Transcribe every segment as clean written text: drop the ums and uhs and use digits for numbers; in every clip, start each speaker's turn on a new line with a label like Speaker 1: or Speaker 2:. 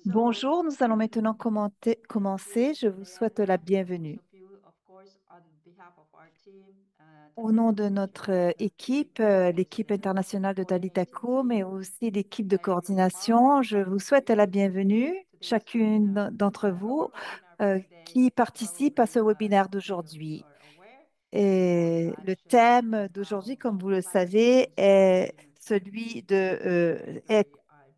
Speaker 1: Bonjour, nous allons maintenant commencer. Je vous
Speaker 2: May I
Speaker 1: souhaite la
Speaker 2: thank those
Speaker 1: bienvenue.
Speaker 2: of you, of course, on behalf of our team,
Speaker 1: Au
Speaker 2: thank you
Speaker 1: nom
Speaker 2: for
Speaker 1: de
Speaker 2: being
Speaker 1: notre
Speaker 2: here, and
Speaker 1: équipe,
Speaker 2: of course,
Speaker 1: l'équipe internationale de
Speaker 2: coordinating
Speaker 1: Dalitaco, mais
Speaker 2: team.
Speaker 1: aussi l'équipe de
Speaker 2: I am very proud
Speaker 1: coordination,
Speaker 2: to
Speaker 1: je vous
Speaker 2: welcome
Speaker 1: souhaite
Speaker 2: you
Speaker 1: la
Speaker 2: to
Speaker 1: bienvenue,
Speaker 2: today's webinar.
Speaker 1: chacune d'entre
Speaker 2: Our
Speaker 1: vous
Speaker 2: webinar for today
Speaker 1: qui participe à ce
Speaker 2: probably,
Speaker 1: webinaire
Speaker 2: as many of you
Speaker 1: d'aujourd'hui.
Speaker 2: are aware, is
Speaker 1: Et le
Speaker 2: actually
Speaker 1: thème d'aujourd'hui,
Speaker 2: how
Speaker 1: comme vous le
Speaker 2: climate
Speaker 1: savez,
Speaker 2: change is
Speaker 1: est
Speaker 2: affecting
Speaker 1: celui
Speaker 2: specifically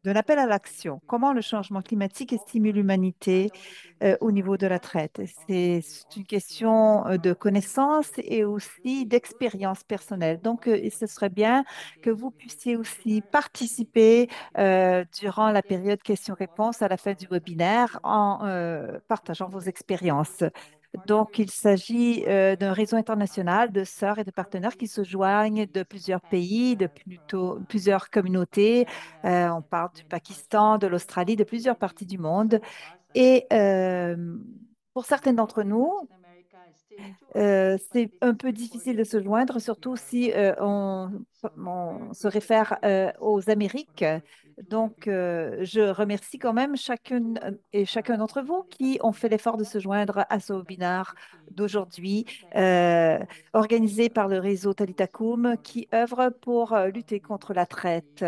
Speaker 1: de l'appel à l'action. Comment le changement climatique stimule
Speaker 2: offers
Speaker 1: l'humanité
Speaker 2: noticing these
Speaker 1: au niveau de la
Speaker 2: factors,
Speaker 1: traite?
Speaker 2: but
Speaker 1: C'est
Speaker 2: also
Speaker 1: une
Speaker 2: also to
Speaker 1: question de
Speaker 2: how we
Speaker 1: connaissance
Speaker 2: should
Speaker 1: et aussi
Speaker 2: really work
Speaker 1: d'expérience personnelle.
Speaker 2: to
Speaker 1: Donc, ce serait
Speaker 2: participate
Speaker 1: bien
Speaker 2: and
Speaker 1: que
Speaker 2: engage
Speaker 1: vous
Speaker 2: with this
Speaker 1: puissiez aussi
Speaker 2: webinar. And I do
Speaker 1: participer
Speaker 2: hope you
Speaker 1: durant la
Speaker 2: take
Speaker 1: période questions-réponses à la fin du
Speaker 2: our
Speaker 1: webinaire en partageant vos expériences. Donc, il s'agit d'un réseau international de sœurs et de partenaires qui se joignent de plusieurs pays, de plusieurs communautés. On parle du Pakistan, de l'Australie, de plusieurs parties du monde. Et pour certains d'entre nous, c'est un peu difficile de se joindre, surtout si on se réfère aux Amériques. Donc, je remercie quand même chacune et chacun d'entre vous qui ont fait l'effort de se joindre à ce webinaire d'aujourd'hui, euh, organisé par le réseau Talitakum, qui œuvre pour lutter contre la traite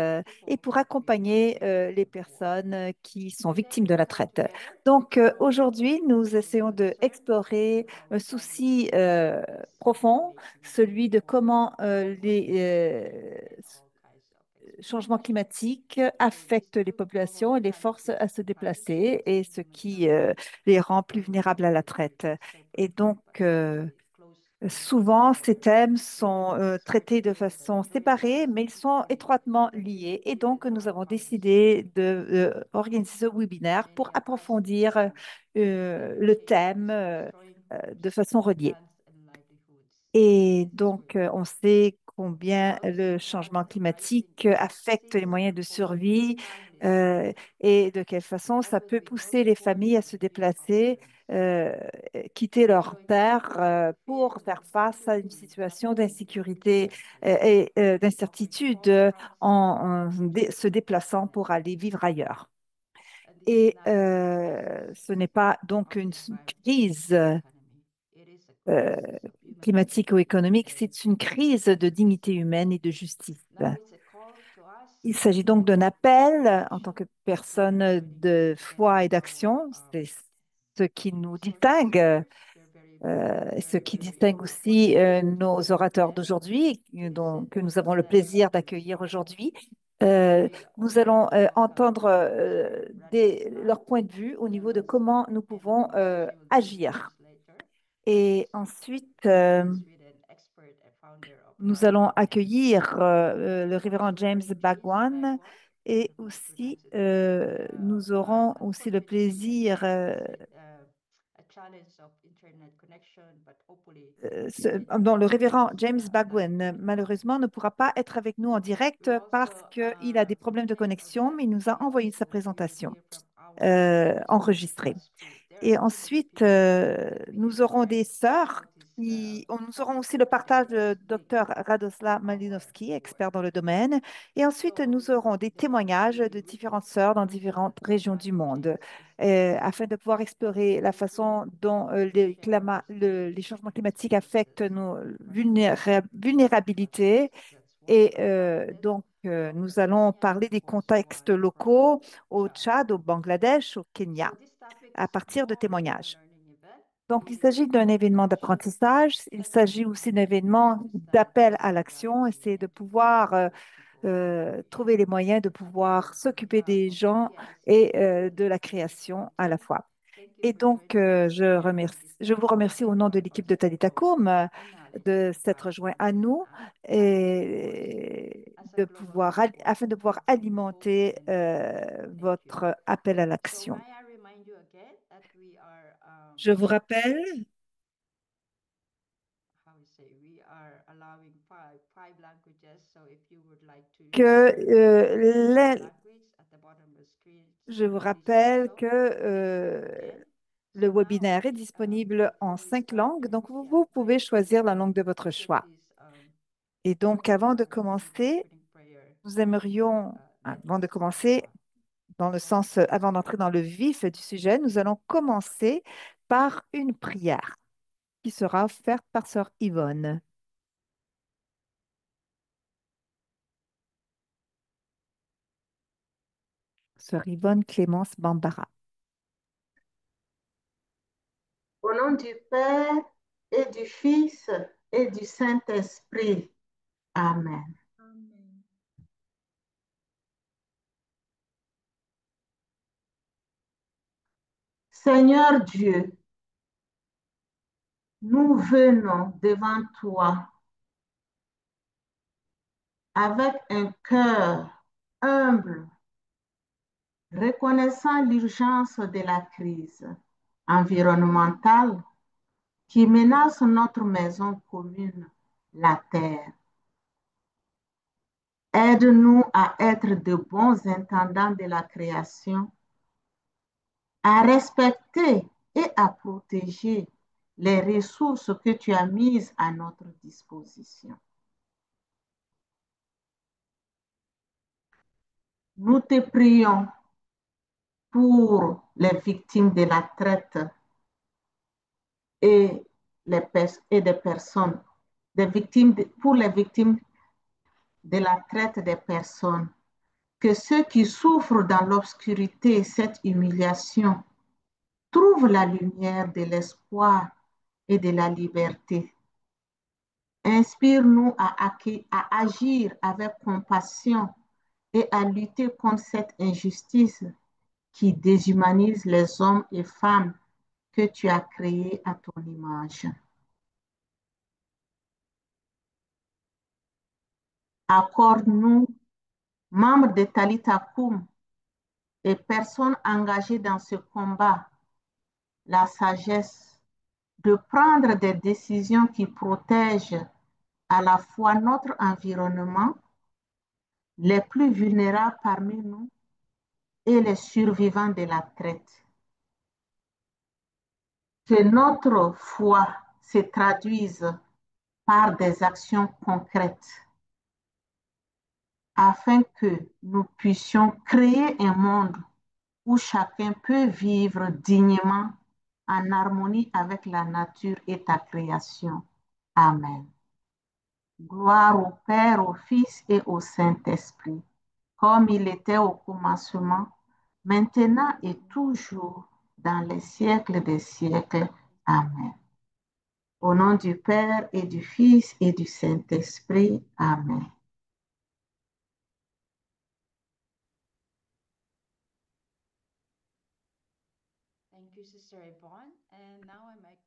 Speaker 1: et pour accompagner les personnes qui sont victimes de la traite. Donc, aujourd'hui, nous essayons d'explorer un souci profond, celui de comment les changements climatiques affectent les populations et les forcent à se déplacer et ce qui les rend plus vulnérables à la traite. Et donc, souvent, ces thèmes sont traités de façon séparée, mais ils sont étroitement liés. Et donc, nous avons décidé d'organiser ce webinaire pour approfondir le thème de façon reliée. Et donc, on sait combien le changement climatique affecte les moyens de survie et de quelle façon ça peut pousser les familles à se déplacer, euh, quitter leur terre pour faire face à une situation d'insécurité et d'incertitude en se déplaçant pour aller vivre ailleurs. Et ce n'est pas donc une crise euh, climatique ou économique, c'est une crise de dignité humaine et de justice. Il s'agit donc d'un appel en tant que personne de foi et d'action. C'est ce qui nous distingue, ce qui distingue aussi nos orateurs d'aujourd'hui, que nous avons le plaisir d'accueillir aujourd'hui. Euh, Nous allons entendre leur point de vue au niveau de comment nous pouvons agir. Et ensuite, nous allons accueillir le révérend James Bagwan et aussi nous aurons aussi le plaisir, dont le révérend James Bagwan malheureusement ne pourra pas être avec nous en direct parce qu'il a des problèmes de connexion, mais il nous a envoyé sa présentation enregistrée. Et ensuite, nous aurons des sœurs nous aurons aussi le partage de Dr. Radoslav Malinowski, expert dans le domaine. Et ensuite, nous aurons des témoignages de différentes sœurs dans différentes régions du monde, afin de pouvoir explorer la façon dont les changements climatiques affectent nos vulnérabilités. Et donc, nous allons parler des contextes locaux au Tchad, au Bangladesh, au Kenya à partir de témoignages. Donc, il s'agit d'un événement d'apprentissage, il s'agit aussi d'un événement d'appel à l'action, et c'est de pouvoir trouver les moyens de pouvoir s'occuper des gens et de la création à la fois. Et donc, je vous remercie au nom de l'équipe de Talitakum de s'être joint à nous et afin de pouvoir alimenter votre appel à l'action. Je vous rappelle que le webinaire est disponible en 5 langues, donc vous pouvez choisir la langue de votre choix. Et donc, avant de commencer, nous aimerions, avant de commencer, dans le sens, avant d'entrer dans le vif du sujet, nous allons commencer par une prière qui sera offerte par sœur Yvonne. Sœur Yvonne Clémence Bambara.
Speaker 2: Au nom du Père et du Fils et du Saint-Esprit. Amen. Seigneur Dieu, nous venons devant toi avec un cœur humble, reconnaissant l'urgence de la crise environnementale qui menace notre maison commune, la terre. Aide-nous à être de bons intendants de la création, à respecter et à protéger les ressources que tu as mises à notre disposition. Nous te prions pour les victimes de la traite et, et des personnes, pour les victimes de la traite des personnes, que ceux qui souffrent dans l'obscurité cette humiliation trouvent la lumière de l'espoir et de la liberté. Inspire-nous à agir avec compassion et à lutter contre cette injustice qui déshumanise les hommes et femmes que tu as créés à ton image. Accorde-nous, membres de Talita Kum et personnes engagées dans ce combat, la sagesse de prendre des décisions qui protègent à la fois notre environnement, les plus vulnérables parmi nous et les survivants de la traite. Que notre foi se traduise par des actions concrètes afin que nous puissions créer un monde où chacun peut vivre dignement en harmonie avec la nature et ta création. Amen. Gloire au Père, au Fils et au Saint-Esprit, comme il était au commencement, maintenant et toujours, dans les siècles des siècles. Amen. Au nom du Père et du Fils et du Saint-Esprit. Amen.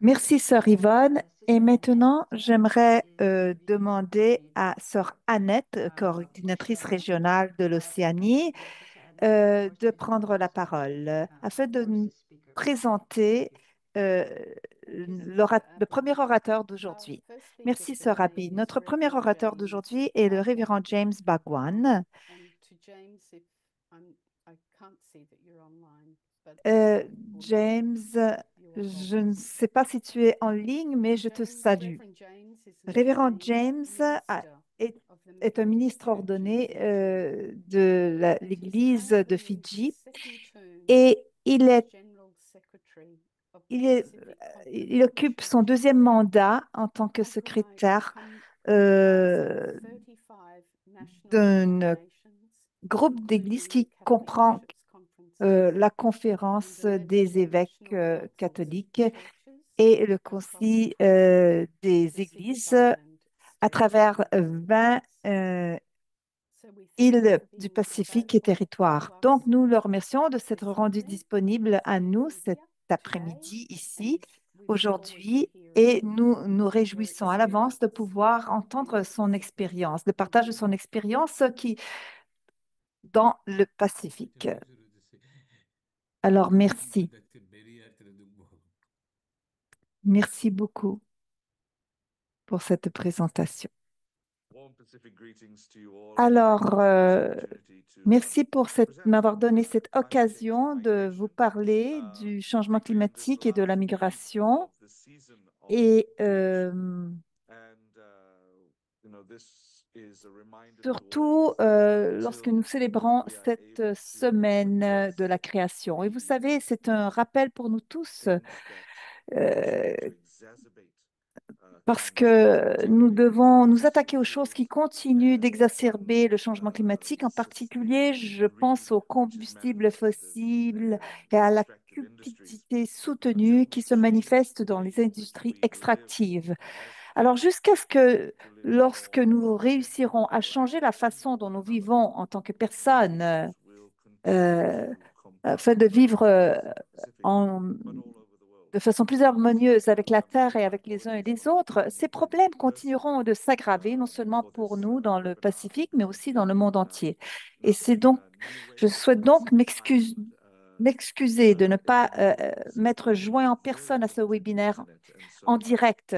Speaker 1: Merci, sœur Yvonne. Et maintenant, j'aimerais demander à sœur Annette, coordinatrice régionale de l'Océanie, de prendre la parole afin de nous présenter euh, le premier orateur d'aujourd'hui. Merci, sœur Abby. Notre premier orateur d'aujourd'hui est le révérend James Bhagwan. Euh, James, je ne sais pas si tu es en ligne, mais je te salue. Révérend James a- est, est un ministre ordonné de l'Église de Fidji et il occupe son deuxième mandat en tant que secrétaire euh, d'un groupe d'église qui comprend la conférence des évêques catholiques et le concile des églises à travers 20 îles du Pacifique et territoires. Donc, nous le remercions de s'être rendu disponible à nous cet après-midi ici, aujourd'hui, et nous nous réjouissons à l'avance de pouvoir entendre son expérience, le partage de son expérience qui dans le Pacifique. Alors, merci. Merci beaucoup pour cette présentation. Alors, merci pour m'avoir donné cette occasion de vous parler du changement climatique et de la migration. Et surtout lorsque nous célébrons cette semaine de la création. Et vous savez, c'est un rappel pour nous tous euh, parce que nous devons nous attaquer aux choses qui continuent d'exacerber le changement climatique. En particulier, je pense aux combustibles fossiles et à la cupidité soutenue qui se manifeste dans les industries extractives. Alors, jusqu'à ce que, lorsque nous réussirons à changer la façon dont nous vivons en tant que personnes, euh, afin de vivre en de façon plus harmonieuse avec la Terre et avec les uns et les autres, ces problèmes continueront de s'aggraver, non seulement pour nous dans le Pacifique, mais aussi dans le monde entier. Et c'est donc, je souhaite donc m'excuser de ne pas m'être joint en personne à ce webinaire en direct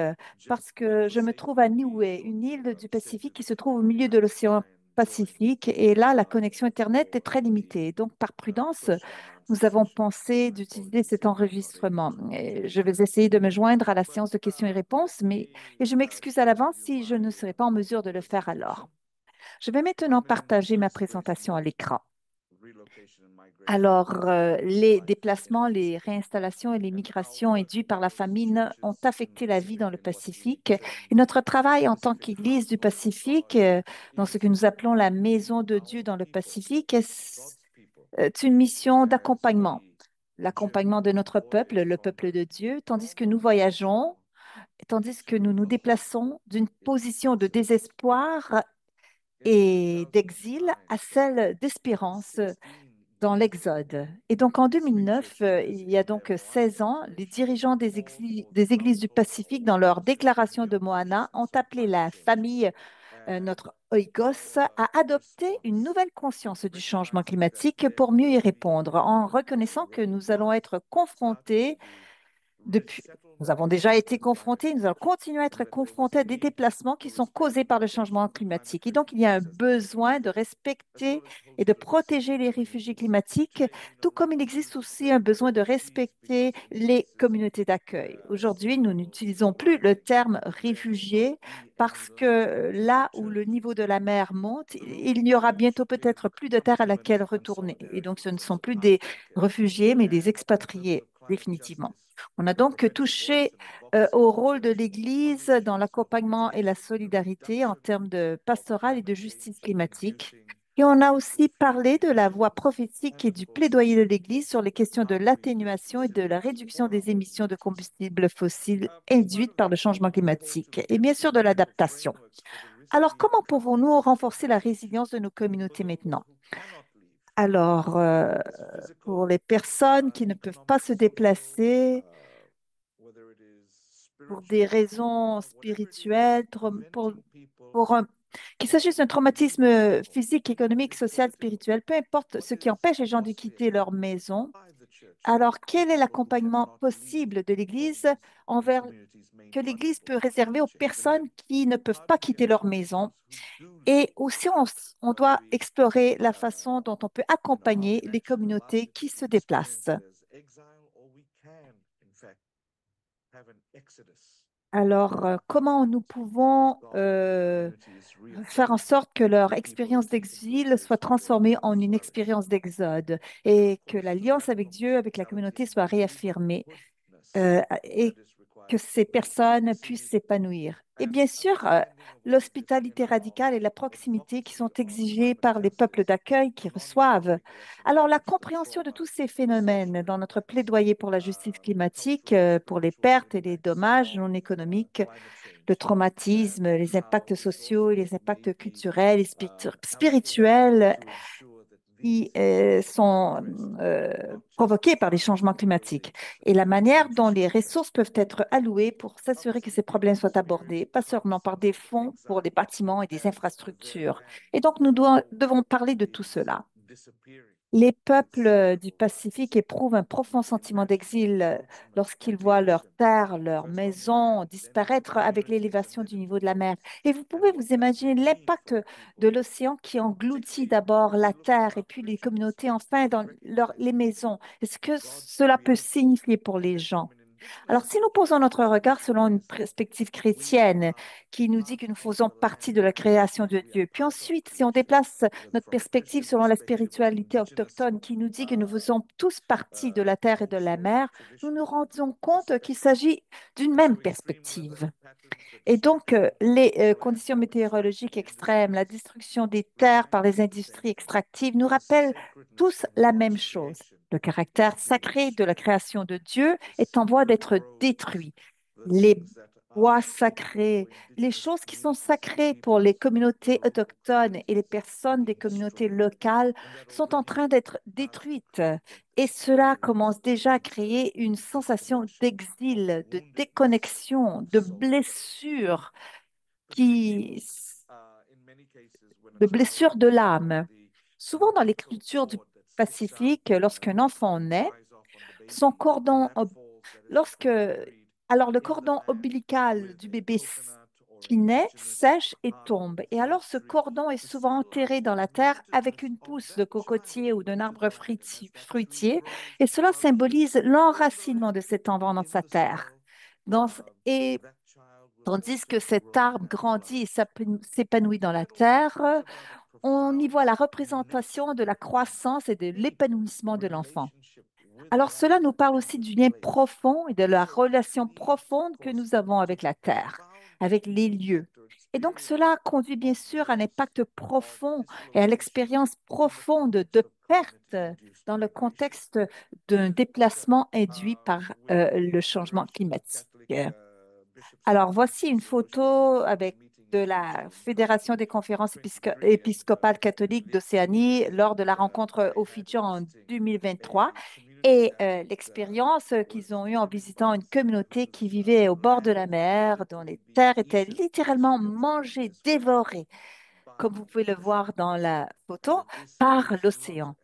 Speaker 1: parce que je me trouve à Niue, une île du Pacifique qui se trouve au milieu de l'océan Pacifique. Et là, la connexion Internet est très limitée. Donc, par prudence, nous avons pensé d'utiliser cet enregistrement. Et je vais essayer de me joindre à la séance de questions et réponses, mais et je m'excuse à l'avance si je ne serai pas en mesure de le faire alors. Je vais maintenant partager ma présentation à l'écran. Alors, les déplacements, les réinstallations et les migrations induites par la famine ont affecté la vie dans le Pacifique. Et notre travail en tant qu'Église du Pacifique, dans ce que nous appelons la Maison de Dieu dans le Pacifique, est une mission d'accompagnement. L'accompagnement de notre peuple, le peuple de Dieu, tandis que nous voyageons, tandis que nous nous déplaçons d'une position de désespoir et d'exil à celle d'espérance dans l'Exode. Et donc en 2009, il y a donc 16 ans, les dirigeants des églises du Pacifique, dans leur déclaration de Moana, ont appelé la famille, notre Oikos, à adopter une nouvelle conscience du changement climatique pour mieux y répondre, en reconnaissant que nous allons être confrontés depuis, nous avons déjà été confrontés, nous allons continuer à être confrontés à des déplacements qui sont causés par le changement climatique. Et donc, il y a un besoin de respecter et de protéger les réfugiés climatiques, tout comme il existe aussi un besoin de respecter les communautés d'accueil. Aujourd'hui, nous n'utilisons plus le terme réfugié parce que là où le niveau de la mer monte, il n'y aura bientôt peut-être plus de terre à laquelle retourner. Et donc, ce ne sont plus des réfugiés, mais des expatriés, définitivement. On a donc touché au rôle de l'Église dans l'accompagnement et la solidarité en termes de pastoral et de justice climatique. Et on a aussi parlé de la voix prophétique et du plaidoyer de l'Église sur les questions de l'atténuation et de la réduction des émissions de combustibles fossiles induites par le changement climatique et bien sûr de l'adaptation. Alors, comment pouvons-nous renforcer la résilience de nos communautés maintenant? Alors, pour les personnes qui ne peuvent pas se déplacer, pour des raisons spirituelles, qu'il s'agisse d'un traumatisme physique, économique, social, spirituel, peu importe ce qui empêche les gens de quitter leur maison. Alors, quel est l'accompagnement possible de l'Église envers que l'Église peut réserver aux personnes qui ne peuvent pas quitter leur maison? Et aussi, on doit explorer la façon dont on peut accompagner les communautés qui se déplacent. Alors, comment nous pouvons faire en sorte que leur expérience d'exil soit transformée en une expérience d'exode et que l'alliance avec Dieu, avec la communauté soit réaffirmée et que ces personnes puissent s'épanouir. Et bien sûr, l'hospitalité radicale et la proximité qui sont exigées par les peuples d'accueil qui reçoivent. Alors, la compréhension de tous ces phénomènes dans notre plaidoyer pour la justice climatique, pour les pertes et les dommages non économiques, le traumatisme, les impacts sociaux, les impacts culturels et spirituels qui sont provoqués par les changements climatiques et la manière dont les ressources peuvent être allouées pour s'assurer que ces problèmes soient abordés, pas seulement par des fonds pour des bâtiments et des infrastructures. Et donc, nous devons parler de tout cela. Les peuples du Pacifique éprouvent un profond sentiment d'exil lorsqu'ils voient leurs terres, leurs maisons disparaître avec l'élévation du niveau de la mer. Et vous pouvez vous imaginer l'impact de l'océan qui engloutit d'abord la terre et puis les communautés enfin dans les maisons. Est-ce que cela peut signifier pour les gens? Alors, si nous posons notre regard selon une perspective chrétienne qui nous dit que nous faisons partie de la création de Dieu, puis ensuite, si on déplace notre perspective selon la spiritualité autochtone qui nous dit que nous faisons tous partie de la terre et de la mer, nous nous rendons compte qu'il s'agit d'une même perspective. Et donc, les conditions météorologiques extrêmes, la destruction des terres par les industries extractives nous rappellent tous la même chose. Le caractère sacré de la création de Dieu est en voie d'être détruit. Les bois sacrés, les choses qui sont sacrées pour les communautés autochtones et les personnes des communautés locales sont en train d'être détruites. Et cela commence déjà à créer une sensation d'exil, de déconnexion, de blessure qui, de blessure de l'âme. Souvent dans les cultures du Pacifique, lorsqu'un enfant naît, son cordon, lorsque, alors le cordon ombilical du bébé qui naît sèche et tombe. Et alors ce cordon est souvent enterré dans la terre avec une pousse de cocotier ou d'un arbre fruitier. Et cela symbolise l'enracinement de cet enfant dans sa terre. Dans- et tandis que cet arbre grandit et s'épanouit dans la terre, on y voit la représentation de la croissance et de l'épanouissement de l'enfant. Alors cela nous parle aussi du lien profond et de la relation profonde que nous avons avec la terre, avec les lieux. Et donc cela conduit bien sûr à un impact profond et à l'expérience profonde de perte dans le contexte d'un déplacement induit par le changement climatique. Alors, voici une photo avec de la Fédération des conférences épiscopales catholiques d'Océanie lors de la rencontre au Fidji en 2023 et l'expérience qu'ils ont eue en visitant une communauté qui vivait au bord de la mer, dont les terres étaient littéralement mangées, dévorées, comme vous pouvez le voir dans la photo, par l'océan.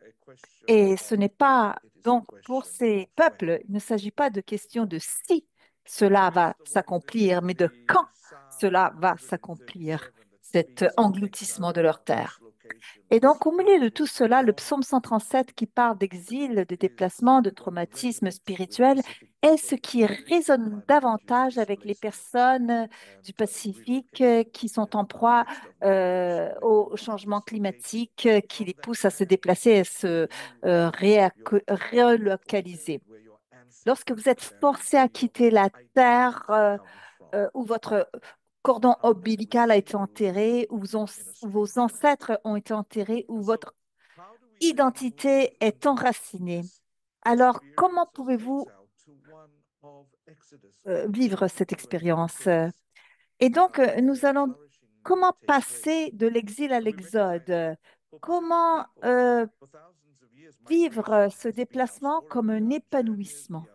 Speaker 1: Et ce n'est pas, donc, pour ces peuples, il ne s'agit pas de question de si cela va s'accomplir, mais de quand cela va s'accomplir, cet engloutissement de leur terre. Et donc, au milieu de tout cela, le psaume 137 qui parle d'exil, de déplacement, de traumatisme spirituel, est ce qui résonne davantage avec les personnes du Pacifique qui sont en proie au changement climatique, qui les pousse à se déplacer et à se relocaliser. Lorsque vous êtes forcé à quitter la terre où votre cordon ombilical a été enterré, où vos ancêtres ont été enterrés, où votre identité est enracinée. Alors, comment pouvez-vous vivre cette expérience? Et donc, nous allons, comment passer de l'exil à l'exode? Comment vivre ce déplacement comme un épanouissement?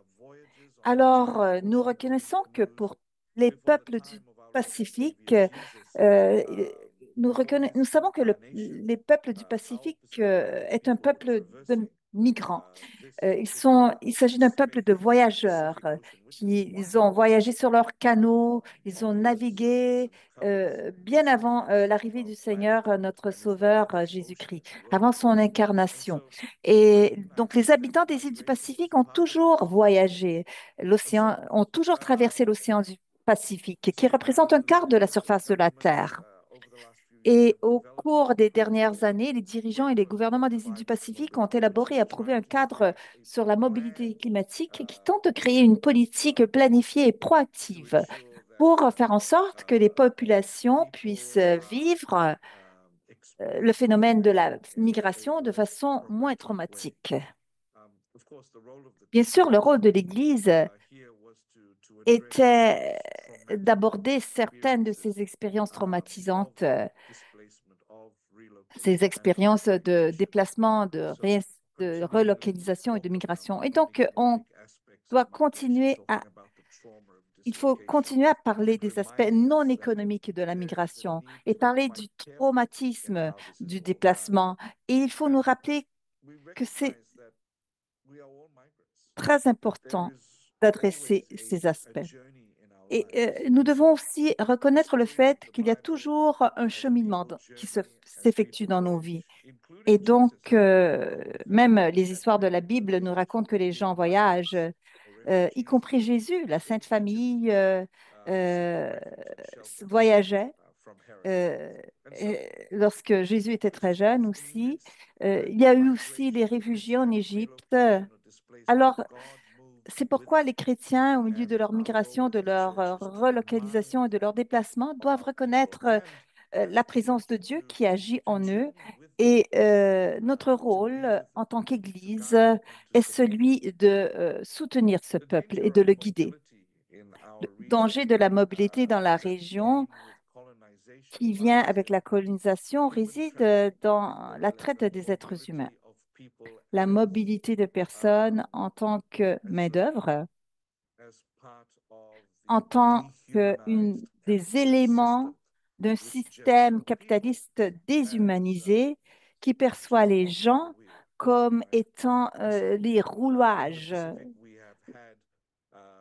Speaker 1: Alors, nous reconnaissons que pour les peuples du Pacifique, euh, nous savons que les peuples du Pacifique est un peuple de migrants. Il s'agit d'un peuple de voyageurs qui ils ont voyagé sur leurs canaux, ils ont navigué bien avant l'arrivée du Seigneur, notre Sauveur Jésus-Christ, avant son incarnation. Et donc les habitants des îles du Pacifique ont toujours voyagé, ont toujours traversé l'océan du Pacifique, qui représente un quart de la surface de la Terre. Et au cours des dernières années, les dirigeants et les gouvernements des îles du Pacifique ont élaboré et approuvé un cadre sur la mobilité climatique qui tente de créer une politique planifiée et proactive pour faire en sorte que les populations puissent vivre le phénomène de la migration de façon moins traumatique. Bien sûr, le rôle de l'Église était d'aborder certaines de ces expériences traumatisantes, ces expériences de déplacement, de relocalisation et de migration. Et donc, doit continuer à, il faut continuer à parler des aspects non économiques de la migration et parler du traumatisme du déplacement. Et il faut nous rappeler que c'est très important d'adresser ces aspects. Et nous devons aussi reconnaître le fait qu'il y a toujours un cheminement qui s'effectue dans nos vies. Et donc, même les histoires de la Bible nous racontent que les gens voyagent. y compris Jésus, la Sainte Famille euh, voyageait. euh, Lorsque Jésus était très jeune aussi. Il y a eu aussi les réfugiés en Égypte. Alors, c'est pourquoi les chrétiens, au milieu de leur migration, de leur relocalisation et de leur déplacement, doivent reconnaître la présence de Dieu qui agit en eux. Et notre rôle en tant qu'Église est celui de soutenir ce peuple et de le guider. Le danger de la mobilité dans la région qui vient avec la colonisation réside dans la traite des êtres humains. La mobilité de personnes en tant que main-d'œuvre, en tant que des éléments d'un système capitaliste déshumanisé qui perçoit les gens comme étant les rouloirs,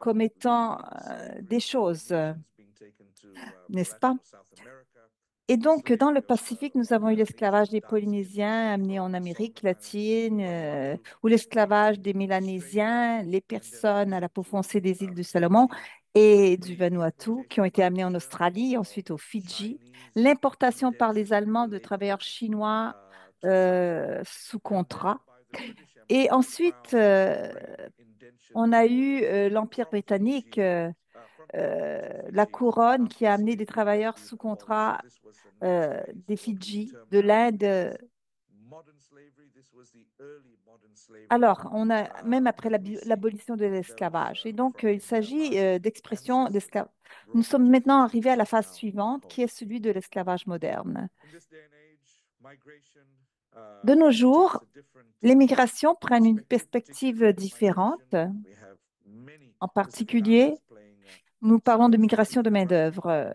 Speaker 1: comme étant des choses, n'est-ce pas? Et donc, dans le Pacifique, nous avons eu l'esclavage des Polynésiens amenés en Amérique latine, ou l'esclavage des Mélanésiens, les personnes à la peau foncée des îles du Salomon et du Vanuatu, qui ont été amenées en Australie, ensuite aux Fidji, l'importation par les Allemands de travailleurs chinois sous contrat. Et ensuite, on a eu l'Empire britannique. La couronne qui a amené des travailleurs sous contrat des Fidji, de l'Inde. Alors, on a même après l'abolition de l'esclavage. Et donc, il s'agit d'expression d'esclavage. Nous sommes maintenant arrivés à la phase suivante, qui est celui de l'esclavage moderne. De nos jours, les migrations prennent une perspective différente. En particulier, nous parlons de migration de main-d'œuvre.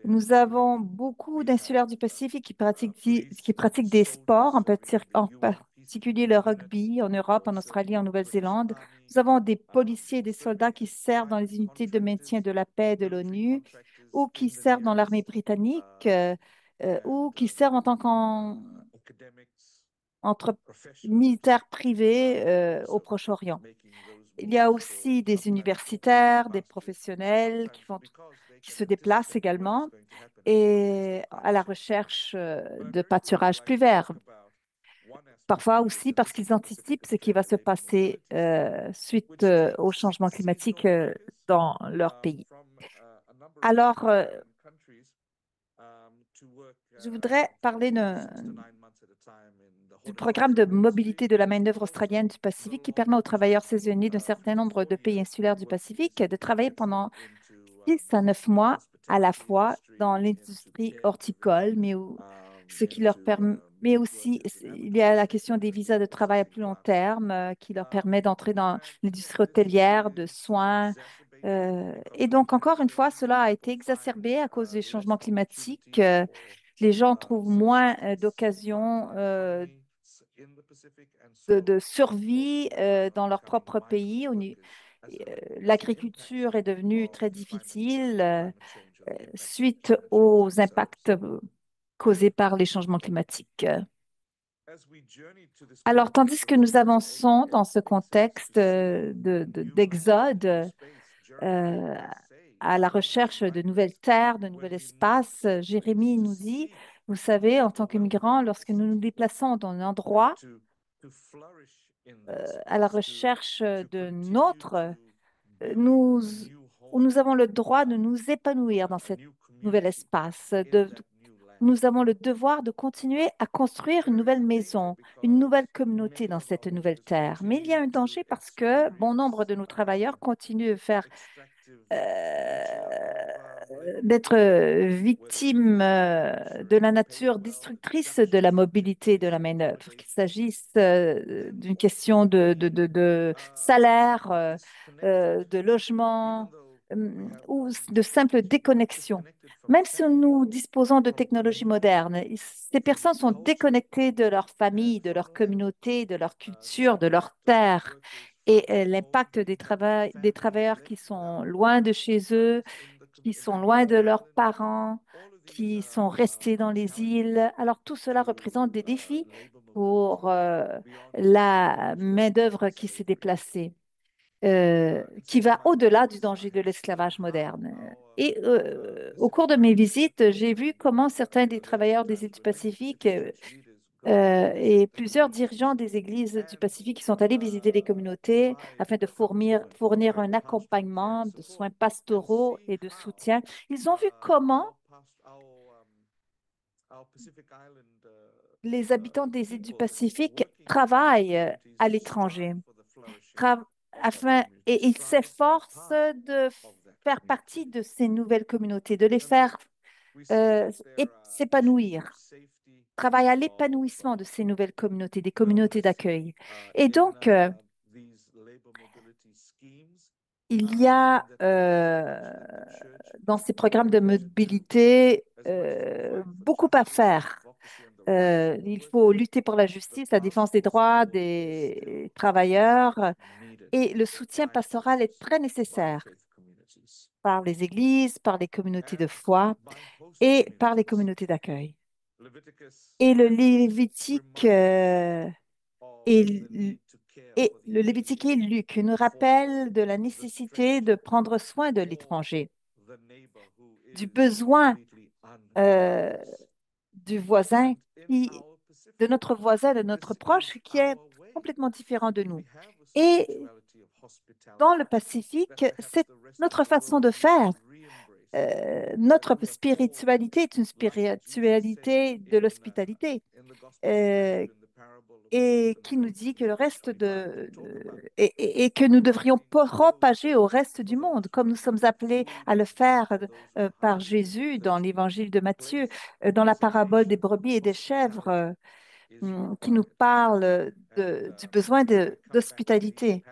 Speaker 1: Nous avons beaucoup d'insulaires du Pacifique qui pratiquent des sports, en particulier le rugby en Europe, en Australie, en Nouvelle-Zélande. Nous avons des policiers et des soldats qui servent dans les unités de maintien de la paix de l'ONU ou qui servent dans l'armée britannique ou qui servent en tant qu'entre militaires privés au Proche-Orient. Il y a aussi des universitaires, des professionnels qui se déplacent également et à la recherche de pâturages plus verts. Parfois aussi parce qu'ils anticipent ce qui va se passer suite au changement climatique dans leur pays. Alors, je voudrais parler du programme de mobilité de la main-d'œuvre australienne du Pacifique qui permet aux travailleurs saisonniers d'un certain nombre de pays insulaires du Pacifique de travailler pendant 6 à 9 mois à la fois dans l'industrie horticole, ce qui leur permet, mais aussi il y a la question des visas de travail à plus long terme qui leur permet d'entrer dans l'industrie hôtelière, de soins. Et donc, encore une fois, cela a été exacerbé à cause des changements climatiques. Les gens trouvent moins d'occasions de survie dans leur propre pays. L'agriculture est devenue très difficile suite aux impacts causés par les changements climatiques. Alors, tandis que nous avançons dans ce contexte d'exode euh, à la recherche de nouvelles terres, de nouvel espace, Jérémie nous dit, vous savez, en tant que migrants, lorsque nous nous déplaçons dans un endroit à la recherche de notre, nous, où nous avons le droit de nous épanouir dans cet nouvel espace, nous avons le devoir de continuer à construire une nouvelle maison, une nouvelle communauté dans cette nouvelle terre. Mais il y a un danger parce que bon nombre de nos travailleurs continuent de faire d'être victimes de la nature destructrice de la mobilité de la main-d'œuvre, qu'il s'agisse d'une question de salaire, de logement ou de simple déconnexion. Même si nous disposons de technologies modernes, ces personnes sont déconnectées de leur famille, de leur communauté, de leur culture, de leur terre. Et l'impact des travailleurs qui sont loin de chez eux, qui sont loin de leurs parents, qui sont restés dans les îles. Alors tout cela représente des défis pour la main-d'œuvre qui s'est déplacée. qui va au-delà du danger de l'esclavage moderne. Et au cours de mes visites, j'ai vu comment certains des travailleurs des îles du Pacifique et plusieurs dirigeants des églises du Pacifique sont allés visiter les communautés afin de fournir un accompagnement de soins pastoraux et de soutien. Ils ont vu comment les habitants des îles du Pacifique travaillent à l'étranger tra- et ils s'efforcent de faire partie de ces nouvelles communautés, de les faire s'épanouir, travailler à l'épanouissement de ces nouvelles communautés, des communautés d'accueil. Et donc, il y a dans ces programmes de mobilité beaucoup à faire. Il faut lutter pour la justice, la défense des droits des travailleurs et le soutien pastoral est très nécessaire par les églises, par les communautés de foi et par les communautés d'accueil. Et et, le Lévitique et Luc nous rappellent de la nécessité de prendre soin de l'étranger, du besoin euh, du voisin de notre voisin, de notre proche qui est complètement différent de nous. Et dans le Pacifique, c'est notre façon de faire. Notre spiritualité est une spiritualité de l'hospitalité euh, et qui nous dit que le reste et que nous devrions propager au reste du monde, comme nous sommes appelés à le faire par Jésus dans l'évangile de Matthieu, dans la parabole des brebis et des chèvres. Qui nous parle du besoin d'hospitalité.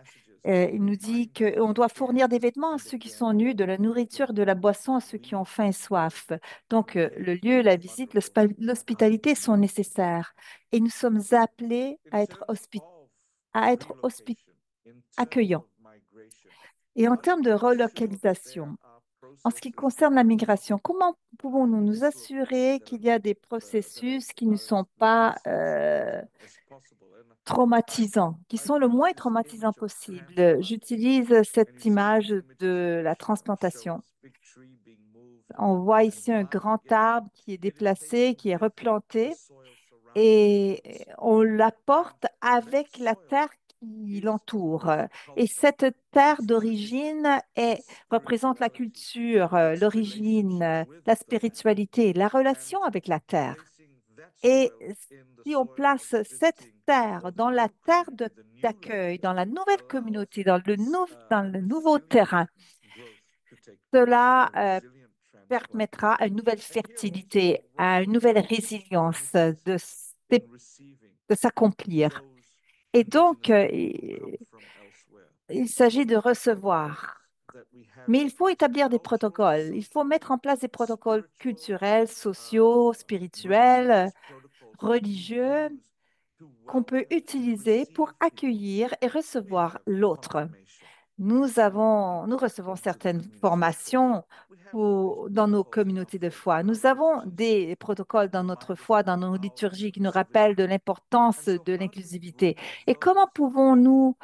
Speaker 1: Il nous dit qu'on doit fournir des vêtements à ceux qui sont nus, de la nourriture, de la boisson à ceux qui ont faim et soif. Donc, le lieu, la visite, l'hospitalité sont nécessaires. Et nous sommes appelés à être accueillants. Et en termes de relocalisation, en ce qui concerne la migration, comment pouvons-nous nous assurer qu'il y a des processus qui ne sont pas traumatisants, qui sont le moins traumatisants possible? J'utilise cette image de la transplantation. On voit ici un grand arbre qui est déplacé, qui est replanté, et on l'apporte avec la terre qui l'entoure. Et cette terre d'origine représente la culture, l'origine, la spiritualité, la relation avec la terre. Et si on place cette terre dans la d'accueil, dans la nouvelle communauté, dans le nouveau terrain, cela permettra à une nouvelle fertilité, à une nouvelle résilience de s'accomplir. Et donc, il s'agit de recevoir. Mais il faut établir des protocoles. Il faut mettre en place des protocoles culturels, sociaux, spirituels, religieux qu'on peut utiliser pour accueillir et recevoir l'autre. Nous recevons certaines formations dans nos communautés de foi. Nous avons des protocoles dans notre foi, dans nos liturgies qui nous rappellent de l'importance de l'inclusivité. Et comment pouvons-nous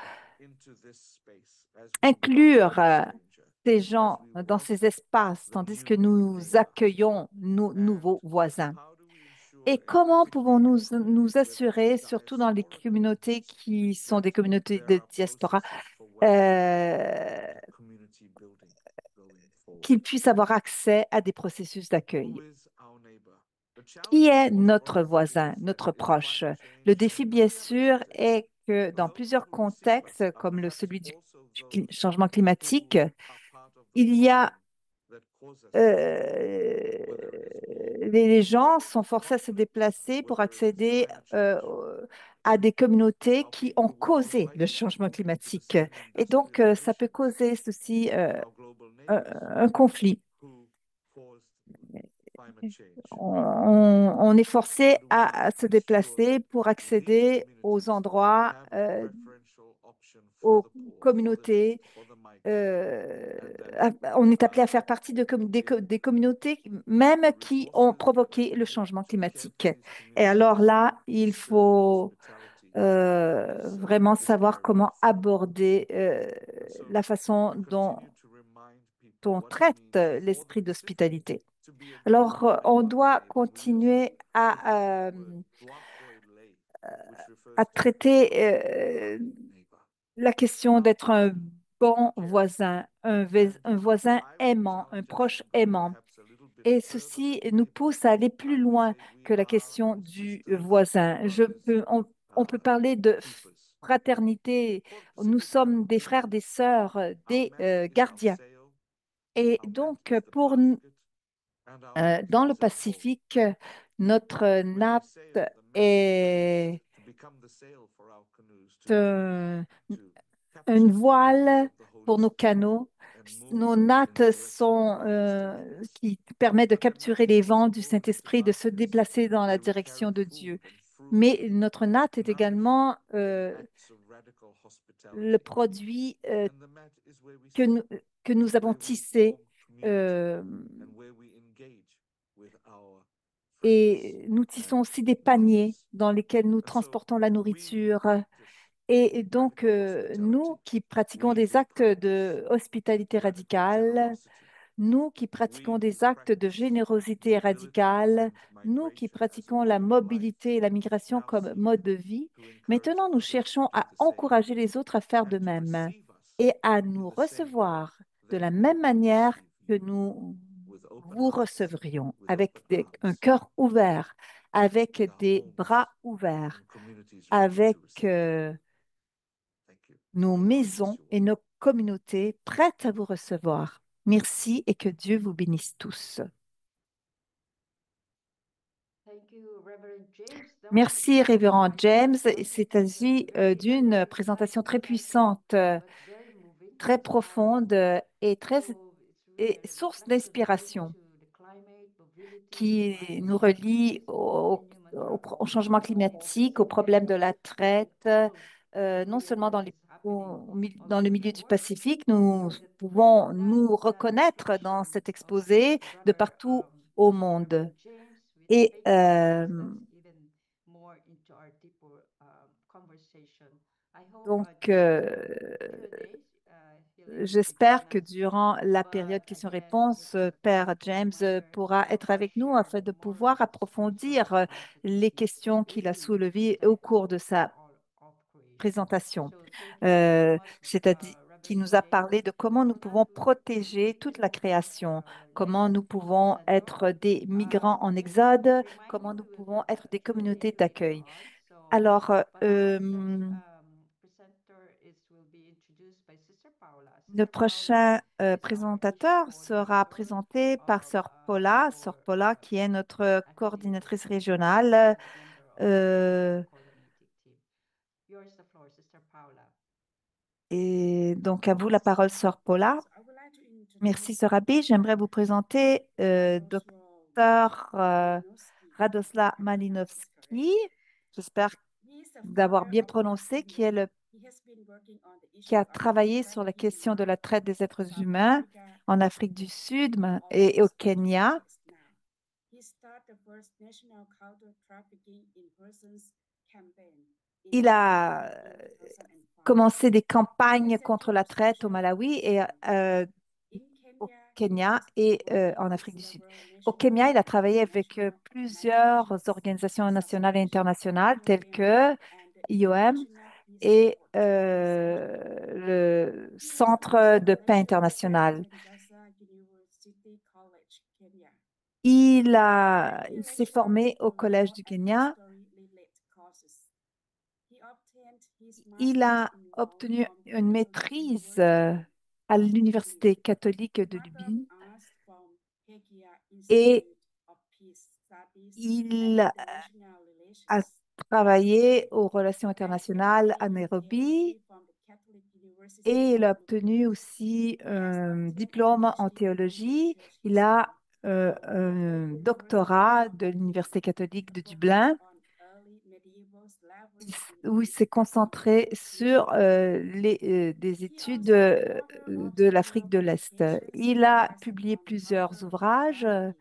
Speaker 1: inclure ces gens dans ces espaces tandis que nous accueillons nos nouveaux voisins? Et comment pouvons-nous nous assurer, surtout dans les communautés qui sont des communautés de diaspora, euh, qu'ils puissent avoir accès à des processus d'accueil? Qui est notre voisin, notre proche? Le défi, bien sûr, est que dans plusieurs contextes, comme celui du changement climatique, il y a les gens sont forcés à se déplacer pour accéder à des communautés qui ont causé le changement climatique. Et donc, ça peut causer ceci, un conflit. On est forcé à se déplacer pour accéder aux endroits, aux communautés. On est appelé à faire partie des communautés même qui ont provoqué le changement climatique. Et alors là, il faut vraiment savoir comment aborder la façon dont on traite l'esprit d'hospitalité. Alors, on doit continuer à traiter la question d'être un bon voisin, un voisin aimant, un proche aimant. Et ceci nous pousse à aller plus loin que la question du voisin. On peut parler de fraternité. Nous sommes des frères, des sœurs, des gardiens. Et donc, dans le Pacifique, notre nappe est un- une voile pour nos canaux. Nos nattes sont qui permettent de capturer les vents du Saint-Esprit, de se déplacer dans la direction de Dieu. Mais notre natte est également le produit que nous, que nous avons tissé euh, et nous tissons aussi des paniers dans lesquels nous transportons la nourriture. Et donc, nous qui pratiquons des actes de hospitalité radicale, nous qui pratiquons des actes de générosité radicale, nous qui pratiquons la mobilité et la migration comme mode de vie, maintenant nous cherchons à encourager les autres à faire de même et à nous recevoir de la même manière que nous vous recevrions, avec un cœur ouvert, avec des bras ouverts, avec nos maisons et nos communautés prêtes à vous recevoir. Merci et que Dieu vous bénisse tous.
Speaker 3: Thank you, Reverend James. That was a
Speaker 1: Merci, Révérend
Speaker 3: powerful
Speaker 1: James. Il
Speaker 3: presentation and
Speaker 1: s'agit
Speaker 3: very
Speaker 1: d'une présentation très puissante,
Speaker 3: but very moving.
Speaker 1: très profonde et très
Speaker 3: So it's really
Speaker 1: et
Speaker 3: a
Speaker 1: source
Speaker 3: reflection related
Speaker 1: d'inspiration
Speaker 3: to the climate, mobility,
Speaker 1: qui nous
Speaker 3: migration,
Speaker 1: relie
Speaker 3: peace, and human
Speaker 1: au
Speaker 3: harmony.
Speaker 1: changement climatique, au problème de la traite,
Speaker 3: All of
Speaker 1: non
Speaker 3: really
Speaker 1: seulement
Speaker 3: what is happening
Speaker 1: dans le
Speaker 3: all over
Speaker 1: milieu
Speaker 3: the
Speaker 1: du
Speaker 3: world.
Speaker 1: Pacifique, nous
Speaker 3: So the
Speaker 1: pouvons nous reconnaître dans
Speaker 3: presentation
Speaker 1: cet
Speaker 3: of
Speaker 1: exposé de
Speaker 3: Brother
Speaker 1: partout au monde.
Speaker 3: Reverend James with
Speaker 1: Et
Speaker 3: faith brings us even more into our deeper conversation. I hope
Speaker 1: donc,
Speaker 3: during the Q&A, he'll able to
Speaker 1: j'espère
Speaker 3: join
Speaker 1: que
Speaker 3: us.
Speaker 1: durant la période
Speaker 3: But again,
Speaker 1: questions-réponses,
Speaker 3: it's a
Speaker 1: Père
Speaker 3: powerful
Speaker 1: James
Speaker 3: reminder
Speaker 1: pourra
Speaker 3: of
Speaker 1: être
Speaker 3: our
Speaker 1: avec nous
Speaker 3: shared
Speaker 1: afin de pouvoir
Speaker 3: moral
Speaker 1: approfondir les
Speaker 3: responsibility to
Speaker 1: questions qu'il a
Speaker 3: really
Speaker 1: soulevées au
Speaker 3: protect
Speaker 1: cours de
Speaker 3: for
Speaker 1: sa
Speaker 3: all of creation.
Speaker 1: présentation,
Speaker 3: So thank you so much,
Speaker 1: c'est-à-dire qui
Speaker 3: Reverend
Speaker 1: nous a
Speaker 3: James.
Speaker 1: parlé de comment nous
Speaker 3: So now
Speaker 1: pouvons
Speaker 3: we'll
Speaker 1: protéger toute la
Speaker 3: continue with
Speaker 1: création,
Speaker 3: our
Speaker 1: comment
Speaker 3: next
Speaker 1: nous pouvons
Speaker 3: presenter.
Speaker 1: être des migrants en exode,
Speaker 3: Remind
Speaker 1: comment
Speaker 3: you,
Speaker 1: nous
Speaker 3: we will
Speaker 1: pouvons
Speaker 3: have
Speaker 1: être
Speaker 3: a
Speaker 1: des communautés
Speaker 3: Q&A later
Speaker 1: d'accueil.
Speaker 3: on. So,
Speaker 1: Alors,
Speaker 3: but our next presenter is will be introduced by Sister Paula.
Speaker 1: le
Speaker 3: Sister Paula
Speaker 1: prochain
Speaker 3: is our issue
Speaker 1: présentateur sera
Speaker 3: coordinator
Speaker 1: présenté par
Speaker 3: of
Speaker 1: Sœur
Speaker 3: for
Speaker 1: Paula, qui est notre
Speaker 3: affiliated
Speaker 1: coordinatrice
Speaker 3: churches
Speaker 1: régionale.
Speaker 3: and member of our
Speaker 1: Euh,
Speaker 3: coordinating team. Yours the floor, Sister Paula.
Speaker 1: et donc, à vous la parole, Sœur Paula.
Speaker 4: So I would like to
Speaker 1: Merci,
Speaker 4: introduce
Speaker 1: Sœur Abby. J'aimerais vous présenter
Speaker 4: Radosław
Speaker 1: Docteur
Speaker 4: Malinowski.
Speaker 1: Radosław
Speaker 4: I pronounced this correct.
Speaker 1: Malinowski. J'espère
Speaker 4: He is the
Speaker 1: d'avoir
Speaker 4: founder
Speaker 1: bien
Speaker 4: of
Speaker 1: prononcé,
Speaker 4: Wikimedia. He has been working on the
Speaker 1: qui
Speaker 4: issue
Speaker 1: a
Speaker 4: of human
Speaker 1: travaillé sur la
Speaker 4: trafficking
Speaker 1: question de la
Speaker 4: in
Speaker 1: traite des êtres
Speaker 4: South
Speaker 1: humains
Speaker 4: Africa
Speaker 1: en
Speaker 4: and
Speaker 1: Afrique du
Speaker 4: Kenya,
Speaker 1: Sud et au
Speaker 4: always
Speaker 1: Kenya.
Speaker 4: unrecognized now. He started the first national counter trafficking in persons campaign in
Speaker 1: Il
Speaker 4: Malawi
Speaker 1: a
Speaker 4: in 2005.
Speaker 1: commencé des campagnes contre
Speaker 4: Recently,
Speaker 1: la traite au
Speaker 4: especially in
Speaker 1: Malawi et
Speaker 4: Kenya, in
Speaker 1: au
Speaker 4: Kenya, he
Speaker 1: Kenya
Speaker 4: has been
Speaker 1: et
Speaker 4: working
Speaker 1: en
Speaker 4: with
Speaker 1: Afrique du Sud.
Speaker 4: several
Speaker 1: Au
Speaker 4: national
Speaker 1: Kenya, il a
Speaker 4: and
Speaker 1: travaillé avec
Speaker 4: international
Speaker 1: plusieurs
Speaker 4: organizations
Speaker 1: organisations
Speaker 4: such
Speaker 1: nationales et
Speaker 4: as
Speaker 1: internationales telles
Speaker 4: IOM
Speaker 1: que
Speaker 4: and the
Speaker 1: IOM
Speaker 4: International Peace
Speaker 1: et
Speaker 4: Support Center.
Speaker 1: le
Speaker 4: He is
Speaker 1: Centre
Speaker 4: also
Speaker 1: de paix
Speaker 4: lecturer at
Speaker 1: international.
Speaker 4: Mombasa University College, Kenya.
Speaker 1: Il
Speaker 4: He
Speaker 1: s'est
Speaker 4: lectured
Speaker 1: formé au
Speaker 4: on
Speaker 1: Collège
Speaker 4: law
Speaker 1: du
Speaker 4: and
Speaker 1: Kenya.
Speaker 4: history-related courses. He obtained his
Speaker 1: Il
Speaker 4: master's
Speaker 1: a
Speaker 4: in law
Speaker 1: obtenu
Speaker 4: from
Speaker 1: une
Speaker 4: Elizabeth
Speaker 1: maîtrise
Speaker 4: University
Speaker 1: à
Speaker 4: of Sydney,
Speaker 1: l'Université catholique de
Speaker 4: Master of
Speaker 1: Lubin
Speaker 4: Arts from Hegia
Speaker 1: et
Speaker 4: Institute of Peace Studies and
Speaker 1: il
Speaker 4: International
Speaker 1: a
Speaker 4: Relations.
Speaker 1: travaillé aux relations
Speaker 4: And
Speaker 1: internationales à
Speaker 4: MA in
Speaker 1: Nairobi
Speaker 4: theology from the Catholic University
Speaker 1: et il
Speaker 4: of
Speaker 1: a obtenu
Speaker 4: Nairobi.
Speaker 1: aussi
Speaker 4: He has
Speaker 1: un
Speaker 4: obtained a
Speaker 1: diplôme en
Speaker 4: PhD in
Speaker 1: théologie.
Speaker 4: church
Speaker 1: Il a
Speaker 4: history from
Speaker 1: un
Speaker 4: the University
Speaker 1: doctorat
Speaker 4: of
Speaker 1: de
Speaker 4: Dublin,
Speaker 1: l'Université catholique de
Speaker 4: focused
Speaker 1: Dublin
Speaker 4: on early medieval
Speaker 1: il
Speaker 4: slavery in
Speaker 1: où il
Speaker 4: East
Speaker 1: s'est
Speaker 4: Africa.
Speaker 1: concentré sur des
Speaker 4: He
Speaker 1: études
Speaker 4: also the author of
Speaker 1: de l'Afrique
Speaker 4: several
Speaker 1: de l'Est.
Speaker 4: publications
Speaker 1: Il a
Speaker 4: as
Speaker 1: publié
Speaker 4: on
Speaker 1: plusieurs
Speaker 4: murder and
Speaker 1: ouvrages
Speaker 4: trafficking,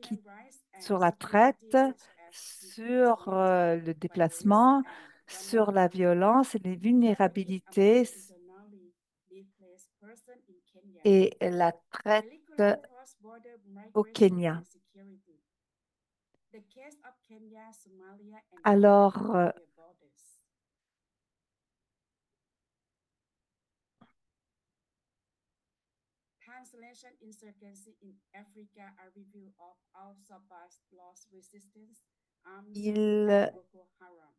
Speaker 1: qui,
Speaker 4: human rights and
Speaker 1: sur la traite,
Speaker 4: security, such
Speaker 1: sur le déplacement, sur la violence et les vulnérabilités et la traite au Kenya. Alors,
Speaker 4: Translation insurgency in Africa, a review of Al-Shabaab's lost resistance, army,
Speaker 1: il,
Speaker 4: and Boko Haram.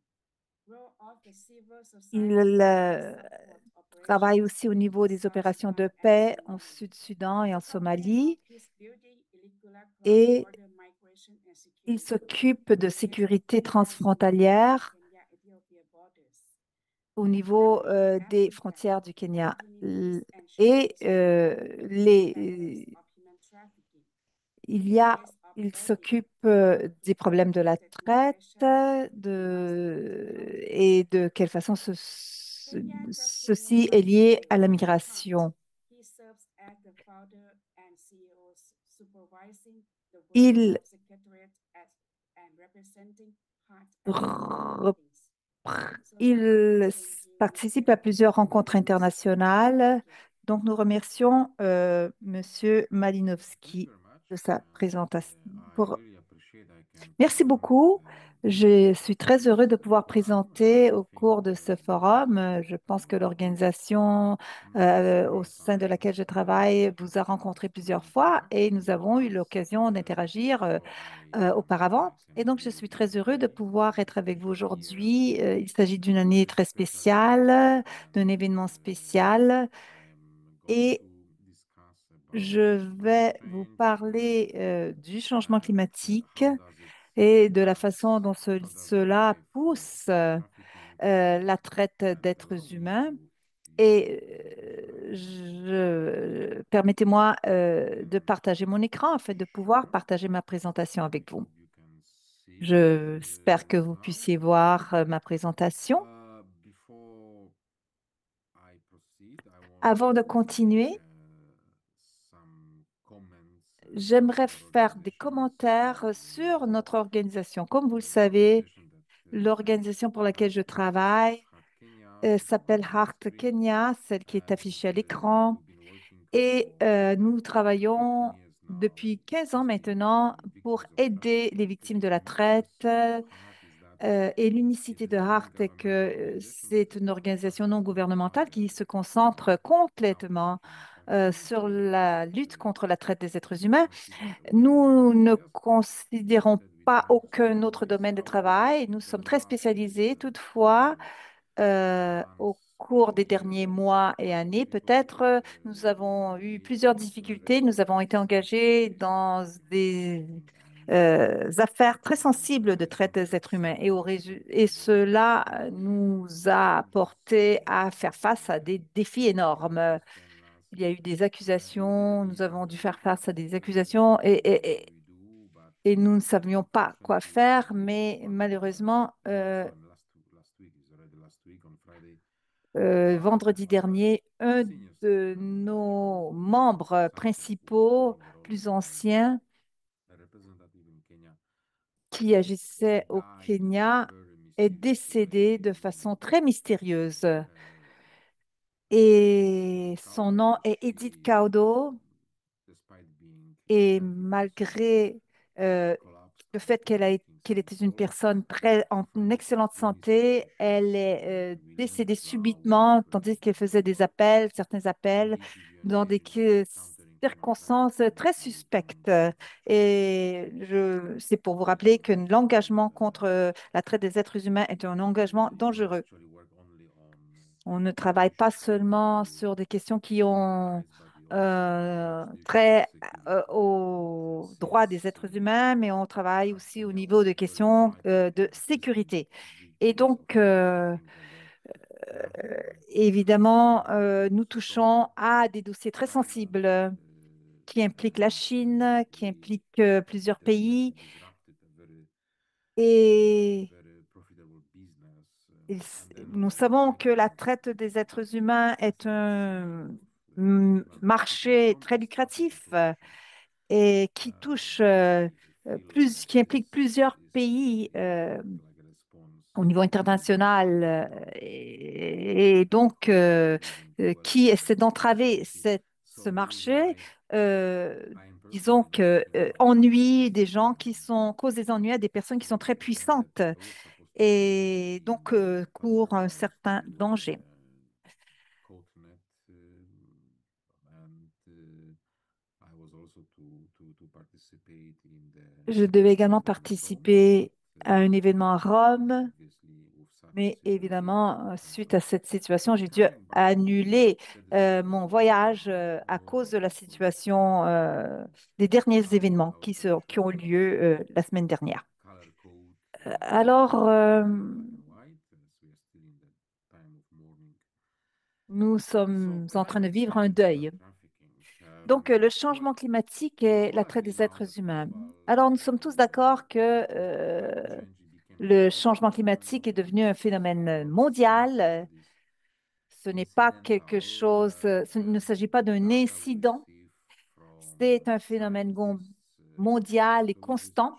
Speaker 4: Role of the civil society
Speaker 1: il
Speaker 4: support
Speaker 1: travaille
Speaker 4: operations,
Speaker 1: aussi au niveau des
Speaker 4: South
Speaker 1: opérations de
Speaker 4: Sudan and
Speaker 1: paix en
Speaker 4: Somalia.
Speaker 1: Sud-Soudan et en
Speaker 4: Support
Speaker 1: Somalie.
Speaker 4: of peace building, illegal
Speaker 1: Et
Speaker 4: cross-border migration and
Speaker 1: il
Speaker 4: security.
Speaker 1: s'occupe de
Speaker 4: The case of
Speaker 1: sécurité
Speaker 4: Kenya, Somalia,
Speaker 1: transfrontalière
Speaker 4: Kenya-Ethiopia borders.
Speaker 1: au niveau
Speaker 4: Africa,
Speaker 1: des frontières du Kenya.
Speaker 4: continuing peace and
Speaker 1: Et
Speaker 4: evidence of human trafficking.
Speaker 1: il y a,
Speaker 4: Case of
Speaker 1: il
Speaker 4: Oleg,
Speaker 1: s'occupe des problèmes de la traite et de quelle façon ceci est lié à la migration.
Speaker 4: he serves as the founder and CEO supervising the work
Speaker 1: Il
Speaker 4: of secretariat and representing heart
Speaker 1: re-
Speaker 4: meetings.
Speaker 1: Il participe à plusieurs rencontres internationales. Donc, nous remercions Monsieur Malinowski de sa présentation. Merci beaucoup. Je suis très heureux de pouvoir présenter au cours de ce forum. Je pense que l'organisation au sein de laquelle je travaille vous a rencontré plusieurs fois et nous avons eu l'occasion d'interagir auparavant. Et donc, je suis très heureux de pouvoir être avec vous aujourd'hui. Il s'agit d'une année très spéciale, d'un événement spécial. Et je vais vous parler du changement climatique et de la façon dont cela pousse la traite d'êtres humains. Et permettez-moi de partager mon écran afin de pouvoir partager ma présentation avec vous. J'espère que vous puissiez voir ma présentation. Avant de continuer, j'aimerais faire des commentaires sur notre organisation. Comme vous le savez, l'organisation pour laquelle je travaille s'appelle Heart Kenya, celle qui est affichée à l'écran. Et nous travaillons depuis 15 ans maintenant pour aider les victimes de la traite. Et l'unicité de Heart est que c'est une organisation non gouvernementale qui se concentre complètement sur la lutte contre la traite des êtres humains. Nous ne considérons pas aucun autre domaine de travail. Nous sommes très spécialisés. Toutefois, au cours des derniers mois et années, peut-être, nous avons eu plusieurs difficultés. Nous avons été engagés dans des affaires très sensibles de traite des êtres humains et cela nous a porté à faire face à des défis énormes. Il y a eu des accusations, nous avons dû faire face à des accusations et nous ne savions pas quoi faire, mais malheureusement, vendredi dernier, un de nos membres principaux, plus anciens, qui agissait au Kenya, est décédé de façon très mystérieuse. Et son nom est Edith Caudo. Et malgré euh, le fait qu'elle était une personne en excellente santé, elle est décédée subitement, tandis qu'elle faisait certains appels, dans des circonstances très suspectes. Et c'est pour vous rappeler que l'engagement contre la traite des êtres humains est un engagement dangereux. On ne travaille pas seulement sur des questions qui ont trait aux droits des êtres humains, mais on travaille aussi au niveau de questions de sécurité. Et donc, évidemment, nous touchons à des dossiers très sensibles qui impliquent la Chine, qui impliquent plusieurs pays. Et nous savons que la traite des êtres humains est un marché très lucratif et qui touche qui implique plusieurs pays au niveau international et donc qui essaie d'entraver ce marché, euh, disons que ennuie des gens cause des ennuis à des personnes qui sont très puissantes et donc courent un certain danger. Je devais également participer à un événement à Rome, mais évidemment, suite à cette situation, j'ai dû annuler mon voyage à cause de la situation des derniers événements qui ont lieu la semaine dernière. Alors, nous sommes en train de vivre un deuil. Donc, le changement climatique et l'attrait des êtres humains. Alors, nous sommes tous d'accord que le changement climatique est devenu un phénomène mondial. Ce n'est pas quelque chose, il ne s'agit pas d'un incident, c'est un phénomène mondial et constant.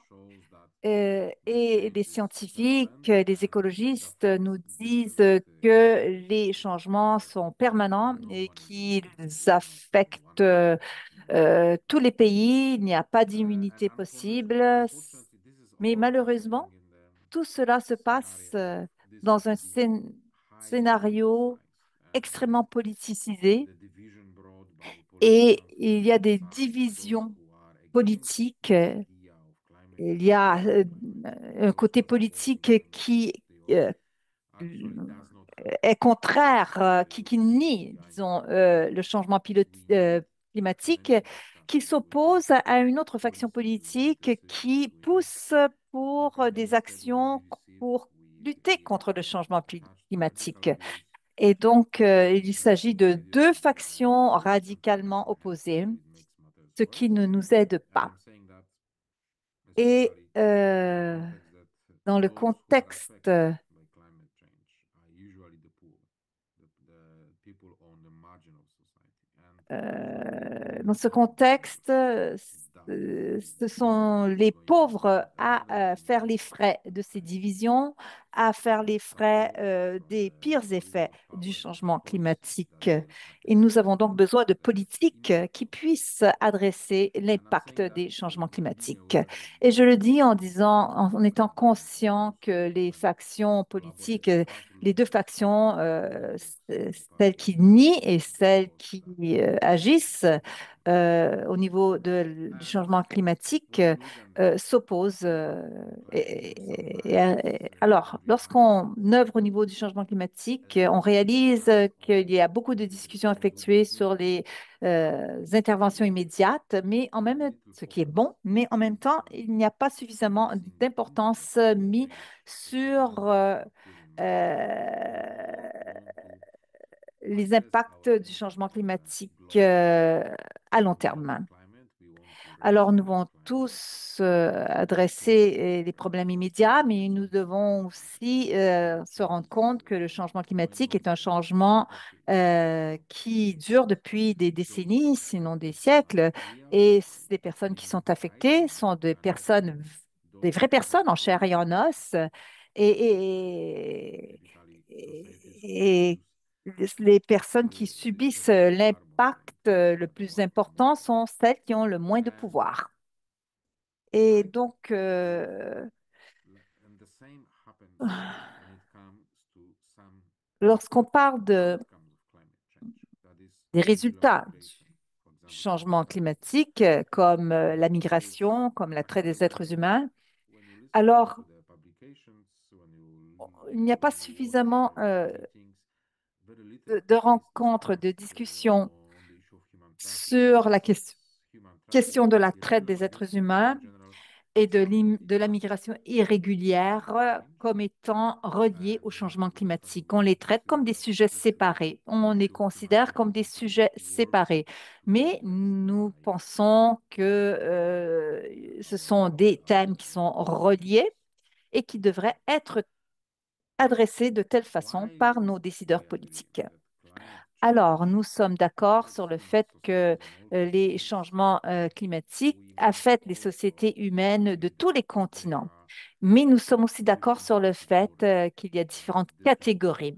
Speaker 1: Et les scientifiques, les écologistes nous disent que les changements sont permanents et qu'ils affectent tous les pays. Il n'y a pas d'immunité possible. Mais malheureusement, tout cela se passe dans un scénario extrêmement politisé et il y a des divisions politiques. Il y a un côté politique qui est contraire, qui nie, disons, le changement climatique, qui s'oppose à une autre faction politique qui pousse pour des actions pour lutter contre le changement climatique. Et donc, il s'agit de deux factions radicalement opposées, ce qui ne nous aide pas. Et dans le contexte dans ce contexte, ce sont les pauvres à faire les frais de ces divisions, à faire les frais des pires effets du changement climatique. Et nous avons donc besoin de politiques qui puissent adresser l'impact des changements climatiques. Et je le dis en disant, en étant conscient que les factions politiques, les deux factions, celles qui nient et celles qui agissent au niveau du changement climatique, s'opposent. Alors, lorsqu'on œuvre au niveau du changement climatique, on réalise qu'il y a beaucoup de discussions effectuées sur les interventions immédiates, mais en même ce qui est bon, mais en même temps, il n'y a pas suffisamment d'importance mise sur les impacts du changement climatique à long terme. Alors, nous devons tous adresser les problèmes immédiats, mais nous devons aussi se rendre compte que le changement climatique est un changement qui dure depuis des décennies, sinon des siècles, et les personnes qui sont affectées sont des vraies personnes en chair et en os, et, et les personnes qui subissent l'impact le plus important sont celles qui ont le moins de pouvoir. Et donc, lorsqu'on parle des résultats du changement climatique, comme la migration, comme l'attrait des êtres humains, alors il n'y a pas suffisamment de rencontres, de discussions sur la question de la traite des êtres humains et de la migration irrégulière comme étant reliée au changement climatique. On les traite comme des sujets séparés. On les considère comme des sujets séparés. Mais nous pensons que ce sont des thèmes qui sont reliés et qui devraient être adressés de telle façon par nos décideurs politiques. Alors, nous sommes d'accord sur le fait que les changements climatiques affectent les sociétés humaines de tous les continents. Mais nous sommes aussi d'accord sur le fait qu'il y a différentes catégories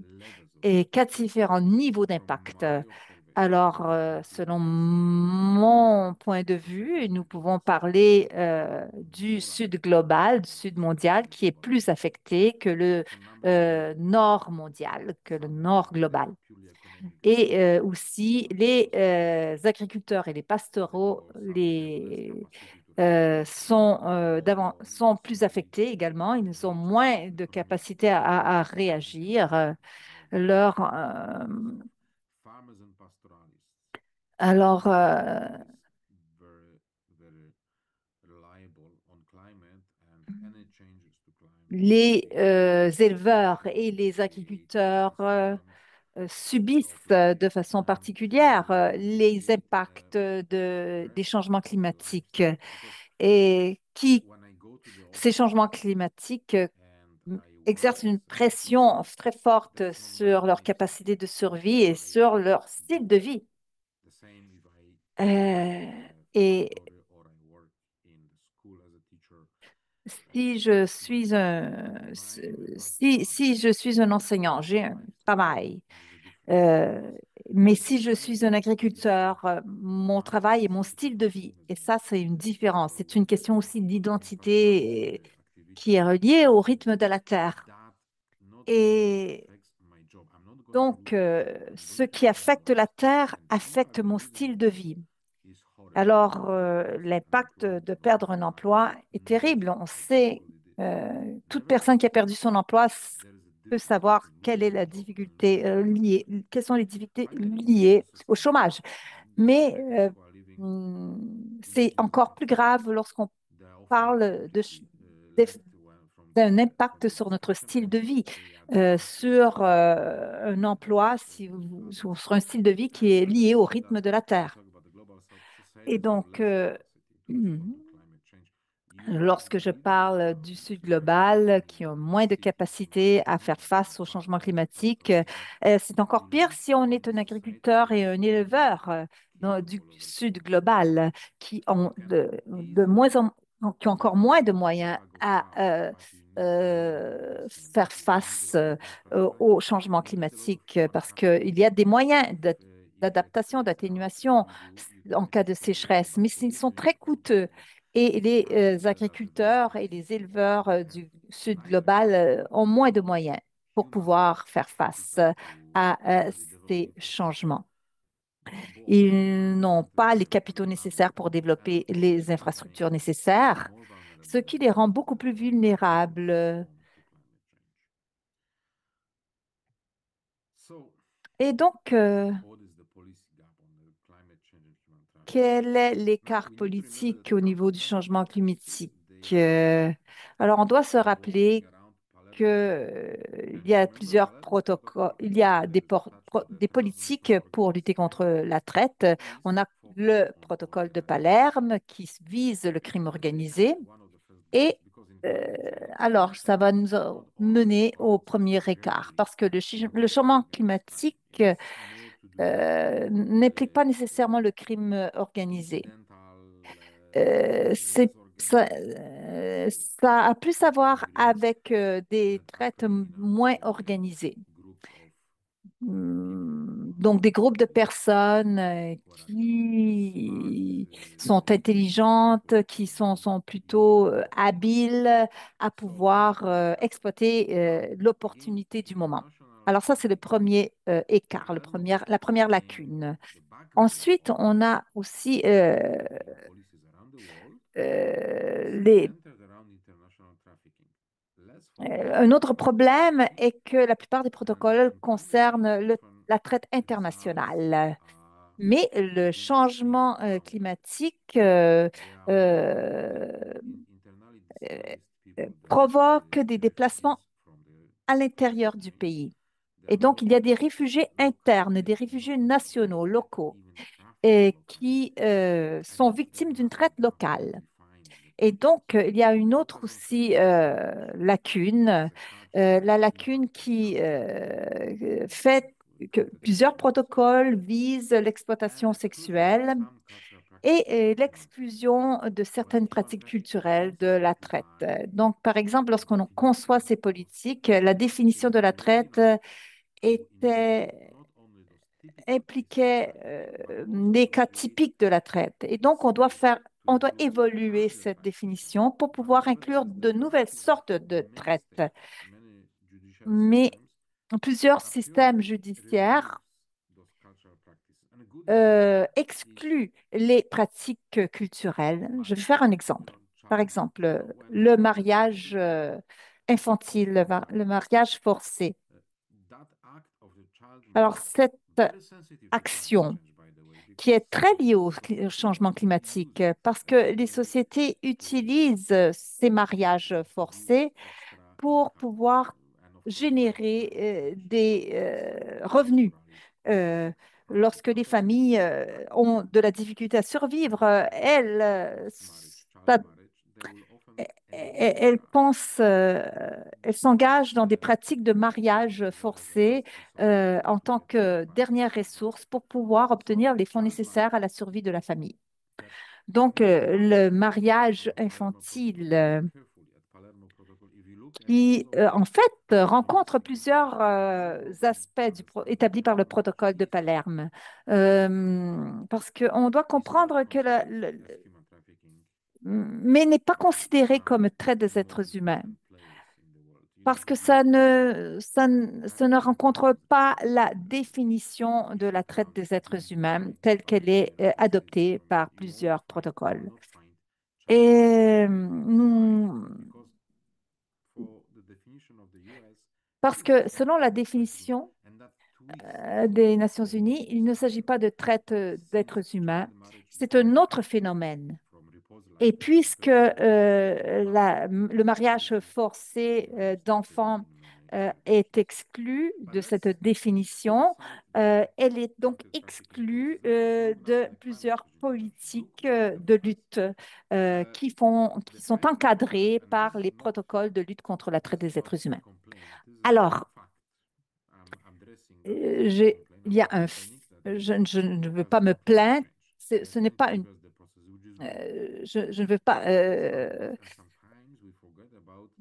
Speaker 1: et quatre différents niveaux d'impact. Alors, selon mon point de vue, nous pouvons parler du sud global, du sud mondial, qui est plus affecté que le nord mondial, que le nord global. Et aussi, les agriculteurs et les pastoraux sont plus affectés également. Ils ont moins de capacité à réagir. Leur, euh, alors, les éleveurs et les agriculteurs subissent de façon particulière les impacts des changements climatiques et ces changements climatiques exercent une pression très forte sur leur capacité de survie et sur leur style de vie. Euh, et si je suis si je suis un enseignant, j'ai un travail. Euh, mais si je suis un agriculteur, mon travail et mon style de vie, et ça, c'est une différence. C'est une question aussi d'identité qui est reliée au rythme de la Terre. Et donc, ce qui affecte la Terre affecte mon style de vie. Alors, l'impact de perdre un emploi est terrible. On sait, toute personne qui a perdu son emploi peut savoir quelle est la difficulté liée, quelles sont les difficultés liées au chômage. Mais c'est encore plus grave lorsqu'on parle d'un impact sur notre style de vie, sur un emploi, sur un style de vie qui est lié au rythme de la Terre. Et donc, lorsque je parle du Sud global, qui ont moins de capacité à faire face au changement climatique, c'est encore pire si on est un agriculteur et un éleveur du Sud global, qui ont encore moins de moyens à faire face au changement climatique, parce qu'il y a des moyens d'adaptation, d'atténuation en cas de sécheresse, mais ils sont très coûteux. Et les agriculteurs et les éleveurs du Sud global ont moins de moyens pour pouvoir faire face à ces changements. Ils n'ont pas les capitaux nécessaires pour développer les infrastructures nécessaires, ce qui les rend beaucoup plus vulnérables. Et donc, quel est l'écart politique au niveau du changement climatique? Euh, alors, on doit se rappeler que, il y a plusieurs protocoles, il y a des politiques pour lutter contre la traite. On a le protocole de Palerme qui vise le crime organisé et alors ça va nous mener au premier écart parce que le changement climatique n'implique pas nécessairement le crime organisé. Ça a plus à voir avec des traites moins organisées. Donc, des groupes de personnes qui sont intelligentes, sont plutôt habiles à pouvoir exploiter l'opportunité du moment. Alors ça, c'est le premier écart, la première lacune. Ensuite, on a aussi les un autre problème est que la plupart des protocoles concernent la traite internationale, mais le changement climatique euh, provoque des déplacements à l'intérieur du pays. Et donc, il y a des réfugiés internes, des réfugiés nationaux, locaux, qui sont victimes d'une traite locale. Et donc, il y a une autre aussi lacune, la lacune qui fait que plusieurs protocoles visent l'exploitation sexuelle et l'exclusion de certaines pratiques culturelles de la traite. Donc, par exemple, lorsqu'on conçoit ces politiques, la définition de la traite était impliquait les cas typiques de la traite. Et donc, on doit évoluer cette définition pour pouvoir inclure de nouvelles sortes de traite. Mais plusieurs systèmes judiciaires excluent les pratiques culturelles. Je vais faire un exemple. Par exemple, le mariage infantile, le mariage forcé. Alors, cette action qui est très liée au changement climatique parce que les sociétés utilisent ces mariages forcés pour pouvoir générer des revenus. Euh, Lorsque les familles ont de la difficulté à survivre, elles pensent, elles s'engagent dans des pratiques de mariage forcé en tant que dernière ressource pour pouvoir obtenir les fonds nécessaires à la survie de la famille. Donc, le mariage infantile qui, en fait, rencontre plusieurs aspects établis par le protocole de Palerme. Parce qu'on doit comprendre que mais n'est pas considéré comme traite des êtres humains parce que ça ne rencontre pas la définition de la traite des êtres humains telle qu'elle est adoptée par plusieurs protocoles. Et parce que selon la définition des Nations Unies, il ne s'agit pas de traite d'êtres humains, c'est un autre phénomène. Et puisque le mariage forcé d'enfants est exclu de cette définition, elle est donc exclue de plusieurs politiques de lutte qui sont encadrées par les protocoles de lutte contre la traite des êtres humains. Alors, il y a je ne veux pas me plaindre, ce n'est pas une je ne veux pas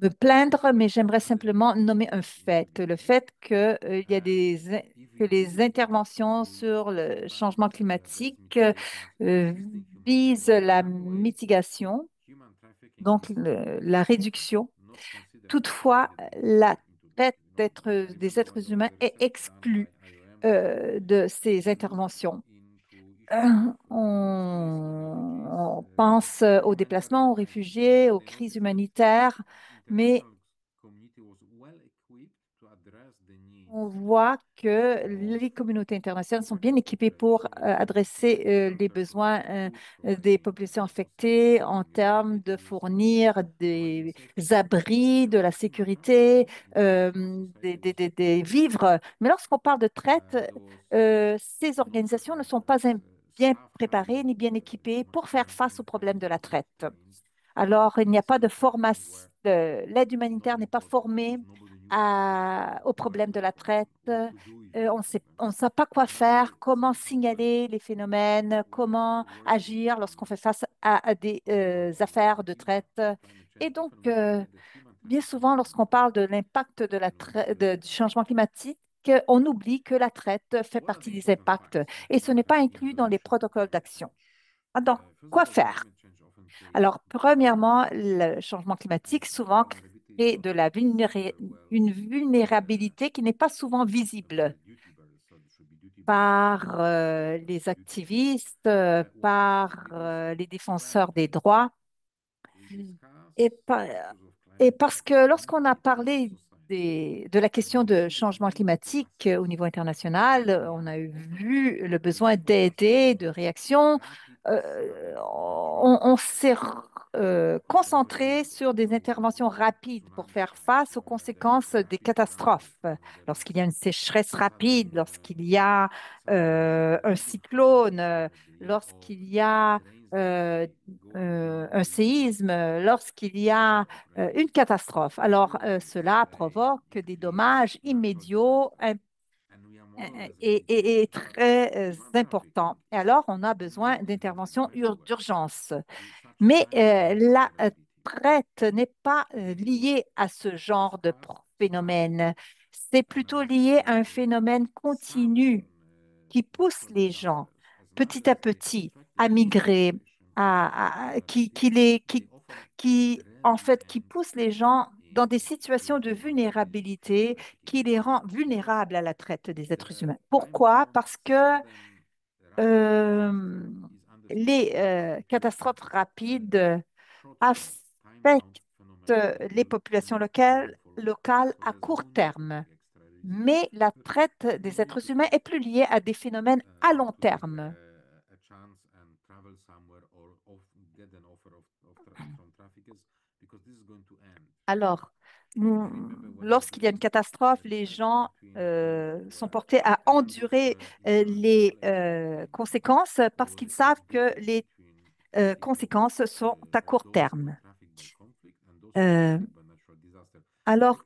Speaker 1: me plaindre, mais j'aimerais simplement nommer un fait, le fait que, il y a que les interventions sur le changement climatique euh, visent la mitigation, donc la réduction. Toutefois, la traite des êtres humains est exclue de ces interventions. On pense aux déplacements, aux réfugiés, aux crises humanitaires, mais on voit que les communautés internationales sont bien équipées pour adresser les besoins des populations affectées en termes de fournir des abris, de la sécurité, des vivres. Mais lorsqu'on parle de traite, ces organisations ne sont pas bien préparées ni bien équipées pour faire face aux problèmes de la traite. Alors, il n'y a pas de formation, l'aide humanitaire n'est pas formée aux problèmes de la traite. On ne sait pas quoi faire, comment signaler les phénomènes, comment agir lorsqu'on fait face à des affaires de traite. Et donc, bien souvent, lorsqu'on parle de l'impact de du changement climatique, on oublie que la traite fait partie des impacts et ce n'est pas inclus dans les protocoles d'action. Donc, quoi faire? Alors, premièrement, le changement climatique souvent crée une vulnérabilité qui n'est pas souvent visible par les activistes, par les défenseurs des droits. Et, par- et parce que lorsqu'on a parlé de la question de changement climatique au niveau international, on a vu le besoin d'aider, de réaction. On s'est concentré sur des interventions rapides pour faire face aux conséquences des catastrophes. Lorsqu'il y a une sécheresse rapide, lorsqu'il y a un cyclone, lorsqu'il y a euh, un séisme, lorsqu'il y a une catastrophe. Alors, cela provoque des dommages immédiats, est très important. Et alors, on a besoin d'intervention d'urgence. Mais la traite n'est pas liée à ce genre de phénomène. C'est plutôt lié à un phénomène continu qui pousse les gens petit à petit à migrer, en fait, qui pousse les gens dans des situations de vulnérabilité qui les rend vulnérables à la traite des êtres humains. Pourquoi? Parce que euh, les catastrophes rapides affectent les populations locales à court terme. Mais la traite des êtres humains est plus liée à des phénomènes à long terme. Alors, lorsqu'il y a une catastrophe, les gens sont portés à endurer les conséquences parce qu'ils savent que les conséquences sont à court terme. Euh, alors,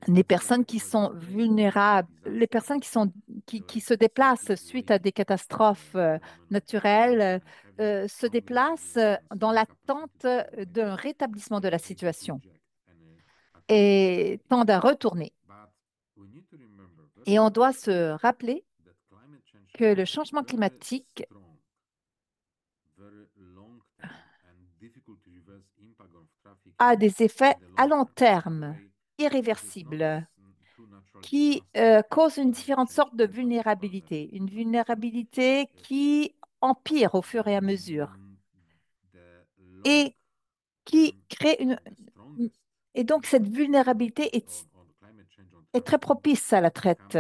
Speaker 1: les personnes qui sont vulnérables, les personnes qui se déplacent suite à des catastrophes naturelles se déplacent dans l'attente d'un rétablissement de la situation et tendent à retourner. Et on doit se rappeler que le changement climatique a des effets à long terme, irréversibles, qui causent une différente sorte de vulnérabilité, une vulnérabilité qui empire au fur et à mesure et qui crée Et donc, cette vulnérabilité est très propice à la traite.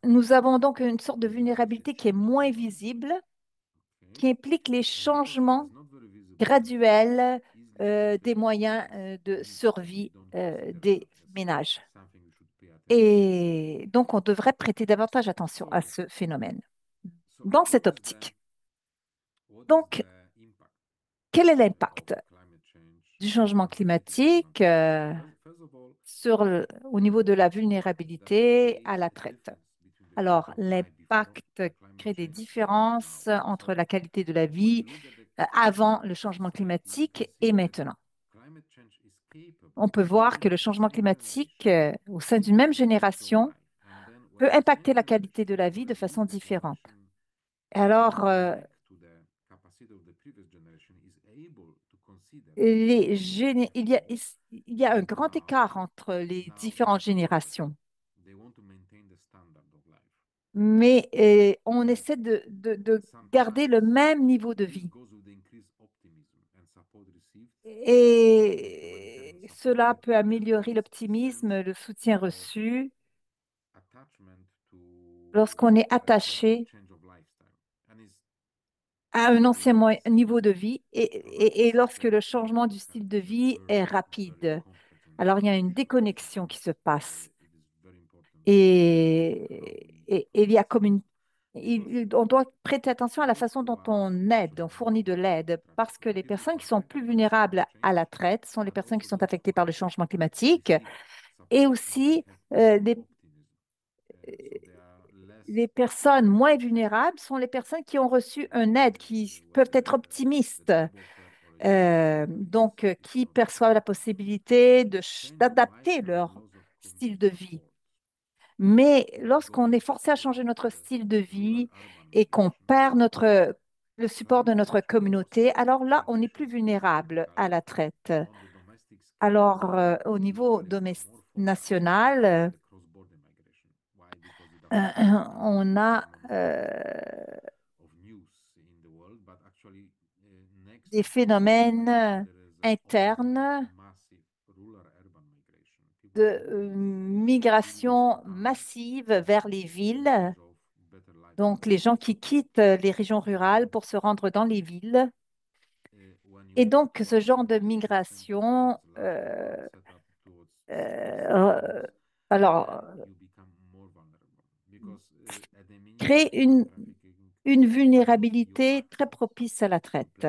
Speaker 1: Nous avons donc une sorte de vulnérabilité qui est moins visible, qui implique les changements graduels des moyens de survie des ménages. Et donc, on devrait prêter davantage attention à ce phénomène dans cette optique. Donc, quel est l'impact du changement climatique au niveau de la vulnérabilité à la traite? Alors, l'impact crée des différences entre la qualité de la vie avant le changement climatique et maintenant. On peut voir que le changement climatique au sein d'une même génération peut impacter la qualité de la vie de façon différente. Alors, il y a un grand écart entre les différentes générations, mais on essaie de garder le même niveau de vie. Et cela peut améliorer l'optimisme, le soutien reçu lorsqu'on est attaché à un ancien niveau de vie et lorsque le changement du style de vie est rapide. Alors, il y a une déconnexion qui se passe et il y a comme on doit prêter attention à la façon dont on aide, on fournit de l'aide, parce que les personnes qui sont plus vulnérables à la traite sont les personnes qui sont affectées par le changement climatique et aussi les personnes moins vulnérables sont les personnes qui ont reçu une aide, qui peuvent être optimistes, qui perçoivent la possibilité d'adapter leur style de vie. Mais lorsqu'on est forcé à changer notre style de vie et qu'on perd le support de notre communauté, alors là, on est plus vulnérable à la traite. Alors, au niveau national, on a des phénomènes internes de migration massive vers les villes. Donc, les gens qui quittent les régions rurales pour se rendre dans les villes. Et donc, ce genre de migration, euh, alors, crée une vulnérabilité très propice à la traite.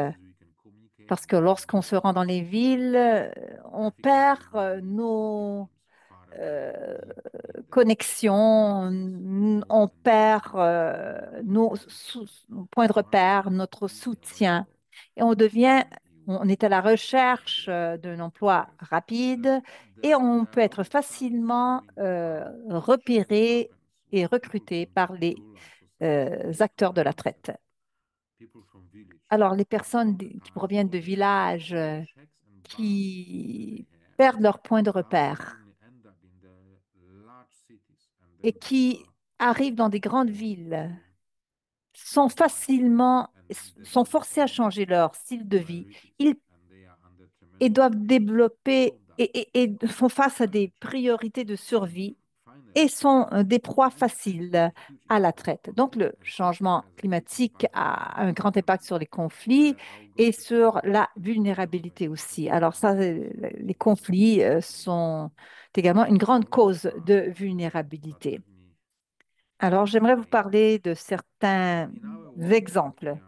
Speaker 1: parce que lorsqu'on se rend dans les villes, on perd nos euh, connexions, on perd nos points de repère, notre soutien, et on est à la recherche d'un emploi rapide et on peut être facilement repéré et recruté par les acteurs de la traite. Alors, les personnes qui proviennent de villages qui perdent leur point de repère et qui arrivent dans des grandes villes sont sont forcés à changer leur style de vie. Ils, ils doivent développer et font face à des priorités de survie et sont des proies faciles à la traite. Donc, le changement climatique a un grand impact sur les conflits et sur la vulnérabilité aussi. Alors, ça, les conflits sont également une grande cause de vulnérabilité. Alors, j'aimerais vous parler de certains exemples.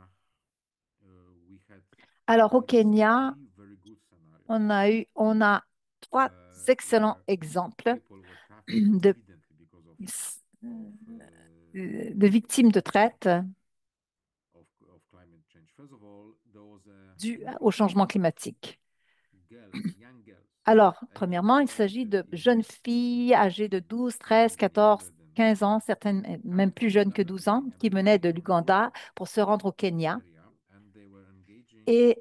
Speaker 1: Alors, au Kenya, on a trois excellents exemples de, de victimes de traite dues au changement climatique. Alors, premièrement, il s'agit de jeunes filles âgées de 12, 13, 14, 15 ans, certaines même plus jeunes que 12 ans, qui venaient de l'Ouganda pour se rendre au Kenya. Et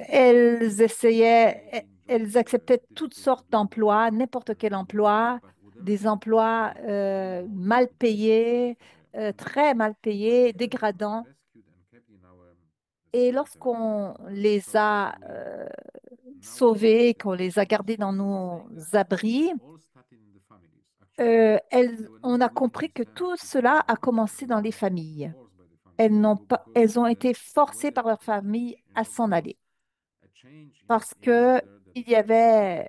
Speaker 1: elles acceptaient toutes sortes d'emplois, n'importe quel emploi, des emplois mal payés, très mal payés, dégradants. Et lorsqu'on les a sauvées, qu'on les a gardées dans nos abris, on a compris que tout cela a commencé dans les familles. Elles ont été forcées par leur famille à s'en aller parce que il y avait,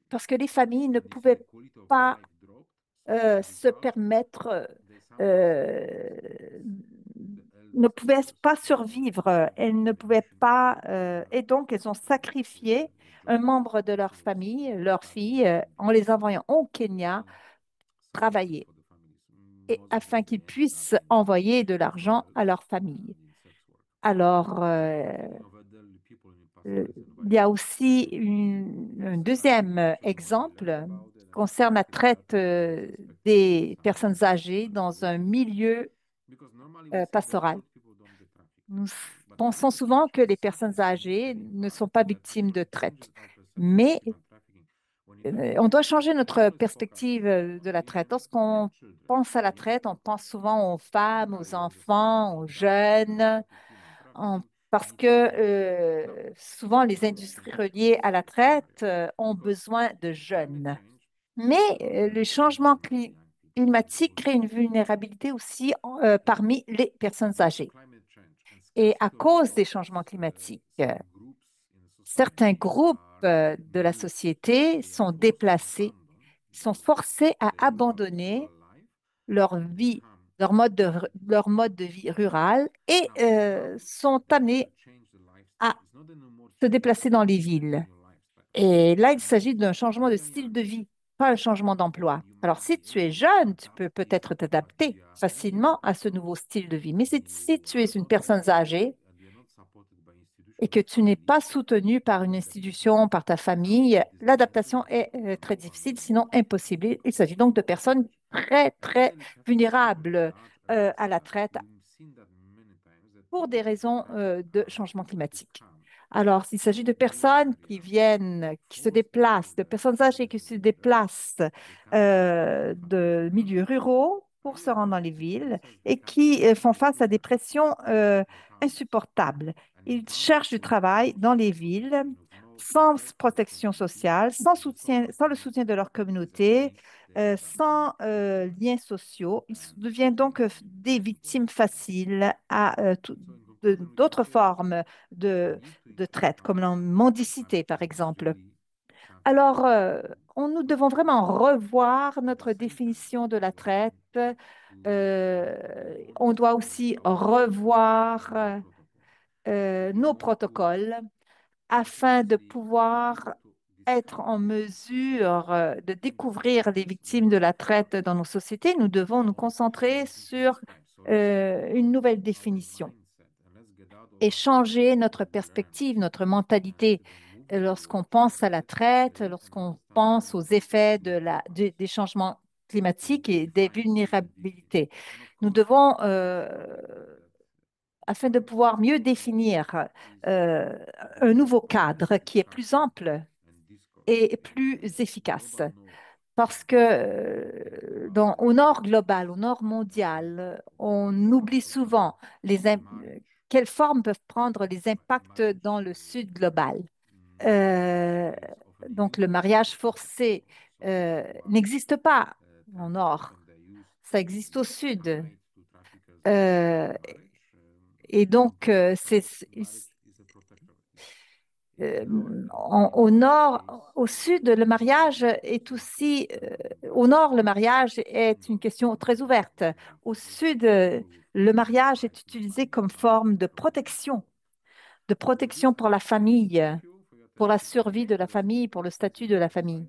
Speaker 1: parce que les familles ne pouvaient pas se permettre, euh, ne pouvaient pas survivre. Elles ne pouvaient pas, et donc elles ont sacrifié un membre de leur famille, leur fille, en les envoyant au Kenya travailler et afin qu'ils puissent envoyer de l'argent à leur famille. Alors, euh, il y a aussi un deuxième exemple qui concerne la traite des personnes âgées dans un milieu pastoral. Nous pensons souvent que les personnes âgées ne sont pas victimes de traite, mais on doit changer notre perspective de la traite. Lorsqu'on pense à la traite, on pense souvent aux femmes, aux enfants, aux jeunes, en- parce que souvent les industries reliées à la traite ont besoin de jeunes. Mais le changement climatique crée une vulnérabilité aussi parmi les personnes âgées. Et à cause des changements climatiques, certains groupes de la société sont déplacés, sont forcés à abandonner leur vie, leur mode de vie rural et sont amenés à se déplacer dans les villes. Et là, il s'agit d'un changement de style de vie, pas un changement d'emploi. Alors, si tu es jeune, tu peux peut-être t'adapter facilement à ce nouveau style de vie. Mais si tu es une personne âgée et que tu n'es pas soutenu par une institution, par ta famille, l'adaptation est très difficile, sinon impossible. Il s'agit donc de personnes très, très vulnérables à la traite pour des raisons de changement climatique. Alors, il s'agit de personnes qui viennent, qui se déplacent, de personnes âgées qui se déplacent de milieux ruraux pour se rendre dans les villes et qui font face à des pressions insupportables. Ils cherchent du travail dans les villes sans protection sociale, sans le soutien de leur communauté, sans liens sociaux. Ils deviennent donc des victimes faciles à d'autres formes de, de traite, comme la mendicité, par exemple. Alors, nous devons vraiment revoir notre définition de la traite. On doit aussi revoir nos protocoles afin de pouvoir être en mesure de découvrir les victimes de la traite dans nos sociétés. Nous devons nous concentrer sur une nouvelle définition et changer notre perspective, notre mentalité lorsqu'on pense à la traite, lorsqu'on pense aux effets des changements climatiques et des vulnérabilités. Nous devons, afin de pouvoir mieux définir euh, un nouveau cadre qui est plus ample et plus efficace. Parce que au nord global, au nord mondial, on oublie souvent quelles formes peuvent prendre les impacts dans le sud global. Euh, donc, le mariage forcé n'existe pas au nord, ça existe au sud. Euh, et donc, euh, au nord, au sud, le mariage est aussi, au nord, le mariage est une question très ouverte. Au sud, le mariage est utilisé comme forme de protection pour la famille, pour la survie de la famille, pour le statut de la famille.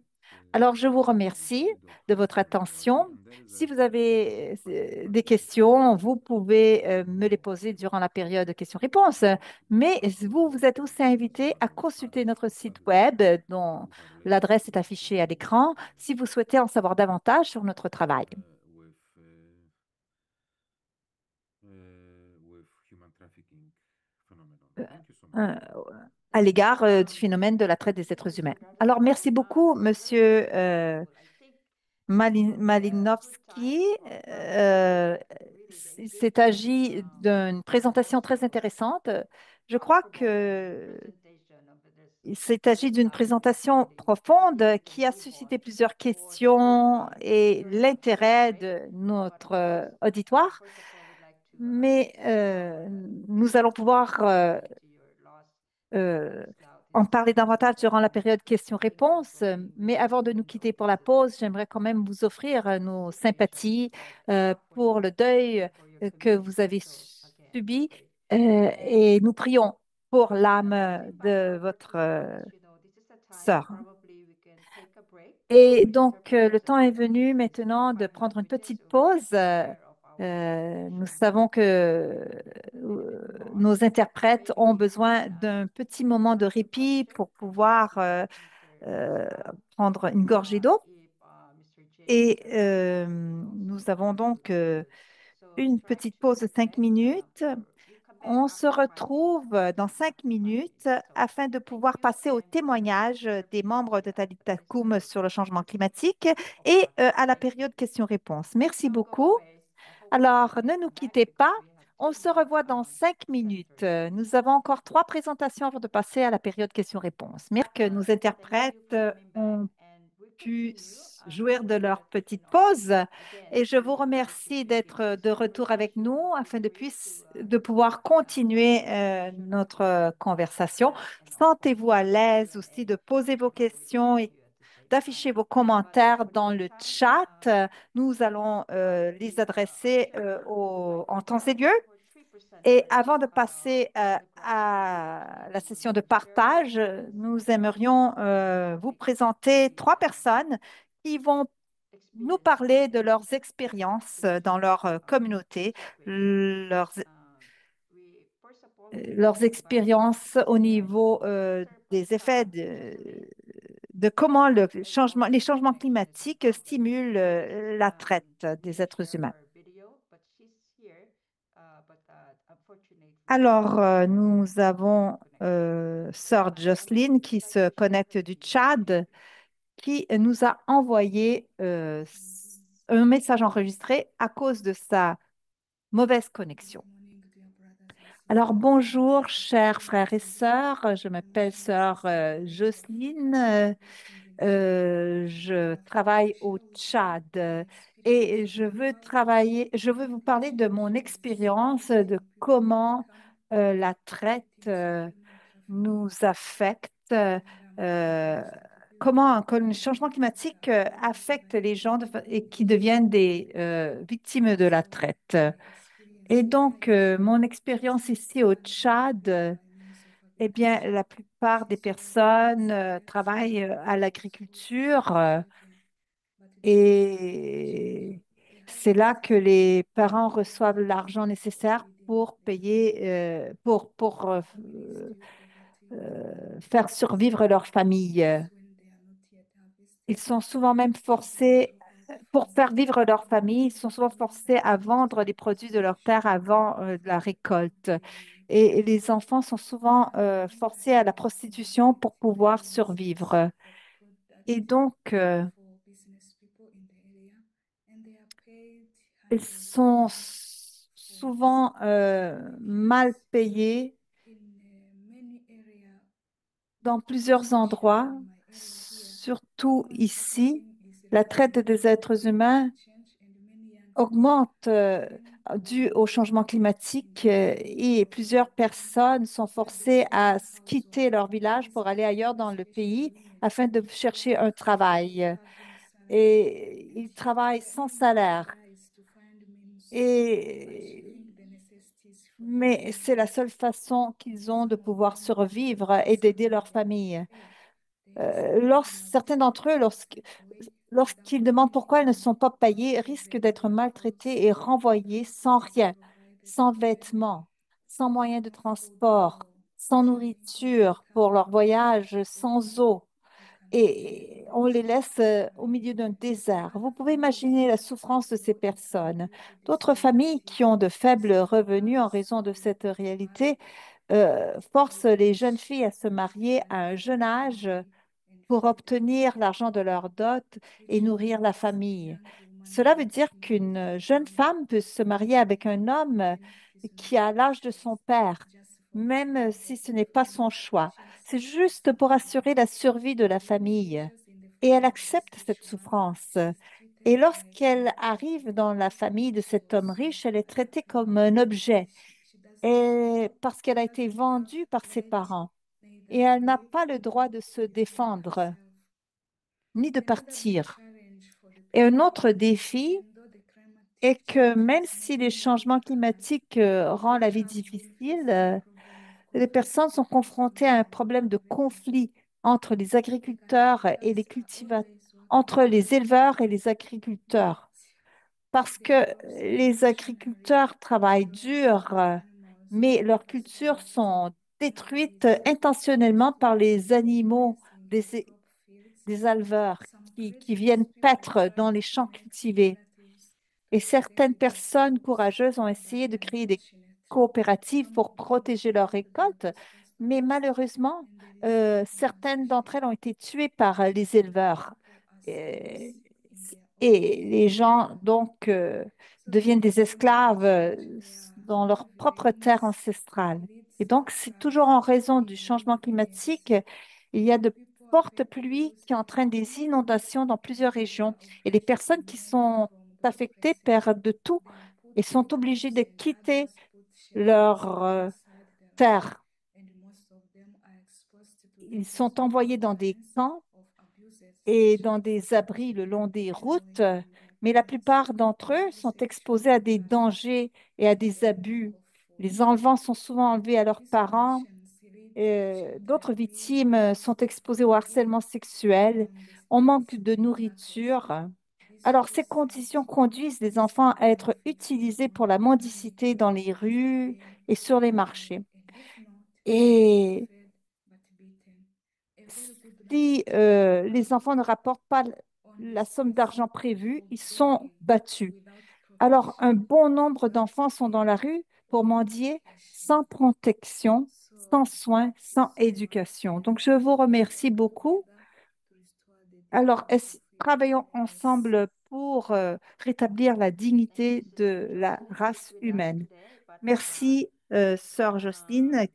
Speaker 1: Alors, je vous remercie de votre attention. Si vous avez des questions, vous pouvez me les poser durant la période de questions-réponses. Mais vous êtes aussi invité à consulter notre site web dont l'adresse est affichée à l'écran si vous souhaitez en savoir davantage sur notre travail euh, à l'égard du phénomène de la traite des êtres humains. Alors, merci beaucoup, Monsieur Malinowski. Il s'est agi d'une présentation très intéressante. Je crois que il s'est agi d'une présentation profonde qui a suscité plusieurs questions et l'intérêt de notre auditoire. Mais nous allons pouvoir euh, en parler davantage durant la période questions-réponses. Mais avant de nous quitter pour la pause, j'aimerais quand même vous offrir nos sympathies pour le deuil que vous avez subi et nous prions pour l'âme de votre sœur. Et donc, le temps est venu maintenant de prendre une petite pause. Nous savons que nos interprètes ont besoin d'un petit moment de répit pour pouvoir euh, prendre une gorgée d'eau. Et nous avons donc une petite pause de 5 minutes. On se retrouve dans 5 minutes afin de pouvoir passer au témoignage des membres de Talitakum sur le changement climatique et à la période questions-réponses. Merci beaucoup. Alors, ne nous quittez pas. On se revoit dans 5 minutes. Nous avons encore 3 présentations avant de passer à la période questions-réponses. Merci que nos interprètes ont pu jouir de leur petite pause et je vous remercie d'être de retour avec nous afin de pouvoir continuer notre conversation. Sentez-vous à l'aise aussi de poser vos questions et d'afficher vos commentaires dans le chat. Nous allons les adresser en temps et lieu. Et avant de passer à la session de partage, nous aimerions vous présenter 3 personnes qui vont nous parler de leurs expériences dans leur communauté, leurs, leurs expériences au niveau des effets de comment les changements climatiques stimulent la traite des êtres humains. Alors, nous avons Sœur Jocelyne qui se connecte du Tchad, qui nous a envoyé un message enregistré à cause de sa mauvaise connexion. Alors, bonjour, chers frères et sœurs. Je m'appelle Sœur Jocelyne. Je travaille au Tchad et je veux vous parler de mon expérience, de comment la traite nous affecte comment le changement climatique affecte les gens et qui deviennent des victimes de la traite. Et donc, mon expérience ici au Tchad, eh bien, la plupart des personnes travaillent à l'agriculture et c'est là que les parents reçoivent l'argent nécessaire pour payer, faire survivre leur famille. Ils sont souvent même forcés, pour faire vivre leur famille, ils sont souvent forcés à vendre les produits de leur terre avant de la récolte. Et les enfants sont souvent forcés à la prostitution pour pouvoir survivre. Et donc, ils sont souvent mal payés dans plusieurs endroits, surtout ici. La traite des êtres humains augmente dû au changement climatique et plusieurs personnes sont forcées à quitter leur village pour aller ailleurs dans le pays afin de chercher un travail. Et ils travaillent sans salaire. Et mais c'est la seule façon qu'ils ont de pouvoir survivre et d'aider leur famille. Certains d'entre eux, lorsqu'ils demandent pourquoi ils ne sont pas payés, risquent d'être maltraités et renvoyés sans rien, sans vêtements, sans moyens de transport, sans nourriture pour leur voyage, sans eau. Et on les laisse au milieu d'un désert. Vous pouvez imaginer la souffrance de ces personnes. D'autres familles qui ont de faibles revenus en raison de cette réalité forcent les jeunes filles à se marier à un jeune âge pour obtenir l'argent de leur dot et nourrir la famille. Cela veut dire qu'une jeune femme peut se marier avec un homme qui a l'âge de son père, même si ce n'est pas son choix. C'est juste pour assurer la survie de la famille. Et elle accepte cette souffrance. Et lorsqu'elle arrive dans la famille de cet homme riche, elle est traitée comme un objet et parce qu'elle a été vendue par ses parents. Et elle n'a pas le droit de se défendre ni de partir. Et un autre défi est que même si les changements climatiques rendent la vie difficile, les personnes sont confrontées à un problème de conflit entre les agriculteurs et les cultivateurs, entre les éleveurs et les agriculteurs. Parce que les agriculteurs travaillent dur, mais leurs cultures sont détruites intentionnellement par les animaux des éleveurs qui viennent paître dans les champs cultivés. Et certaines personnes courageuses ont essayé de créer des coopératives pour protéger leurs récoltes, mais malheureusement, certaines d'entre elles ont été tuées par les éleveurs. Et, et les gens, donc, deviennent des esclaves dans leur propre terre ancestrale. Et donc, c'est toujours en raison du changement climatique, il y a de fortes pluies qui entraînent des inondations dans plusieurs régions. Et les personnes qui sont affectés perdent de tout et sont obligés de quitter leur terre. Ils sont envoyés dans des camps et dans des abris le long des routes, mais la plupart d'entre eux sont exposés à des dangers et à des abus. Les enfants sont souvent enlevés à leurs parents. D'autres victimes sont exposées au harcèlement sexuel. On manque de nourriture. Alors, ces conditions conduisent les enfants à être utilisés pour la mendicité dans les rues et sur les marchés. Et si les enfants ne rapportent pas la somme d'argent prévue, ils sont battus. Alors, un bon nombre d'enfants sont dans la rue pour mendier sans protection, sans soins, sans éducation. Donc, je vous remercie beaucoup. Alors, travaillons ensemble pour rétablir la dignité de la race humaine. Merci, sœur Jocelyne,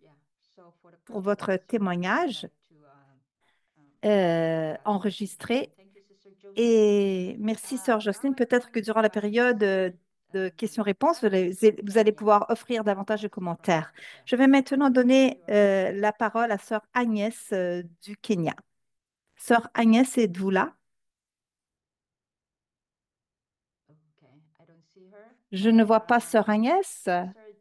Speaker 3: Yeah. So for the
Speaker 1: pour
Speaker 3: closing
Speaker 1: votre
Speaker 3: words, I would
Speaker 1: témoignage
Speaker 3: like to yeah.
Speaker 1: enregistré.
Speaker 3: Thank you, Sister Joanne.
Speaker 1: Et merci, sœur
Speaker 3: Now
Speaker 1: Jocelyne.
Speaker 3: we're
Speaker 1: Peut-être que
Speaker 3: going
Speaker 1: durant la
Speaker 3: to
Speaker 1: période de questions-réponses, vous allez
Speaker 3: yeah.
Speaker 1: pouvoir offrir davantage de commentaires. Je vais maintenant donner la parole à sœur Agnès du Kenya. Sœur Agnès, êtes-vous là?
Speaker 3: Okay, I don't see her.
Speaker 1: Je ne vois pas
Speaker 3: But,
Speaker 1: Sœur Agnès.
Speaker 3: Sister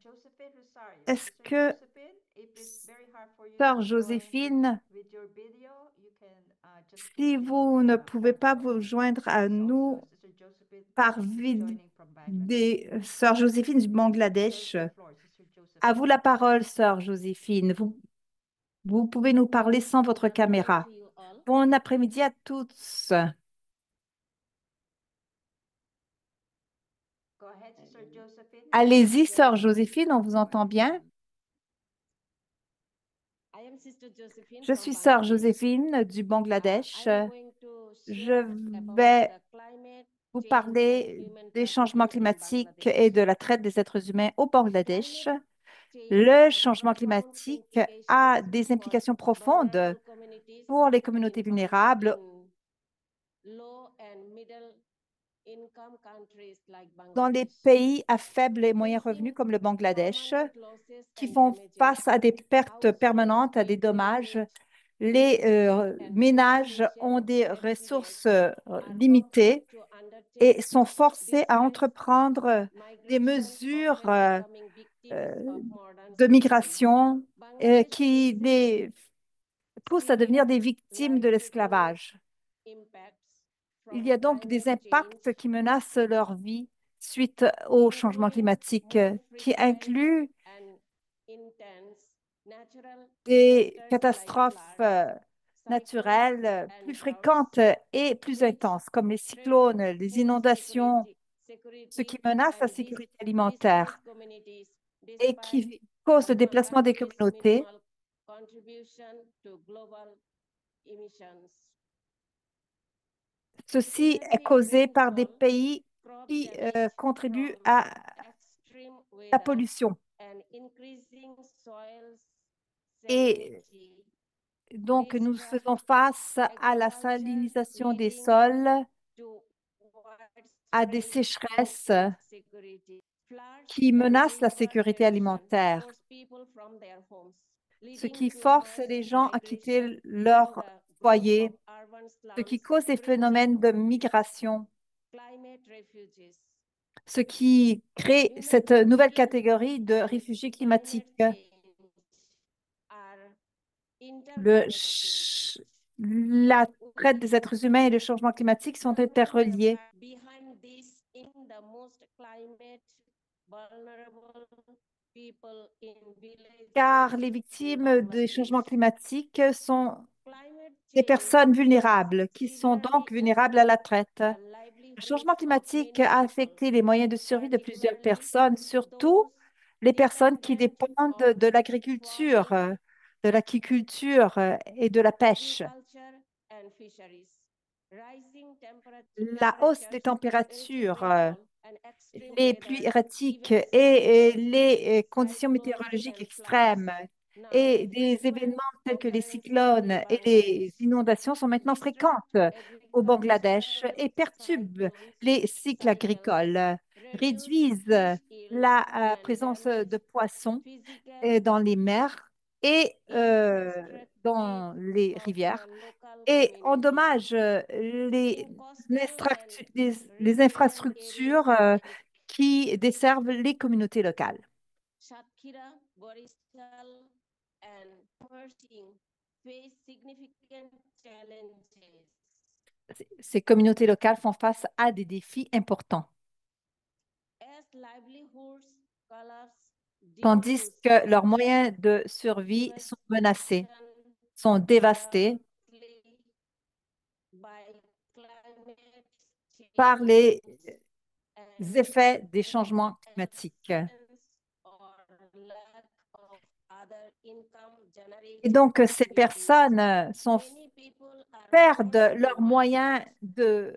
Speaker 3: Josephine Rosario.
Speaker 1: Est-ce
Speaker 3: Sister
Speaker 1: que
Speaker 3: Josephine, if it's very hard for you
Speaker 1: Sœur
Speaker 3: to join
Speaker 1: Joséphine,
Speaker 3: with your video, you can just put
Speaker 1: si
Speaker 3: your
Speaker 1: vous ne pouvez pas
Speaker 3: photo
Speaker 1: vous joindre à nous
Speaker 3: also. Sister Josephine
Speaker 1: par
Speaker 3: is joining from Bangladesh.
Speaker 1: des Sœur Joséphine du
Speaker 3: Yours
Speaker 1: Bangladesh,
Speaker 3: the floor, Sister
Speaker 1: à vous
Speaker 3: Josephine.
Speaker 1: la parole, Sœur Joséphine. Vous pouvez nous parler sans votre
Speaker 5: Good afternoon
Speaker 1: caméra.
Speaker 5: to you all.
Speaker 1: Bon après-midi à tous.
Speaker 3: Go ahead, Sister Josephine.
Speaker 1: Allez-y, Sœur Joséphine, on vous entend bien.
Speaker 5: I am Sister Josephine
Speaker 1: Je
Speaker 5: from
Speaker 1: suis Sœur
Speaker 5: Bangladesh.
Speaker 1: Joséphine du Bangladesh.
Speaker 5: I am going to
Speaker 1: Je
Speaker 5: share about
Speaker 1: vais
Speaker 5: the climate
Speaker 1: vous
Speaker 5: change and
Speaker 1: parler
Speaker 5: human
Speaker 1: des changements
Speaker 5: trafficking in
Speaker 1: climatiques et
Speaker 5: Bangladesh.
Speaker 1: de la traite des êtres humains au Bangladesh.
Speaker 5: Climate change
Speaker 1: Le
Speaker 5: has
Speaker 1: changement
Speaker 5: profound
Speaker 1: climatique a
Speaker 5: implications
Speaker 1: des
Speaker 5: for
Speaker 1: implications profondes
Speaker 5: vulnerable communities
Speaker 1: pour les communautés vulnérables
Speaker 5: in low and middle income countries like
Speaker 1: dans les
Speaker 5: Bangladesh,
Speaker 1: pays à faible et moyen
Speaker 5: facing
Speaker 1: revenu comme le Bangladesh,
Speaker 5: permanent losses
Speaker 1: qui
Speaker 5: and
Speaker 1: font
Speaker 5: damages.
Speaker 1: face à des pertes
Speaker 5: Households
Speaker 1: permanentes, à des
Speaker 5: with
Speaker 1: dommages.
Speaker 5: limited
Speaker 1: Les
Speaker 5: resources and
Speaker 1: ménages
Speaker 5: sufficient
Speaker 1: ont des
Speaker 5: experience
Speaker 1: ressources
Speaker 5: are
Speaker 1: limitées
Speaker 5: urged to undertake
Speaker 1: et sont forcés à
Speaker 5: displaced
Speaker 1: entreprendre des
Speaker 5: migration,
Speaker 1: mesures
Speaker 5: often becoming victims
Speaker 1: euh,
Speaker 5: of modern
Speaker 1: de
Speaker 5: slavery.
Speaker 1: migration
Speaker 5: Bangladesh
Speaker 1: qui
Speaker 5: faces
Speaker 1: les poussent à devenir des
Speaker 5: severe
Speaker 1: victimes de
Speaker 5: life-threatening
Speaker 1: l'esclavage.
Speaker 5: impacts
Speaker 1: Il
Speaker 5: from
Speaker 1: y a donc des
Speaker 5: climate change,
Speaker 1: impacts qui menacent leur vie suite au changement
Speaker 5: including
Speaker 1: climatique,
Speaker 5: more
Speaker 1: qui
Speaker 5: frequent
Speaker 1: incluent
Speaker 5: and intense natural
Speaker 1: des
Speaker 5: disasters like
Speaker 1: catastrophes
Speaker 5: floods, cyclones,
Speaker 1: naturelles plus
Speaker 5: and droughts,
Speaker 1: fréquentes et plus
Speaker 5: which
Speaker 1: intenses, comme les
Speaker 5: threaten
Speaker 1: cyclones, les
Speaker 5: food
Speaker 1: inondations, ce qui
Speaker 5: security
Speaker 1: menace la
Speaker 5: and
Speaker 1: sécurité
Speaker 5: displace
Speaker 1: alimentaire
Speaker 5: communities
Speaker 1: et
Speaker 5: despite
Speaker 1: qui cause le
Speaker 5: our
Speaker 1: déplacement des
Speaker 5: country's
Speaker 1: communautés.
Speaker 5: minimal contribution to global emissions.
Speaker 1: Ceci est
Speaker 5: Energy
Speaker 1: causé par des
Speaker 5: rainfall,
Speaker 1: pays
Speaker 5: crop
Speaker 1: qui
Speaker 5: damage
Speaker 1: contribuent
Speaker 5: from
Speaker 1: à
Speaker 5: extreme
Speaker 1: la
Speaker 5: weather,
Speaker 1: pollution.
Speaker 5: and increasing soil
Speaker 1: Et
Speaker 5: salinity
Speaker 1: donc, nous
Speaker 5: disrupt
Speaker 1: faisons face à la
Speaker 5: agriculture,
Speaker 1: salinisation des
Speaker 5: leading
Speaker 1: sols,
Speaker 5: to
Speaker 1: à des
Speaker 5: widespread
Speaker 1: sécheresses
Speaker 5: food insecurity. Floods
Speaker 1: qui
Speaker 5: and
Speaker 1: menacent la
Speaker 5: river
Speaker 1: sécurité
Speaker 5: erosion
Speaker 1: alimentaire,
Speaker 5: force people from their homes,
Speaker 1: ce
Speaker 5: leading
Speaker 1: qui
Speaker 5: to
Speaker 1: force
Speaker 5: mass
Speaker 1: les gens à
Speaker 5: migration
Speaker 1: quitter
Speaker 5: and
Speaker 1: leur
Speaker 5: the growth
Speaker 1: foyer,
Speaker 5: of urban
Speaker 1: ce qui
Speaker 5: slums,
Speaker 1: cause des
Speaker 5: bringing
Speaker 1: phénomènes de migration,
Speaker 5: climate refugees.
Speaker 1: ce qui crée
Speaker 5: Human
Speaker 1: cette nouvelle
Speaker 5: trafficking
Speaker 1: catégorie de
Speaker 5: and
Speaker 1: réfugiés
Speaker 5: climate
Speaker 1: climatiques.
Speaker 5: change are
Speaker 1: Le
Speaker 5: interconnected.
Speaker 1: la traite des êtres humains et le changement climatique sont interreliés,
Speaker 5: Behind this, in the most climate vulnerable people in
Speaker 1: car
Speaker 5: villages
Speaker 1: les
Speaker 5: in
Speaker 1: victimes des
Speaker 5: Bangladesh.
Speaker 1: changements climatiques sont
Speaker 5: Climate
Speaker 1: des
Speaker 5: change
Speaker 1: personnes
Speaker 5: has
Speaker 1: vulnérables qui sont
Speaker 5: severely
Speaker 1: donc vulnérables à la
Speaker 5: affected
Speaker 1: traite.
Speaker 5: the
Speaker 1: Le changement
Speaker 5: livelihoods of
Speaker 1: climatique
Speaker 5: many
Speaker 1: a
Speaker 5: people,
Speaker 1: affecté les moyens de survie de plusieurs
Speaker 5: particularly
Speaker 1: personnes, surtout
Speaker 5: those
Speaker 1: les personnes qui
Speaker 5: dependent
Speaker 1: dépendent
Speaker 5: on
Speaker 1: de l'agriculture,
Speaker 5: farming,
Speaker 1: de l'aquiculture et de la pêche.
Speaker 5: agriculture and fisheries. Rising
Speaker 1: La hausse des
Speaker 5: temperatures, erratic
Speaker 1: températures,
Speaker 5: rainfall, and extreme
Speaker 1: les pluies
Speaker 5: weather
Speaker 1: erratiques
Speaker 5: events such
Speaker 1: et
Speaker 5: as
Speaker 1: les conditions
Speaker 5: cyclones
Speaker 1: météorologiques
Speaker 5: and floods,
Speaker 1: extrêmes
Speaker 5: now
Speaker 1: et des
Speaker 5: frequent
Speaker 1: événements tels que les
Speaker 5: occurrences
Speaker 1: cyclones
Speaker 5: in
Speaker 1: et
Speaker 5: Bangladesh,
Speaker 1: les inondations sont maintenant
Speaker 5: disrupt
Speaker 1: fréquentes au Bangladesh
Speaker 5: agricultural
Speaker 1: et perturbent
Speaker 5: cyclones,
Speaker 1: les cycles
Speaker 5: cycles,
Speaker 1: agricoles,
Speaker 5: reduce
Speaker 1: réduisent
Speaker 5: fish yields,
Speaker 1: la
Speaker 5: and
Speaker 1: présence
Speaker 5: damage
Speaker 1: de poissons
Speaker 5: physical
Speaker 1: dans les mers et
Speaker 5: infrastructure
Speaker 1: dans les
Speaker 5: of the
Speaker 1: rivières
Speaker 5: local
Speaker 1: et
Speaker 5: community.
Speaker 1: endommagent
Speaker 5: In coastal and
Speaker 1: les
Speaker 5: riparian
Speaker 1: infrastructures
Speaker 5: areas like
Speaker 1: qui desservent les communautés locales.
Speaker 5: Satkhira, Boristal, and Mersing face significant challenges.
Speaker 1: Ces communautés locales font face à des défis importants,
Speaker 5: As livelihoods collapse due to
Speaker 1: tandis que leurs
Speaker 5: storms,
Speaker 1: moyens de survie sont menacés,
Speaker 5: devastation
Speaker 1: sont dévastés
Speaker 5: directly by climate
Speaker 1: par
Speaker 5: change
Speaker 1: les
Speaker 5: and
Speaker 1: effets des changements climatiques.
Speaker 5: absence or lack of other income
Speaker 1: Et
Speaker 5: generating
Speaker 1: donc, ces
Speaker 5: activities.
Speaker 1: personnes
Speaker 5: Many people are
Speaker 1: perdent
Speaker 5: forced to
Speaker 1: leurs moyens
Speaker 5: migrate.
Speaker 1: de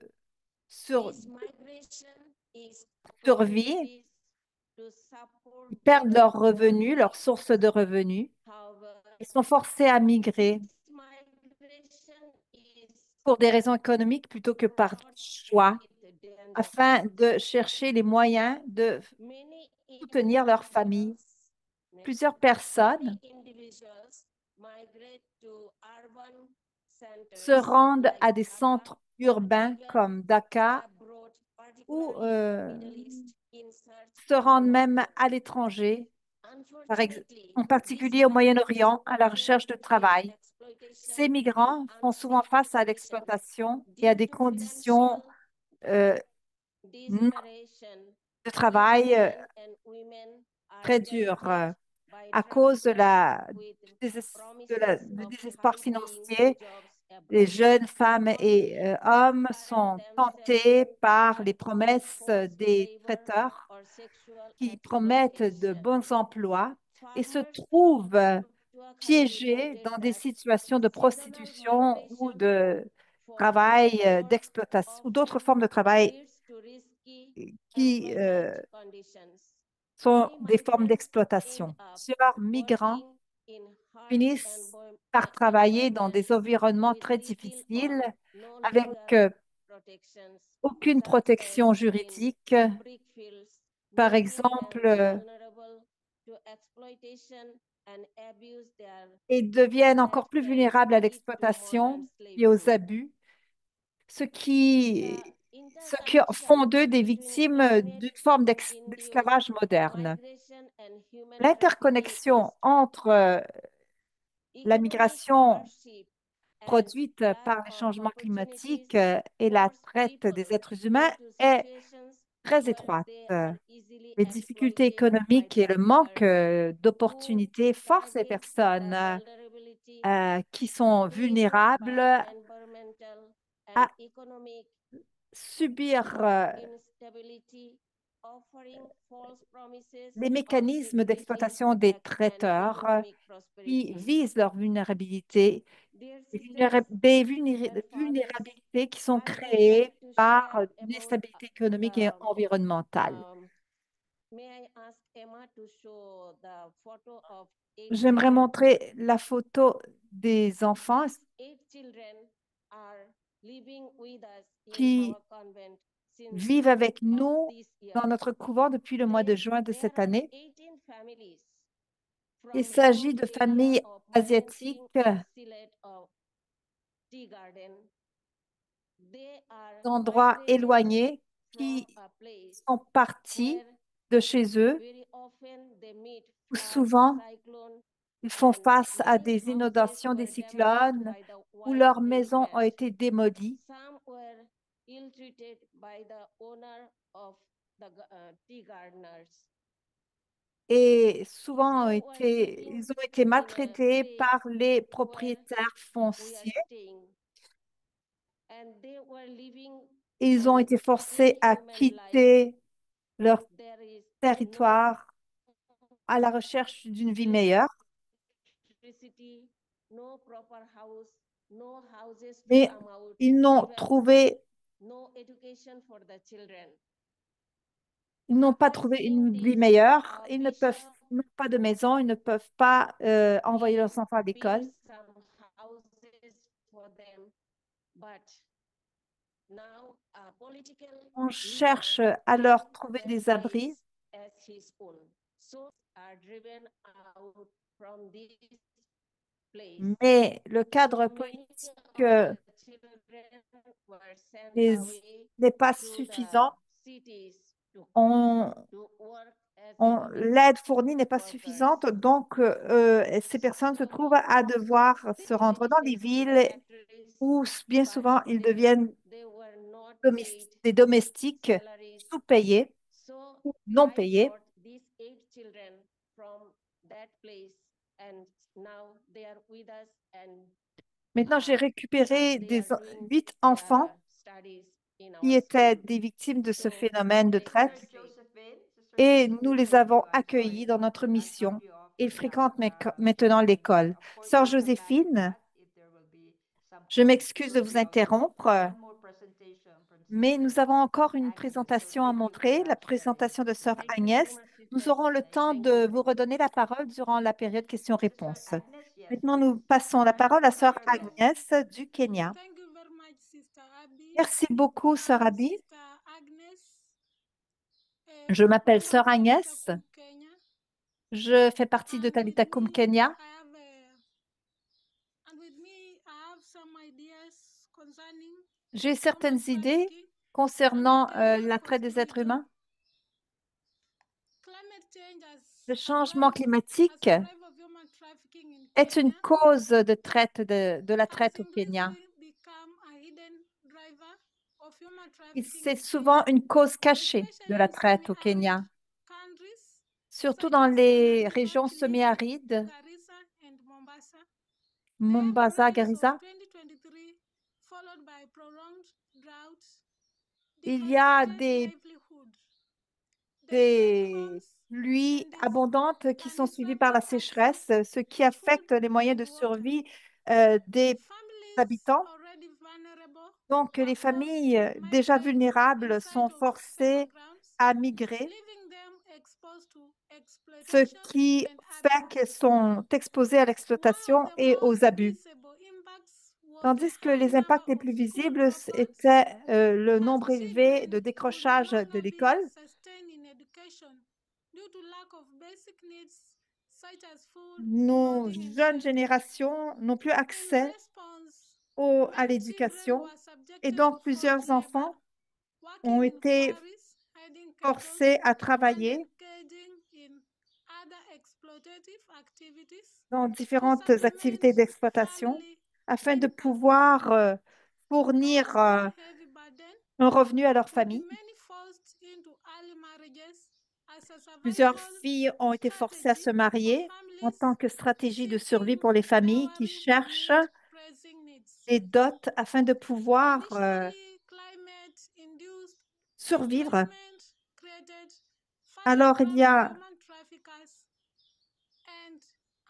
Speaker 5: This migration is
Speaker 1: survie,
Speaker 5: opportunities to support
Speaker 1: ils
Speaker 5: their
Speaker 1: perdent leurs
Speaker 5: own
Speaker 1: revenus, leurs
Speaker 5: lives.
Speaker 1: sources de revenus.
Speaker 5: However,
Speaker 1: Ils sont forcés à migrer
Speaker 5: this migration is
Speaker 1: pour des raisons économiques plutôt que par
Speaker 5: fraught
Speaker 1: choix,
Speaker 5: with danger.
Speaker 1: afin de chercher les moyens de
Speaker 5: Many
Speaker 1: soutenir leur famille.
Speaker 5: individuals, next
Speaker 1: Plusieurs
Speaker 5: slide. Many
Speaker 1: personnes
Speaker 5: individuals migrate to urban
Speaker 1: se rendent à des centres urbains comme Dakar ou se rendent même à l'étranger, en particulier au Moyen-Orient, à la recherche de travail. Ces migrants font souvent face à l'exploitation et à des conditions euh, non- de travail très dures à cause du désespoir financier. Les jeunes femmes et hommes sont tentés par les promesses des traiteurs qui promettent de bons emplois et se trouvent piégés dans des situations de prostitution ou de travail d'exploitation ou d'autres formes de travail qui sont des formes d'exploitation. Plusieurs migrants finissent par travailler dans des environnements très difficiles avec aucune protection juridique. Par exemple, et deviennent encore plus vulnérables à l'exploitation et aux abus, ce qui font d'eux des victimes d'une forme d'esclavage moderne. L'interconnexion entre la migration produite par les changements climatiques et la traite des êtres humains est très étroite. Les difficultés économiques et le manque d'opportunités forcent les personnes qui sont vulnérables à subir les mécanismes d'exploitation des traiteurs qui visent leur vulnérabilité, des vulnérabilités qui sont créées par une instabilité économique et environnementale. J'aimerais montrer la photo des enfants qui vivent avec nous dans notre couvent depuis le mois de juin de cette année. Il s'agit de familles asiatiques d'endroits éloignés qui sont partis de chez eux, où souvent ils font face à des inondations, des cyclones, où leurs maisons ont été démolies. Et souvent ils ont été maltraités par les propriétaires fonciers. Ils ont été forcés à quitter leur territoire à la recherche d'une vie meilleure. Mais ils n'ont trouvé, ils n'ont pas trouvé une vie meilleure. Ils n'ont pas de maison, ils ne peuvent pas envoyer leurs enfants à l'école. On cherche à leur trouver des abris. Mais le cadre politique n'est n'est pas suffisant. L'aide fournie n'est pas suffisante, donc ces personnes se trouvent à devoir se rendre dans les villes où bien souvent ils deviennent des domestiques sous-payés, non payés. Maintenant, j'ai récupéré 8 enfants qui étaient des victimes de ce phénomène de traite et nous les avons accueillis dans notre mission. Ils fréquentent maintenant l'école. Sœur Joséphine, je m'excuse de vous interrompre, mais nous avons encore une présentation à montrer, la présentation de Sœur Agnès. Nous aurons le temps de vous redonner la parole durant la période questions-réponses. Maintenant, nous passons la parole à Sœur Agnès du Kenya.
Speaker 6: Thank you very much, Sister Abby.
Speaker 1: Merci beaucoup, Sœur Abby.
Speaker 6: Sister Agnes,
Speaker 1: Je m'appelle
Speaker 6: from
Speaker 1: Sœur Agnès.
Speaker 6: Talitakum, Kenya.
Speaker 1: Je fais partie de
Speaker 6: And with
Speaker 1: Talitakum
Speaker 6: me,
Speaker 1: Kenya.
Speaker 6: I have and with me, I have some ideas concerning
Speaker 1: J'ai certaines
Speaker 6: human
Speaker 1: idées
Speaker 6: trafficking.
Speaker 1: concernant
Speaker 6: Kenya
Speaker 1: la
Speaker 6: has
Speaker 1: traite des êtres
Speaker 6: monitored
Speaker 1: humains.
Speaker 6: climate change
Speaker 1: Le
Speaker 6: as
Speaker 1: changement
Speaker 6: a
Speaker 1: climatique
Speaker 6: drive of human trafficking in
Speaker 1: est une
Speaker 6: Kenya
Speaker 1: cause de la
Speaker 6: has
Speaker 1: traite au Kenya.
Speaker 6: increasingly become a hidden driver of human
Speaker 1: Et
Speaker 6: trafficking
Speaker 1: c'est
Speaker 6: in
Speaker 1: souvent
Speaker 6: Kenya,
Speaker 1: une cause cachée de
Speaker 6: especially
Speaker 1: la
Speaker 6: in
Speaker 1: traite au
Speaker 6: semi-arid
Speaker 1: Kenya,
Speaker 6: countries
Speaker 1: surtout
Speaker 6: such
Speaker 1: dans
Speaker 6: as Tana
Speaker 1: les
Speaker 6: River,
Speaker 1: régions
Speaker 6: Kilifi,
Speaker 1: semi-arides,
Speaker 6: Garissa, and Mombasa. The heavy
Speaker 1: Mombasa,
Speaker 6: rains of
Speaker 1: Garissa.
Speaker 6: 2023, followed by prolonged droughts,
Speaker 1: Il y a
Speaker 6: devastated livelihood. They sent
Speaker 1: des
Speaker 6: homes
Speaker 1: pluies
Speaker 6: and
Speaker 1: abondantes qui sont suivies par la
Speaker 6: undisturbed
Speaker 1: sécheresse,
Speaker 6: access
Speaker 1: ce qui
Speaker 6: to food
Speaker 1: affecte les moyens
Speaker 6: and
Speaker 1: de
Speaker 6: water.
Speaker 1: survie des
Speaker 6: Families
Speaker 1: habitants.
Speaker 6: already vulnerable
Speaker 1: Donc,
Speaker 6: were
Speaker 1: les
Speaker 6: forced
Speaker 1: familles
Speaker 6: to
Speaker 1: déjà
Speaker 6: migrate
Speaker 1: vulnérables sont
Speaker 6: inside of
Speaker 1: forcées
Speaker 6: undergrounds,
Speaker 1: à migrer,
Speaker 6: leaving them exposed to
Speaker 1: ce
Speaker 6: exploitation
Speaker 1: qui
Speaker 6: and
Speaker 1: fait
Speaker 6: abuse.
Speaker 1: qu'elles sont exposées à
Speaker 6: One of
Speaker 1: l'exploitation
Speaker 6: the
Speaker 1: et aux
Speaker 6: most
Speaker 1: abus.
Speaker 6: visible impacts was the
Speaker 1: Tandis que
Speaker 6: high
Speaker 1: les
Speaker 6: number
Speaker 1: impacts les
Speaker 6: of
Speaker 1: plus
Speaker 6: school
Speaker 1: visibles
Speaker 6: dropouts,
Speaker 1: étaient le
Speaker 6: as
Speaker 1: nombre élevé de
Speaker 6: children could no
Speaker 1: décrochage de
Speaker 6: longer be
Speaker 1: l'école.
Speaker 6: sustained in education due to lack of basic needs such as food,
Speaker 1: Nos
Speaker 6: clothing, and
Speaker 1: jeunes
Speaker 6: shelter.
Speaker 1: générations n'ont plus
Speaker 6: In
Speaker 1: accès
Speaker 6: response,
Speaker 1: à
Speaker 6: many children
Speaker 1: l'éducation
Speaker 6: were
Speaker 1: et
Speaker 6: subjected to
Speaker 1: donc
Speaker 6: forced
Speaker 1: plusieurs
Speaker 6: labor,
Speaker 1: enfants ont
Speaker 6: working in
Speaker 1: été
Speaker 6: quarries, herding cattle,
Speaker 1: forcés à
Speaker 6: and
Speaker 1: travailler
Speaker 6: engaging in other exploitative activities
Speaker 1: dans
Speaker 6: to
Speaker 1: différentes
Speaker 6: supplement
Speaker 1: activités d'exploitation
Speaker 6: family
Speaker 1: afin de
Speaker 6: income.
Speaker 1: pouvoir fournir
Speaker 6: Those more heavy burden
Speaker 1: un revenu à leur
Speaker 6: would be
Speaker 1: famille.
Speaker 6: many forced into early marriages as a
Speaker 1: Plusieurs
Speaker 6: survival
Speaker 1: filles ont été forcées à
Speaker 6: strategy
Speaker 1: se
Speaker 6: for
Speaker 1: marier en
Speaker 6: families
Speaker 1: tant que stratégie de survie
Speaker 6: seeking
Speaker 1: pour les familles qui
Speaker 6: dowry to
Speaker 1: cherchent
Speaker 6: meet pressing needs.
Speaker 1: des dots afin de pouvoir
Speaker 6: Additionally, climate-induced
Speaker 1: survivre.
Speaker 6: displacement created further
Speaker 1: Alors, il y
Speaker 6: grounds for
Speaker 1: a
Speaker 6: human traffickers and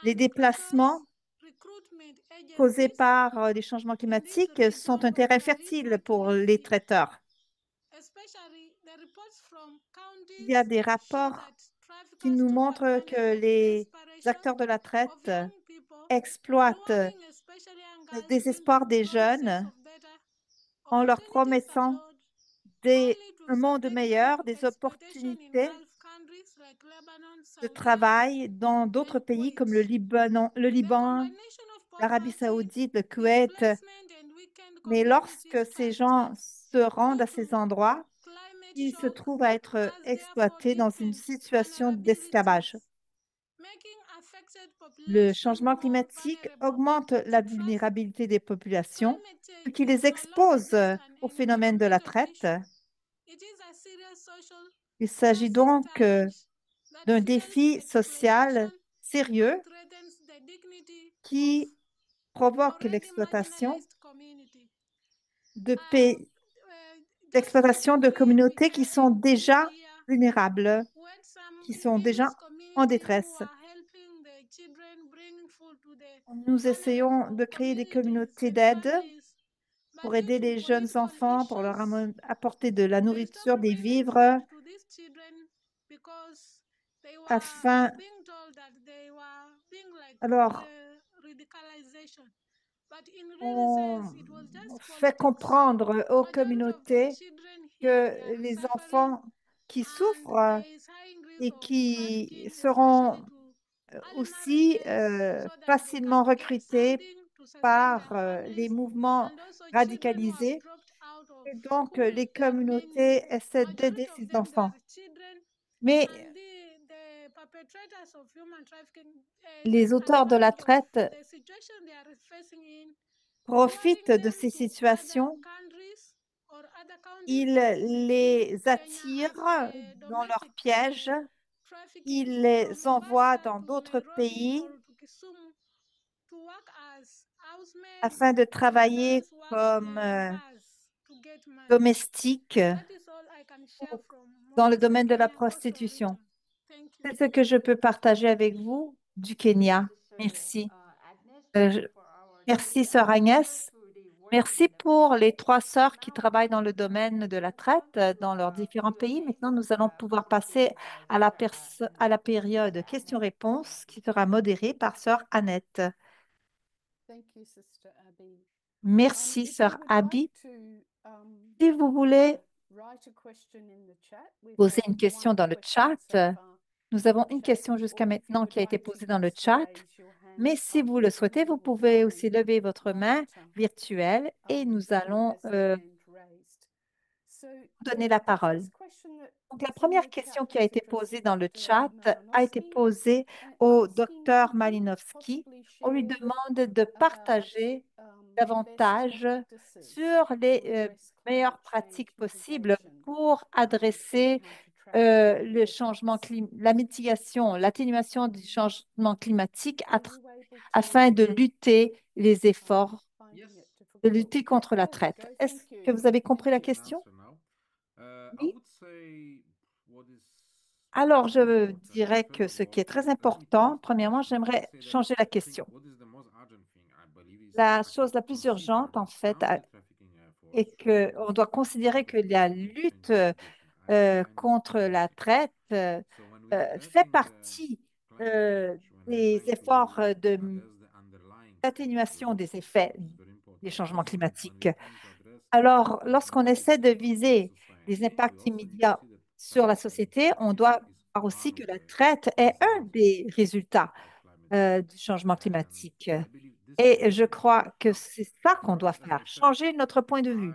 Speaker 1: les
Speaker 6: unscrupulous
Speaker 1: déplacements
Speaker 6: recruitment
Speaker 1: causés
Speaker 6: agencies
Speaker 1: par les changements
Speaker 6: in this
Speaker 1: climatiques sont
Speaker 6: region
Speaker 1: un
Speaker 6: of
Speaker 1: terrain fertile
Speaker 6: Garissa,
Speaker 1: pour les
Speaker 6: Kilifi.
Speaker 1: traiteurs.
Speaker 6: Especially the reports from
Speaker 1: Il y a
Speaker 6: counties
Speaker 1: des
Speaker 6: show
Speaker 1: rapports
Speaker 6: that
Speaker 1: qui
Speaker 6: traffickers
Speaker 1: nous
Speaker 6: took
Speaker 1: montrent
Speaker 6: advantage
Speaker 1: que
Speaker 6: of
Speaker 1: les
Speaker 6: desperation
Speaker 1: acteurs de la
Speaker 6: of
Speaker 1: traite
Speaker 6: young people,
Speaker 1: exploitent
Speaker 6: luring especially young
Speaker 1: le
Speaker 6: girls into
Speaker 1: désespoir des
Speaker 6: promises
Speaker 1: jeunes
Speaker 6: of better
Speaker 1: en leur
Speaker 6: opportunities
Speaker 1: promettant
Speaker 6: abroad,
Speaker 1: des,
Speaker 6: only to
Speaker 1: un monde
Speaker 6: subject them
Speaker 1: meilleur,
Speaker 6: to
Speaker 1: des
Speaker 6: exploitation in
Speaker 1: opportunités
Speaker 6: Gulf countries like Lebanon,
Speaker 1: de
Speaker 6: Saudi,
Speaker 1: travail dans d'autres
Speaker 6: and
Speaker 1: pays
Speaker 6: Kuwait.
Speaker 1: comme le
Speaker 6: The
Speaker 1: Liban,
Speaker 6: combination of
Speaker 1: l'Arabie
Speaker 6: poverty,
Speaker 1: saoudite, le Koweït.
Speaker 6: displacement, and weakened
Speaker 1: Mais lorsque
Speaker 6: communities
Speaker 1: ces gens
Speaker 6: structures
Speaker 1: se rendent
Speaker 6: due
Speaker 1: à ces
Speaker 6: to
Speaker 1: endroits,
Speaker 6: climate
Speaker 1: ils se
Speaker 6: shock
Speaker 1: trouvent à être
Speaker 6: has therefore
Speaker 1: exploités dans une
Speaker 6: deepened
Speaker 1: situation d'esclavage.
Speaker 6: vulnerabilities, making affected
Speaker 1: Le
Speaker 6: population
Speaker 1: changement
Speaker 6: more
Speaker 1: climatique
Speaker 6: vulnerable
Speaker 1: augmente
Speaker 6: to
Speaker 1: la
Speaker 6: trafficking.
Speaker 1: vulnérabilité des populations,
Speaker 6: Climate
Speaker 1: ce
Speaker 6: change
Speaker 1: qui
Speaker 6: is
Speaker 1: les
Speaker 6: no longer
Speaker 1: expose
Speaker 6: just an
Speaker 1: au phénomène de la
Speaker 6: environmental
Speaker 1: traite.
Speaker 6: issue. It is a serious social
Speaker 1: Il s'agit
Speaker 6: justice
Speaker 1: donc
Speaker 6: challenge that
Speaker 1: d'un
Speaker 6: fuels
Speaker 1: défi social
Speaker 6: exploitation
Speaker 1: sérieux
Speaker 6: and threatens the dignity of
Speaker 1: qui provoque
Speaker 6: already
Speaker 1: l'exploitation
Speaker 6: marginalized community.
Speaker 1: de
Speaker 6: Uh,
Speaker 1: pays,
Speaker 6: just
Speaker 1: l'exploitation de
Speaker 6: recently, we
Speaker 1: communautés qui
Speaker 6: came
Speaker 1: sont
Speaker 6: to
Speaker 1: déjà
Speaker 6: hear
Speaker 1: vulnérables,
Speaker 6: when some
Speaker 1: qui sont
Speaker 6: in
Speaker 1: déjà
Speaker 6: this
Speaker 1: en
Speaker 6: community who
Speaker 1: détresse.
Speaker 6: are helping the children bring food to the
Speaker 1: Nous essayons
Speaker 6: vulnerable
Speaker 1: de créer des
Speaker 6: communities
Speaker 1: communautés
Speaker 6: and
Speaker 1: d'aide
Speaker 6: families,
Speaker 1: pour
Speaker 6: but due
Speaker 1: aider
Speaker 6: to
Speaker 1: les jeunes
Speaker 6: political
Speaker 1: enfants, pour leur
Speaker 6: issues,
Speaker 1: apporter de la
Speaker 6: they
Speaker 1: nourriture,
Speaker 6: stopped
Speaker 1: des
Speaker 6: bringing
Speaker 1: vivres,
Speaker 6: food to these children because they were
Speaker 1: afin,
Speaker 6: being told that they were being like
Speaker 1: alors,
Speaker 6: radicalization. But in really sense,
Speaker 1: on
Speaker 6: it was just
Speaker 1: fait
Speaker 6: politics.
Speaker 1: comprendre aux
Speaker 6: Majority of the
Speaker 1: communautés
Speaker 6: children here
Speaker 1: que
Speaker 6: were
Speaker 1: les
Speaker 6: suffering,
Speaker 1: enfants qui
Speaker 6: and
Speaker 1: souffrent
Speaker 6: there is high increase
Speaker 1: et
Speaker 6: of
Speaker 1: qui
Speaker 6: trafficking, especially
Speaker 1: seront
Speaker 6: to early
Speaker 1: aussi
Speaker 6: marriages, so that they
Speaker 1: facilement
Speaker 6: can get
Speaker 1: recrutés
Speaker 6: something to sustain
Speaker 1: par
Speaker 6: their
Speaker 1: les
Speaker 6: families,
Speaker 1: mouvements
Speaker 6: and also children who have
Speaker 1: radicalisés.
Speaker 6: dropped out of
Speaker 1: Et donc,
Speaker 6: school.
Speaker 1: les
Speaker 6: Like many,
Speaker 1: communautés essaient d'aider
Speaker 6: majority of
Speaker 1: ces
Speaker 6: them, they
Speaker 1: enfants.
Speaker 6: are children,
Speaker 1: Mais
Speaker 6: and the perpetrators of human trafficking
Speaker 1: les
Speaker 6: take
Speaker 1: auteurs de la
Speaker 6: advantage of
Speaker 1: traite
Speaker 6: the situation they are facing in,
Speaker 1: profitent
Speaker 6: luring
Speaker 1: de
Speaker 6: them
Speaker 1: ces
Speaker 6: to other
Speaker 1: situations.
Speaker 6: countries or other counties
Speaker 1: Ils
Speaker 6: like they see
Speaker 1: les
Speaker 6: Kenya as
Speaker 1: attirent
Speaker 6: a
Speaker 1: dans leurs
Speaker 6: domestic
Speaker 1: pièges.
Speaker 6: trafficking
Speaker 1: Ils
Speaker 6: from
Speaker 1: les envoient
Speaker 6: Mombasa
Speaker 1: dans
Speaker 6: to
Speaker 1: d'autres
Speaker 6: Nairobi
Speaker 1: pays
Speaker 6: or to Kisumu to work as
Speaker 1: afin
Speaker 6: housemaids
Speaker 1: de
Speaker 6: or
Speaker 1: travailler
Speaker 6: girls work
Speaker 1: comme
Speaker 6: in bars to get money.
Speaker 1: domestiques
Speaker 6: That is all I can share from
Speaker 1: dans le
Speaker 6: Mombasa,
Speaker 1: domaine de la
Speaker 6: Kenya Coastal
Speaker 1: prostitution.
Speaker 6: Region. Thank you.
Speaker 1: C'est ce que je peux partager avec vous du Kenya. Merci. Je- Merci, Sœur Agnès. Merci pour les trois sœurs qui travaillent dans le domaine de la traite dans leurs différents pays. Maintenant, nous allons pouvoir passer à à la période questions-réponses qui sera modérée par Sœur Annette.
Speaker 7: Thank you, Sister Abby.
Speaker 1: Merci,
Speaker 7: If you
Speaker 1: Sœur
Speaker 7: would
Speaker 1: Abby.
Speaker 7: like to
Speaker 1: Si vous voulez
Speaker 7: write a question in the chat, we've
Speaker 1: poser
Speaker 7: had
Speaker 1: une question
Speaker 7: one
Speaker 1: dans le
Speaker 7: question
Speaker 1: chat,
Speaker 7: so far
Speaker 1: nous
Speaker 7: in
Speaker 1: avons
Speaker 7: the
Speaker 1: une
Speaker 7: chat,
Speaker 1: question jusqu'à
Speaker 7: or if you
Speaker 1: maintenant
Speaker 7: would
Speaker 1: qui a été
Speaker 7: like to
Speaker 1: posée dans le
Speaker 7: use the
Speaker 1: chat.
Speaker 7: raise your
Speaker 1: Mais si vous le souhaitez, vous pouvez aussi lever votre main virtuelle et nous allons vous donner la parole. Donc, la première question qui a été posée dans le chat a été posée au docteur Malinowski. On lui demande de partager davantage sur les meilleures pratiques possibles pour adresser le changement la mitigation, l'atténuation du changement climatique afin de lutter les efforts, de lutter contre la traite. Est-ce que vous avez compris la question? Oui. Alors, je dirais que ce qui est très important, premièrement, j'aimerais changer la question. La chose la plus urgente, en fait, est qu'on doit considérer que la lutte contre la traite fait partie euh, des efforts d'atténuation des effets des changements climatiques. Alors, lorsqu'on essaie de viser les impacts immédiats sur la société, on doit voir aussi que la traite est un des résultats du changement climatique. Et je crois que c'est ça qu'on doit faire, changer notre point de vue,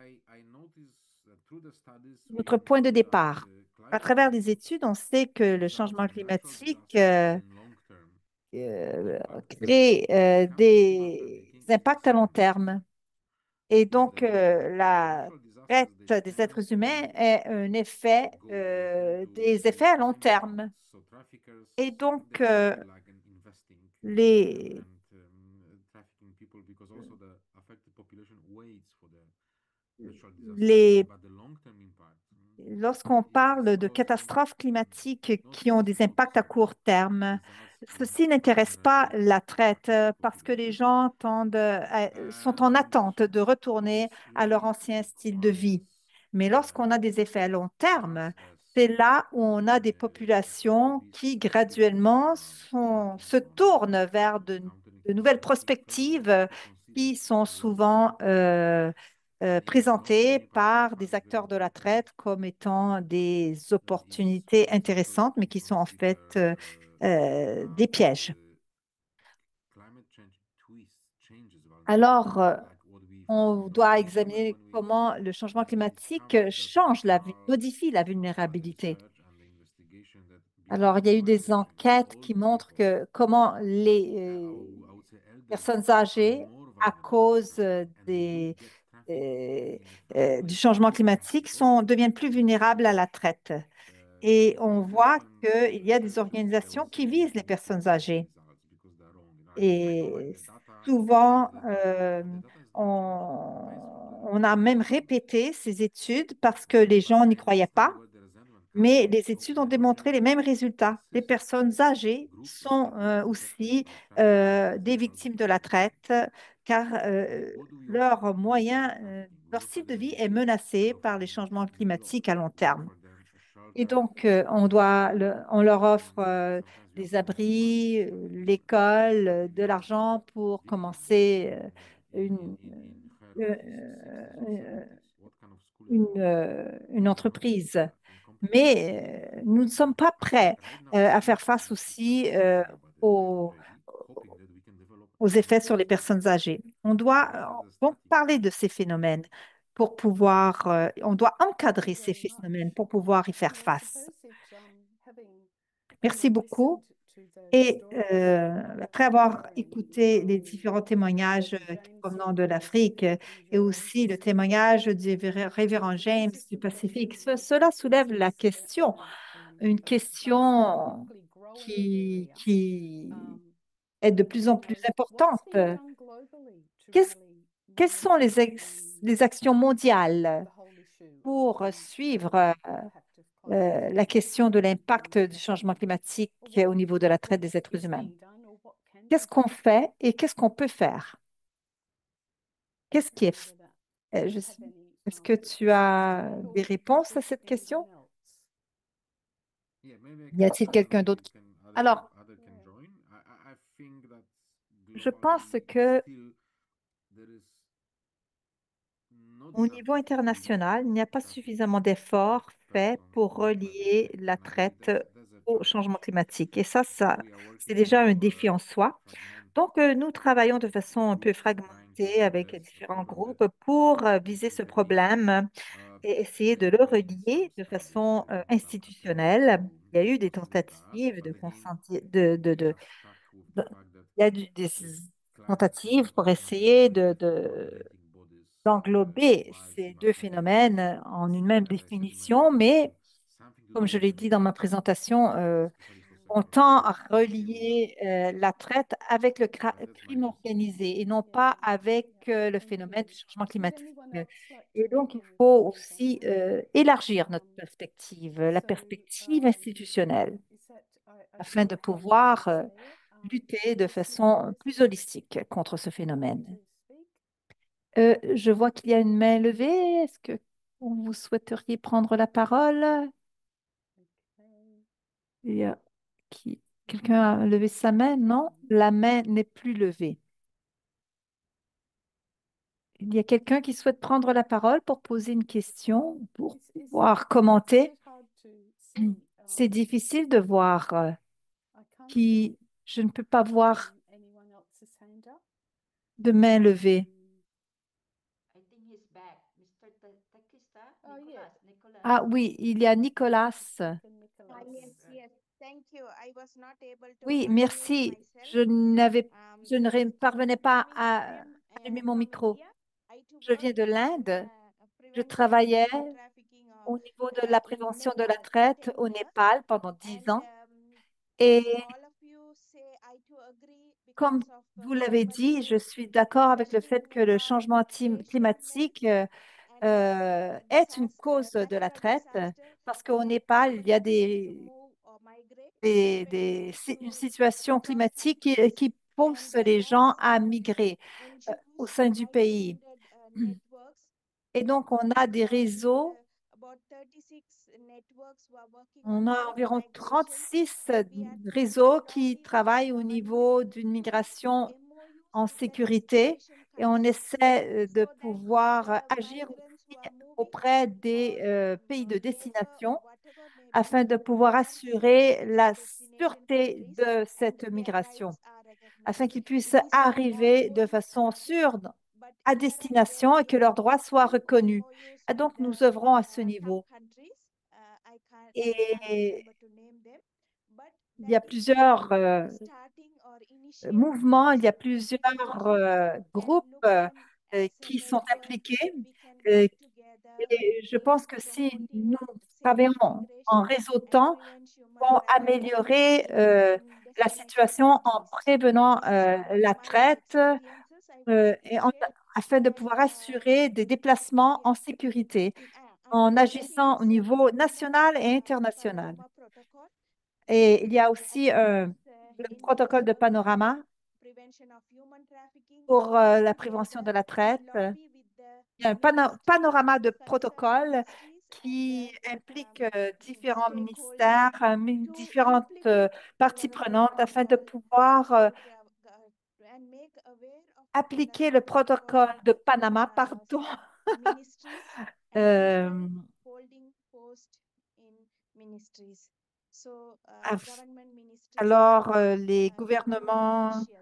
Speaker 1: notre point de départ. À travers les études, on sait que le changement climatique euh, crée des impacts à long terme. Et donc, la traite des êtres humains est un effet, des effets à long terme. Et donc, les, les lorsqu'on parle de catastrophes climatiques qui ont des impacts à court terme, ceci n'intéresse pas la traite parce que les gens sont en attente de retourner à leur ancien style de vie. Mais lorsqu'on a des effets à long terme, c'est là où on a des populations qui graduellement se tournent vers de nouvelles perspectives qui sont souvent présentés par des acteurs de la traite comme étant des opportunités intéressantes, mais qui sont en fait des pièges. Alors, on doit examiner comment le changement climatique modifie la vulnérabilité. Alors, il y a eu des enquêtes qui montrent que comment les personnes âgées, à cause euh, du changement climatique, deviennent plus vulnérables à la traite. Et on voit qu'il y a des organisations qui visent les personnes âgées. Et souvent, on a même répété ces études parce que les gens n'y croyaient pas. Mais les études ont démontré les mêmes résultats. Les personnes âgées sont aussi des victimes de la traite car leur style de vie est menacé par les changements climatiques à long terme. Et donc, on leur offre des abris, l'école, de l'argent pour commencer une, euh, euh, une entreprise. Mais nous ne sommes pas prêts à faire face aussi aux, aux effets sur les personnes âgées. On doit donc parler de ces phénomènes on doit encadrer ces phénomènes pour pouvoir y faire face. Merci beaucoup. Et après avoir écouté les différents témoignages provenant de l'Afrique et aussi le témoignage du révérend James du Pacifique, cela soulève la question, une question qui est de plus en plus importante. Qu'est-ce- Quelles sont les actions mondiales pour suivre la question de l'impact du changement climatique au niveau de la traite des êtres humains? Qu'est-ce qu'on fait et qu'est-ce qu'on peut faire? Qu'est-ce qui est... f- je sais- Est-ce que tu as des réponses à cette question? Y a-t-il quelqu'un d'autre Alors, je pense que au niveau international, il n'y a pas suffisamment d'efforts faits pour relier la traite au changement climatique. Et ça, c'est déjà un défi en soi. Donc, nous travaillons de façon un peu fragmentée avec différents groupes pour viser ce problème et essayer de le relier de façon institutionnelle. Il y a eu des tentatives de consentir, de- il y a des tentatives pour essayer d'englober ces deux phénomènes en une même définition, mais comme je l'ai dit dans ma présentation, on tend à relier la traite avec le crime organisé et non pas avec le phénomène du changement
Speaker 7: Would
Speaker 1: climatique.
Speaker 7: anyone else like to
Speaker 1: Et donc, il
Speaker 7: begin with
Speaker 1: faut
Speaker 7: any of that?
Speaker 1: aussi élargir notre perspective, la
Speaker 7: So,
Speaker 1: perspective institutionnelle,
Speaker 7: is that I
Speaker 1: afin
Speaker 7: see
Speaker 1: de
Speaker 7: a hand
Speaker 1: pouvoir
Speaker 7: raised there.
Speaker 1: lutter de
Speaker 7: Ms.
Speaker 1: façon
Speaker 7: McAllister,
Speaker 1: plus holistique contre ce
Speaker 7: would you like
Speaker 1: phénomène.
Speaker 7: to speak?
Speaker 1: Je vois qu'il y a une main levée. Est-ce que vous souhaiteriez prendre la parole?
Speaker 7: Okay.
Speaker 1: Il y a quelqu'un a levé sa main? Non, la main n'est plus levée. Il y a quelqu'un qui souhaite prendre la parole pour poser une question, pour pouvoir
Speaker 7: Is
Speaker 1: commenter.
Speaker 7: it hard to see?
Speaker 1: C'est difficile de voir
Speaker 7: I can't
Speaker 1: qui, je ne peux pas voir
Speaker 7: anyone else's hand up.
Speaker 1: de main levée.
Speaker 3: I think he's back. Mr. Takista,
Speaker 7: Oh, yeah.
Speaker 3: Nicholas.
Speaker 1: Ah oui, il y a Nicolas.
Speaker 7: Nicholas.
Speaker 8: Yes, thank you. I was not able to
Speaker 1: Oui,
Speaker 8: unmute
Speaker 1: merci.
Speaker 8: myself.
Speaker 1: Je ne parvenais pas
Speaker 8: Coming, I
Speaker 1: à
Speaker 8: am
Speaker 1: allumer mon
Speaker 8: from
Speaker 1: micro.
Speaker 8: India. I too
Speaker 1: Je
Speaker 8: work
Speaker 1: viens de
Speaker 8: in
Speaker 1: l'Inde. Je
Speaker 8: prevention of
Speaker 1: travaillais
Speaker 8: human trafficking
Speaker 1: au niveau de la
Speaker 8: in
Speaker 1: prévention de la
Speaker 8: Nepal for
Speaker 1: traite
Speaker 8: 10
Speaker 1: au
Speaker 8: years.
Speaker 1: Népal pendant 10
Speaker 8: And
Speaker 1: ans. Et
Speaker 8: all of you say I too agree
Speaker 1: comme
Speaker 8: because of
Speaker 1: vous l'avez
Speaker 8: climate
Speaker 1: dit, je
Speaker 8: change.
Speaker 1: suis d'accord avec le fait
Speaker 8: Rushing
Speaker 1: que le
Speaker 8: our
Speaker 1: changement
Speaker 8: glaciers
Speaker 1: climatique
Speaker 8: and
Speaker 1: est une cause de la
Speaker 8: natural
Speaker 1: traite
Speaker 8: disaster.
Speaker 1: parce qu'au Népal, il y a
Speaker 8: People tend to move or migrate,
Speaker 1: une
Speaker 8: to
Speaker 1: situation
Speaker 8: across
Speaker 1: climatique
Speaker 8: countries,
Speaker 1: qui pousse
Speaker 8: and
Speaker 1: les gens
Speaker 8: once
Speaker 1: à migrer au
Speaker 8: NGOs,
Speaker 1: sein du pays.
Speaker 8: like-minded networks,
Speaker 1: Et donc, on a des
Speaker 8: and
Speaker 1: réseaux,
Speaker 8: about 36 networks who are working
Speaker 1: on
Speaker 8: on
Speaker 1: a
Speaker 8: youth
Speaker 1: environ
Speaker 8: migration.
Speaker 1: 36
Speaker 8: We are
Speaker 1: réseaux qui
Speaker 8: talking with
Speaker 1: travaillent
Speaker 8: the
Speaker 1: au
Speaker 8: government
Speaker 1: niveau d'une
Speaker 8: to do
Speaker 1: migration
Speaker 8: MOUs
Speaker 1: en
Speaker 8: with the
Speaker 1: sécurité
Speaker 8: destination
Speaker 1: et on
Speaker 8: countries
Speaker 1: essaie de
Speaker 8: so that
Speaker 1: pouvoir
Speaker 8: the
Speaker 1: agir
Speaker 8: migrants who
Speaker 1: aussi
Speaker 8: are moving
Speaker 1: auprès
Speaker 8: for
Speaker 1: des pays de
Speaker 8: labor or
Speaker 1: destination
Speaker 8: whatever may be
Speaker 1: afin de pouvoir
Speaker 8: once they
Speaker 1: assurer
Speaker 8: reach the
Speaker 1: la
Speaker 8: destination
Speaker 1: sûreté
Speaker 8: countries
Speaker 1: de
Speaker 8: and
Speaker 1: cette
Speaker 8: their
Speaker 1: migration,
Speaker 8: rights are
Speaker 1: afin
Speaker 8: recognized.
Speaker 1: qu'ils puissent
Speaker 8: These are
Speaker 1: arriver de
Speaker 8: ongoing
Speaker 1: façon sûre
Speaker 8: but
Speaker 1: à
Speaker 8: here and there
Speaker 1: destination et
Speaker 8: we
Speaker 1: que leurs
Speaker 8: have
Speaker 1: droits soient
Speaker 8: few
Speaker 1: reconnus.
Speaker 8: MOUs
Speaker 1: Et
Speaker 8: with
Speaker 1: donc,
Speaker 8: the
Speaker 1: nous œuvrons à ce
Speaker 8: some
Speaker 1: niveau.
Speaker 8: countries. I can't
Speaker 1: Et
Speaker 8: remember to name them, but
Speaker 1: il y
Speaker 8: that
Speaker 1: a
Speaker 8: is a
Speaker 1: plusieurs
Speaker 8: starting or initial
Speaker 1: mouvements, il y a plusieurs
Speaker 8: initiation and
Speaker 1: groupes
Speaker 8: look them as a
Speaker 1: qui sont
Speaker 8: network.
Speaker 1: impliqués.
Speaker 8: We can
Speaker 1: euh,
Speaker 8: work together
Speaker 1: Et je
Speaker 8: in
Speaker 1: pense que si
Speaker 8: promoting
Speaker 1: nous
Speaker 8: safe
Speaker 1: travaillons en
Speaker 8: migration and
Speaker 1: réseautant,
Speaker 8: prevent
Speaker 1: nous
Speaker 8: human
Speaker 1: pouvons
Speaker 8: trafficking
Speaker 1: améliorer
Speaker 8: in
Speaker 1: la
Speaker 8: destination
Speaker 1: situation en
Speaker 8: countries.
Speaker 1: prévenant
Speaker 8: These are
Speaker 1: la
Speaker 8: my
Speaker 1: traite
Speaker 8: experiences I want to
Speaker 1: et
Speaker 8: share.
Speaker 1: afin de
Speaker 8: And
Speaker 1: pouvoir assurer des déplacements
Speaker 8: yeah,
Speaker 1: en sécurité en
Speaker 8: another thing
Speaker 1: agissant
Speaker 8: is
Speaker 1: au niveau
Speaker 8: Human
Speaker 1: national et international.
Speaker 8: Panorama Protocol.
Speaker 1: Et il y a
Speaker 8: I
Speaker 1: aussi
Speaker 8: think it's
Speaker 1: le protocole de
Speaker 8: indispensable for
Speaker 1: Panorama
Speaker 8: prevention of human trafficking.
Speaker 1: pour
Speaker 8: Work
Speaker 1: la prévention
Speaker 8: together,
Speaker 1: de la traite.
Speaker 8: lobby with the
Speaker 1: Il y a un
Speaker 8: ministries,
Speaker 1: panorama de
Speaker 8: concerned
Speaker 1: protocoles
Speaker 8: ministries, and
Speaker 1: qui implique différents
Speaker 8: stakeholders
Speaker 1: ministères,
Speaker 8: to
Speaker 1: différentes
Speaker 8: implement
Speaker 1: parties
Speaker 8: our
Speaker 1: prenantes afin de
Speaker 8: protocol
Speaker 1: pouvoir
Speaker 8: and make aware of
Speaker 1: appliquer le
Speaker 8: Panorama Protocol
Speaker 1: protocole de Panama, pardon.
Speaker 8: ministries and
Speaker 1: Euh,
Speaker 8: people holding post in ministries. So
Speaker 1: af-
Speaker 8: government ministries and
Speaker 1: alors, les
Speaker 8: government
Speaker 1: gouvernements
Speaker 8: officials.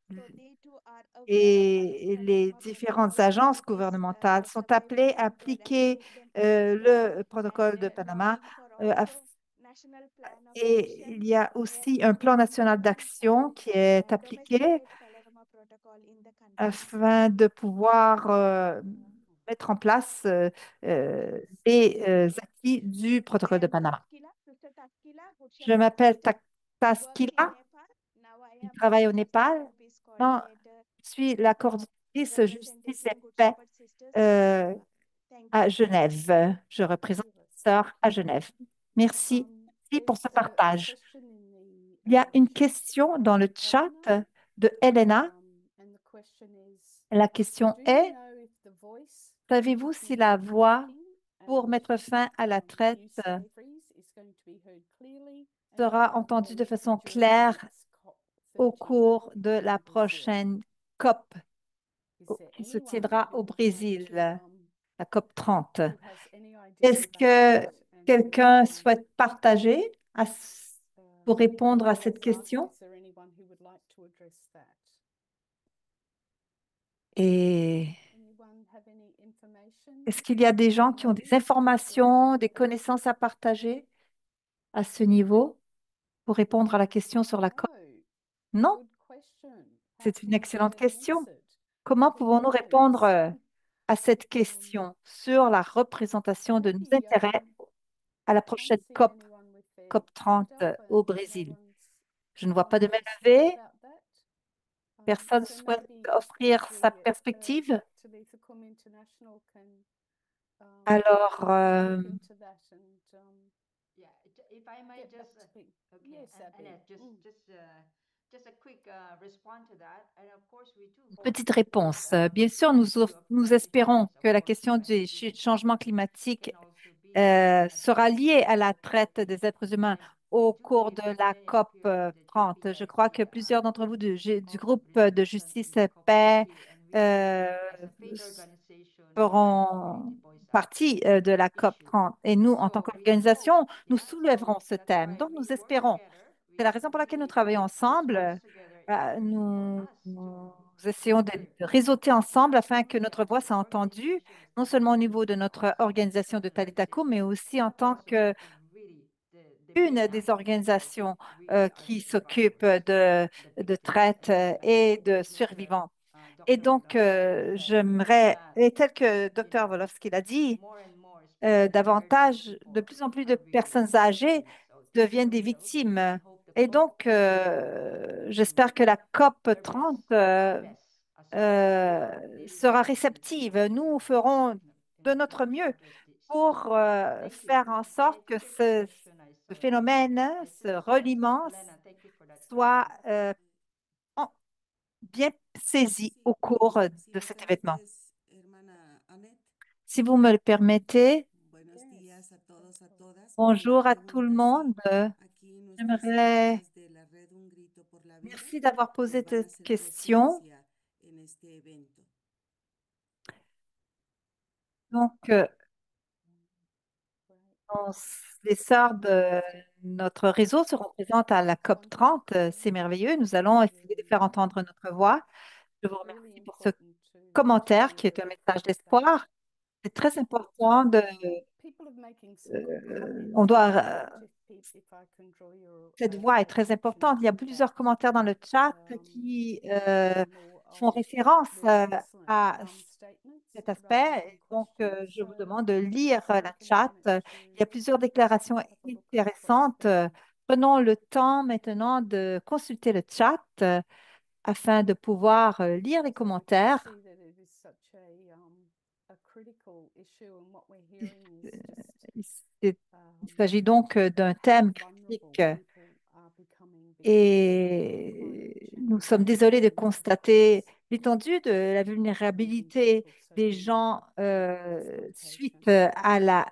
Speaker 8: So they too are aware of this
Speaker 1: et les
Speaker 8: Panorama
Speaker 1: différentes
Speaker 8: Protocol.
Speaker 1: agences
Speaker 8: It is
Speaker 1: gouvernementales sont appelées
Speaker 8: circulating
Speaker 1: à
Speaker 8: so that we
Speaker 1: appliquer
Speaker 8: make them aware
Speaker 1: le protocole
Speaker 8: and
Speaker 1: de Panama.
Speaker 8: lobbying for
Speaker 1: euh,
Speaker 8: also
Speaker 1: af-
Speaker 8: national plan of
Speaker 1: et
Speaker 8: action
Speaker 1: il y a
Speaker 8: where
Speaker 1: aussi un
Speaker 8: people
Speaker 1: plan national
Speaker 8: implement
Speaker 1: d'action qui est appliqué
Speaker 8: domesticate Panorama Protocol in the countries.
Speaker 1: afin de pouvoir mettre en place les acquis du
Speaker 8: I
Speaker 1: protocole de
Speaker 8: am
Speaker 1: Panama.
Speaker 8: Taskila, Sister Taskila
Speaker 1: Je
Speaker 8: Hurshada,
Speaker 1: m'appelle
Speaker 8: work in
Speaker 1: Taskila,
Speaker 8: Nepal. Now I
Speaker 1: je
Speaker 8: am
Speaker 1: travaille au
Speaker 8: Justice
Speaker 1: Népal.
Speaker 8: and Peace
Speaker 1: Non,
Speaker 8: Coordinator,
Speaker 1: je suis la
Speaker 8: uh,
Speaker 1: coordinatrice justice et
Speaker 8: representing Good
Speaker 1: paix
Speaker 8: Shepherd Sisters in
Speaker 1: euh,
Speaker 8: Geneva. Thank
Speaker 1: à
Speaker 8: you.
Speaker 1: Genève. Je représente les sœurs à Genève. Merci. Merci pour
Speaker 7: There's
Speaker 1: ce
Speaker 7: a
Speaker 1: partage.
Speaker 7: question in
Speaker 1: Il y a
Speaker 7: the
Speaker 1: une
Speaker 7: chat
Speaker 1: question dans
Speaker 7: from
Speaker 1: le chat
Speaker 7: Elena.
Speaker 1: de Elena.
Speaker 7: And the question is,
Speaker 1: La question
Speaker 7: do you
Speaker 1: est,
Speaker 7: know if the voice for
Speaker 1: savez-vous si
Speaker 7: ending
Speaker 1: la voix
Speaker 7: trafficking
Speaker 1: pour
Speaker 7: and
Speaker 1: mettre fin à la traite
Speaker 7: youth slaveries is going to be heard clearly and
Speaker 1: sera entendue de
Speaker 7: loudly
Speaker 1: façon
Speaker 7: during the
Speaker 1: claire
Speaker 7: next
Speaker 1: au
Speaker 7: COP30
Speaker 1: cours de la
Speaker 7: in Brazil?
Speaker 1: prochaine COP
Speaker 7: Is there
Speaker 1: qui se
Speaker 7: anyone
Speaker 1: tiendra
Speaker 7: who
Speaker 1: au
Speaker 7: would like
Speaker 1: Brésil,
Speaker 7: to
Speaker 1: la COP 30?
Speaker 7: who has any idea
Speaker 1: Est-ce
Speaker 7: about
Speaker 1: que
Speaker 7: that and
Speaker 1: quelqu'un souhaite partager pour répondre à cette
Speaker 7: has asked,
Speaker 1: question?
Speaker 7: is there anyone who would like to address that?
Speaker 1: Et
Speaker 7: Anyone have any information?
Speaker 1: est-ce qu'il y a des gens qui ont des informations, des connaissances à partager à ce niveau pour répondre à la question sur la COP?
Speaker 7: No.
Speaker 1: Non,
Speaker 7: Good question. How
Speaker 1: c'est
Speaker 7: can
Speaker 1: une
Speaker 7: we
Speaker 1: excellente
Speaker 7: better
Speaker 1: question.
Speaker 7: answer it?
Speaker 1: Comment
Speaker 7: Who
Speaker 1: pouvons-nous répondre
Speaker 7: knows?
Speaker 1: à cette question sur la représentation de nos
Speaker 7: Maybe
Speaker 1: intérêts à la
Speaker 7: I
Speaker 1: prochaine
Speaker 7: can't see
Speaker 1: COP,
Speaker 7: anyone with their
Speaker 1: COP
Speaker 7: hand
Speaker 1: 30
Speaker 7: up
Speaker 1: au
Speaker 7: and no
Speaker 1: Brésil?
Speaker 7: one's
Speaker 1: Je ne vois pas de main
Speaker 7: to speak
Speaker 1: levée.
Speaker 7: about that.
Speaker 1: Personne
Speaker 7: So
Speaker 1: souhaite
Speaker 7: maybe
Speaker 1: offrir sa
Speaker 7: the
Speaker 1: perspective.
Speaker 7: Talitha-Kum International can
Speaker 1: Alors,
Speaker 7: look into that and
Speaker 3: Yeah, if I might
Speaker 7: get back
Speaker 3: just,
Speaker 7: to me.
Speaker 3: okay,
Speaker 7: Yes, Abby.
Speaker 3: Annette, just a quick response to that. And of course, we do hope
Speaker 1: petite
Speaker 3: that this
Speaker 1: réponse. Bien sûr,
Speaker 3: issue of
Speaker 1: nous
Speaker 3: climate
Speaker 1: espérons
Speaker 3: change,
Speaker 1: que
Speaker 3: of
Speaker 1: la
Speaker 3: course,
Speaker 1: question
Speaker 3: right,
Speaker 1: du
Speaker 3: given
Speaker 1: changement
Speaker 3: it
Speaker 1: climatique
Speaker 3: can also be
Speaker 1: sera
Speaker 3: addressed
Speaker 1: liée à la
Speaker 3: through COP.
Speaker 1: traite des êtres humains
Speaker 3: And I
Speaker 1: au
Speaker 3: do
Speaker 1: cours
Speaker 3: believe
Speaker 1: de
Speaker 3: that
Speaker 1: la
Speaker 3: today
Speaker 1: COP
Speaker 3: appeared in the
Speaker 1: 30. Je crois que
Speaker 3: JPIC
Speaker 1: plusieurs d'entre vous du
Speaker 3: also
Speaker 1: groupe de
Speaker 3: resolution in
Speaker 1: justice
Speaker 3: the
Speaker 1: paix
Speaker 3: COP30, and we
Speaker 1: euh,
Speaker 3: as a faith organization want to
Speaker 1: feront
Speaker 3: really voice out
Speaker 1: partie
Speaker 3: this
Speaker 1: de la COP
Speaker 3: issue.
Speaker 1: 30. Et nous, en tant
Speaker 3: So we hope,
Speaker 1: qu'organisation, nous
Speaker 3: yeah,
Speaker 1: soulèverons
Speaker 3: so
Speaker 1: ce
Speaker 3: that's
Speaker 1: thème.
Speaker 3: why
Speaker 1: Donc,
Speaker 3: we
Speaker 1: nous
Speaker 3: work
Speaker 1: espérons.
Speaker 3: together.
Speaker 1: C'est la
Speaker 3: We
Speaker 1: raison pour laquelle nous
Speaker 3: really
Speaker 1: travaillons
Speaker 3: this
Speaker 1: ensemble.
Speaker 3: works together in for
Speaker 1: Nous
Speaker 3: us
Speaker 1: essayons de
Speaker 3: to
Speaker 1: réseauter ensemble afin que
Speaker 3: yeah,
Speaker 1: notre voix
Speaker 3: as an
Speaker 1: soit entendue,
Speaker 3: organization
Speaker 1: non seulement au
Speaker 3: established
Speaker 1: niveau de
Speaker 3: in
Speaker 1: notre organisation de Talitaku, mais aussi en
Speaker 3: but
Speaker 1: tant
Speaker 3: also
Speaker 1: que
Speaker 3: really the
Speaker 1: une
Speaker 3: main
Speaker 1: des
Speaker 3: actors here
Speaker 1: organisations
Speaker 3: really are
Speaker 1: qui
Speaker 3: the
Speaker 1: s'occupe
Speaker 3: survivors,
Speaker 1: de
Speaker 3: the victims.
Speaker 1: traite
Speaker 3: And
Speaker 1: et
Speaker 3: like
Speaker 1: de
Speaker 3: Mr.
Speaker 1: survivants. Et
Speaker 3: Dr.
Speaker 1: donc,
Speaker 3: Wolofsky said,
Speaker 1: j'aimerais,
Speaker 3: that
Speaker 1: et tel que
Speaker 3: you
Speaker 1: Dr.
Speaker 3: know
Speaker 1: Volofsky l'a dit,
Speaker 3: more and more, especially the elderly
Speaker 1: davantage, de
Speaker 3: people,
Speaker 1: plus en plus de
Speaker 3: are really
Speaker 1: personnes âgées
Speaker 3: victims. So this is
Speaker 1: deviennent
Speaker 3: a
Speaker 1: des
Speaker 3: real. We
Speaker 1: victimes.
Speaker 3: hope the
Speaker 1: Et
Speaker 3: COP
Speaker 1: donc,
Speaker 3: can do
Speaker 1: j'espère que la COP
Speaker 3: their
Speaker 1: 30
Speaker 3: best, our best as well, really
Speaker 1: sera
Speaker 3: to
Speaker 1: réceptive.
Speaker 3: make
Speaker 1: Nous ferons de notre
Speaker 3: to
Speaker 1: mieux
Speaker 3: address this issue.
Speaker 1: pour
Speaker 3: Thank you.
Speaker 1: faire en
Speaker 3: And I
Speaker 1: sorte que
Speaker 3: think there's a question I
Speaker 1: ce
Speaker 3: saw in the chat.
Speaker 1: phénomène,
Speaker 3: I
Speaker 1: ce
Speaker 3: think
Speaker 1: reliement,
Speaker 3: Elena, thank you for that
Speaker 1: soit
Speaker 3: question.
Speaker 1: en- bien saisi au cours de cet événement. Si vous me le permettez, bonjour à tout le monde. J'aimerais, merci d'avoir posé cette question. Donc, les sœurs de notre réseau seront présentes à la COP 30. C'est merveilleux. Nous allons essayer de faire entendre notre voix. Je vous remercie pour ce commentaire qui est un message d'espoir. C'est très important on doit, cette voix est très importante. Il y a plusieurs commentaires dans le chat qui font référence à cet aspect. Donc, je vous demande de lire le chat. Il y a plusieurs déclarations intéressantes. Prenons le temps maintenant de consulter le chat afin de pouvoir lire les commentaires. Il il s'agit donc d'un thème critique et nous sommes désolés de constater l'étendue de la vulnérabilité des gens suite à la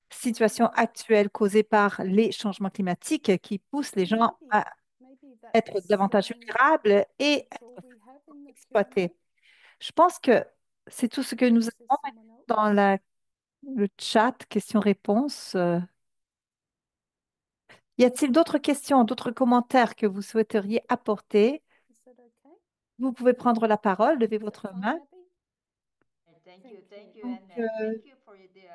Speaker 1: situation actuelle causée par les changements climatiques qui poussent les gens à être davantage vulnérables et être exploités. Je pense que c'est tout ce que nous avons dans le chat, questions-réponses. Y a-t-il d'autres questions, d'autres commentaires que vous souhaiteriez apporter? Vous pouvez prendre la parole, levez votre main.
Speaker 3: Thank you,
Speaker 1: Donc,
Speaker 3: Annette. Thank you for the,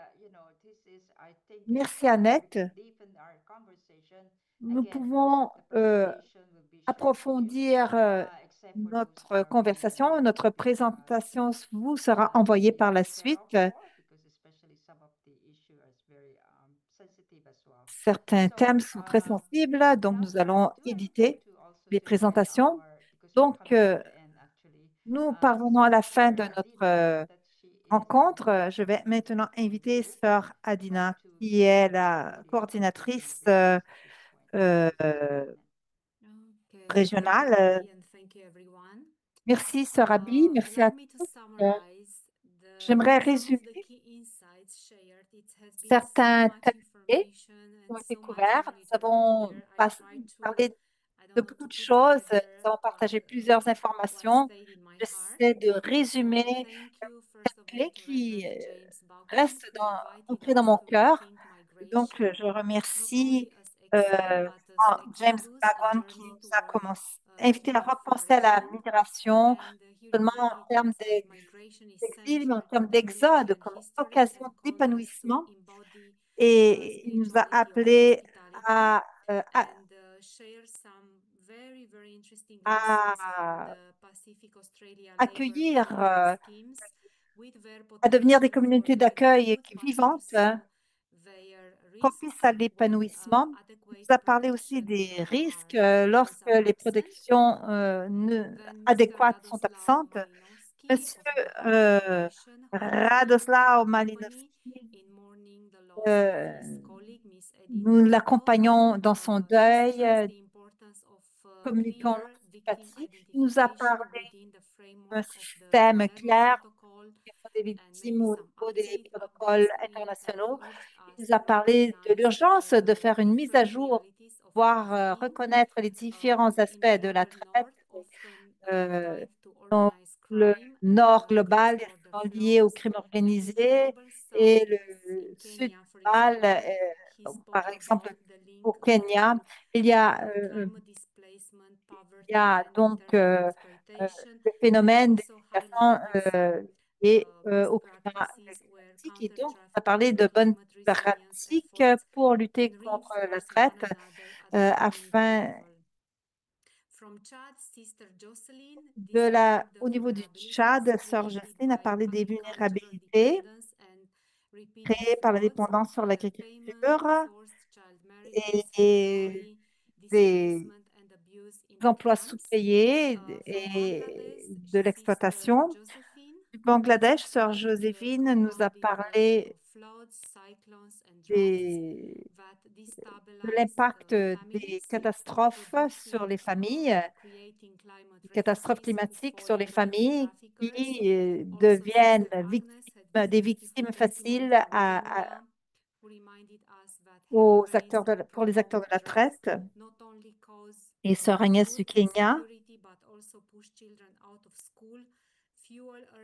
Speaker 3: this is, I think
Speaker 1: merci Annette.
Speaker 3: we can deepen our conversation.
Speaker 1: Nous
Speaker 3: Again, most
Speaker 1: pouvons
Speaker 3: of the presentation will be shared to you,
Speaker 1: approfondir
Speaker 3: except for those
Speaker 1: notre conversation.
Speaker 3: really,
Speaker 1: Notre présentation vous sera envoyée par la
Speaker 3: take care of
Speaker 1: suite.
Speaker 3: more, because especially some of the issue is very sensitive as well.
Speaker 1: Certains thèmes
Speaker 3: So
Speaker 1: sont très sensibles, donc
Speaker 3: now
Speaker 1: nous
Speaker 3: I
Speaker 1: allons
Speaker 3: do have
Speaker 1: éditer
Speaker 3: to also
Speaker 1: les
Speaker 3: say hi
Speaker 1: présentations.
Speaker 3: because we're
Speaker 1: Donc,
Speaker 3: coming to the end actually.
Speaker 1: nous parvenons à la fin de notre rencontre. Je vais maintenant inviter Sœur Adina, qui est la coordinatrice euh, régionale. Merci, Sœur Abby. Merci à tous. J'aimerais résumer certains thèmes clés qui ont été couverts. Nous avons parlé de beaucoup de choses. Nous avons partagé plusieurs informations. J'essaie de résumer les clés qui restent ancrées dans mon cœur. Donc, je remercie James Bagon qui nous a invité à repenser à la migration seulement en termes d'exil, mais en termes d'exode, comme occasion d'épanouissement. Et il nous a appelés à, euh, à, à accueillir, à devenir des communautés d'accueil vivantes, propices à l'épanouissement. Il nous a parlé aussi des risques lorsque les protections adéquates sont absentes. Monsieur euh, Radoslav Malinowski, euh, nous l'accompagnons dans son deuil, communiquons notre sympathie. Il nous a parlé d'un système clair des victimes au niveau des protocoles internationaux. Il nous a parlé de l'urgence de faire une mise à jour, pouvoir reconnaître les différents aspects de la traite. Euh, donc, le nord global étant lié au crime organisé et le sud global, par exemple, au Kenya, il y a, euh, il y a donc le phénomène des migrations au climat climatique. Et donc, on a parlé de bonnes pratiques pour lutter contre la traite afin au niveau du Tchad, Sœur Jocelyne a parlé des vulnérabilités créées par la dépendance sur l'agriculture et des emplois sous-payés et de l'exploitation. Du Bangladesh, Sœur Joséphine nous a parlé des- de l'impact des catastrophes sur les familles, des catastrophes climatiques sur les familles qui deviennent des victimes faciles pour les acteurs de la traite. Et Sœur Agnès du Kenya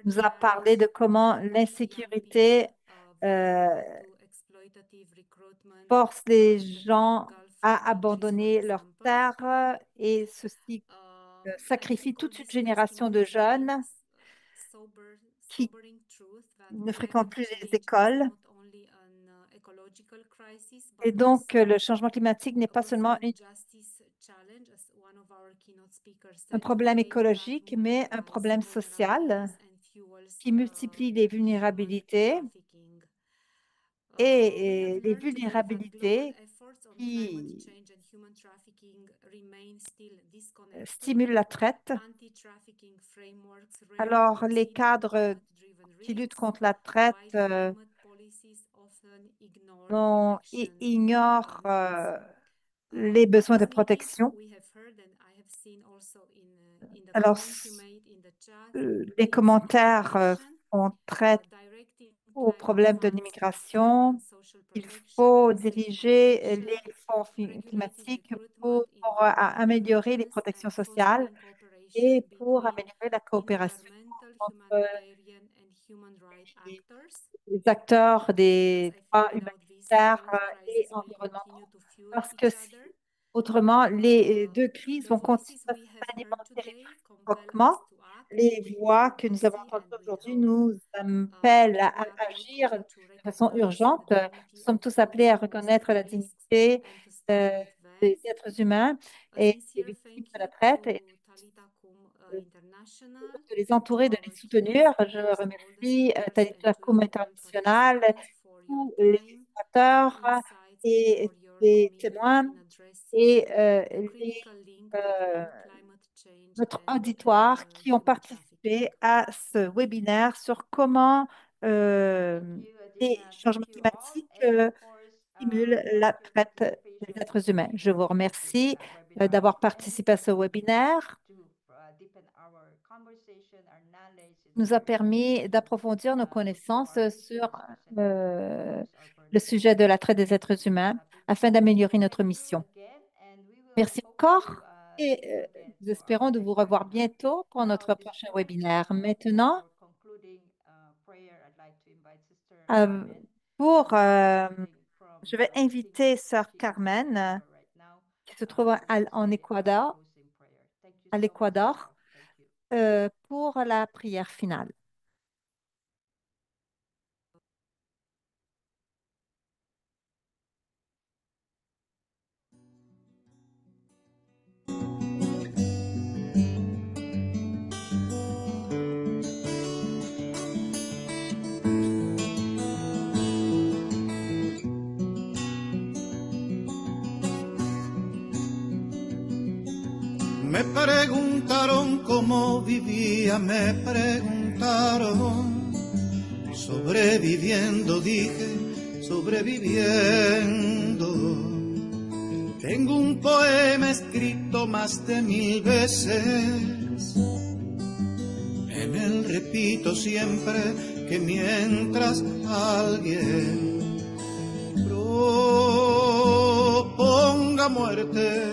Speaker 1: nous a parlé de comment l'insécurité euh, force les gens à abandonner leurs terres et ceci sacrifie toute une génération de jeunes qui ne fréquentent plus les écoles. Et donc, le changement climatique n'est pas seulement un problème écologique, mais un problème social qui multiplie les vulnérabilités et les vulnérabilités qui stimulent la traite. Alors, les cadres qui luttent contre la traite ignorent les besoins de protection. Alors, les commentaires font trait au problème de l'immigration. Il faut diriger les fonds climatiques pour améliorer les protections sociales et pour améliorer la coopération entre les les acteurs des droits humanitaires et environnementaux. Parce que autrement, les deux crises vont continuer à s'alimenter réciproquement. Les voix que nous avons entendues aujourd'hui nous appellent à agir de façon urgente. Nous sommes tous appelés à reconnaître la dignité euh, des êtres humains et des victimes de la traite et de les entourer, de les soutenir. Je remercie Thalita Koum International, tous les acteurs et les témoins et euh, notre auditoire qui ont participé à ce webinaire sur comment les changements climatiques stimulent la traite des êtres humains. Je vous remercie d'avoir participé à ce webinaire. Nous a permis d'approfondir nos connaissances sur euh, le sujet de la traite des êtres humains afin d'améliorer notre mission. Merci encore et nous espérons de vous revoir bientôt pour notre prochain webinaire. Maintenant, euh, pour, je vais inviter Sœur Carmen qui se trouve en Équateur, à l'Équateur. pour la prière finale.
Speaker 9: Me preguntaron cómo vivía, me preguntaron, sobreviviendo, dije, sobreviviendo. Tengo un poema escrito más de 1000 veces, en él repito siempre que mientras alguien proponga muerte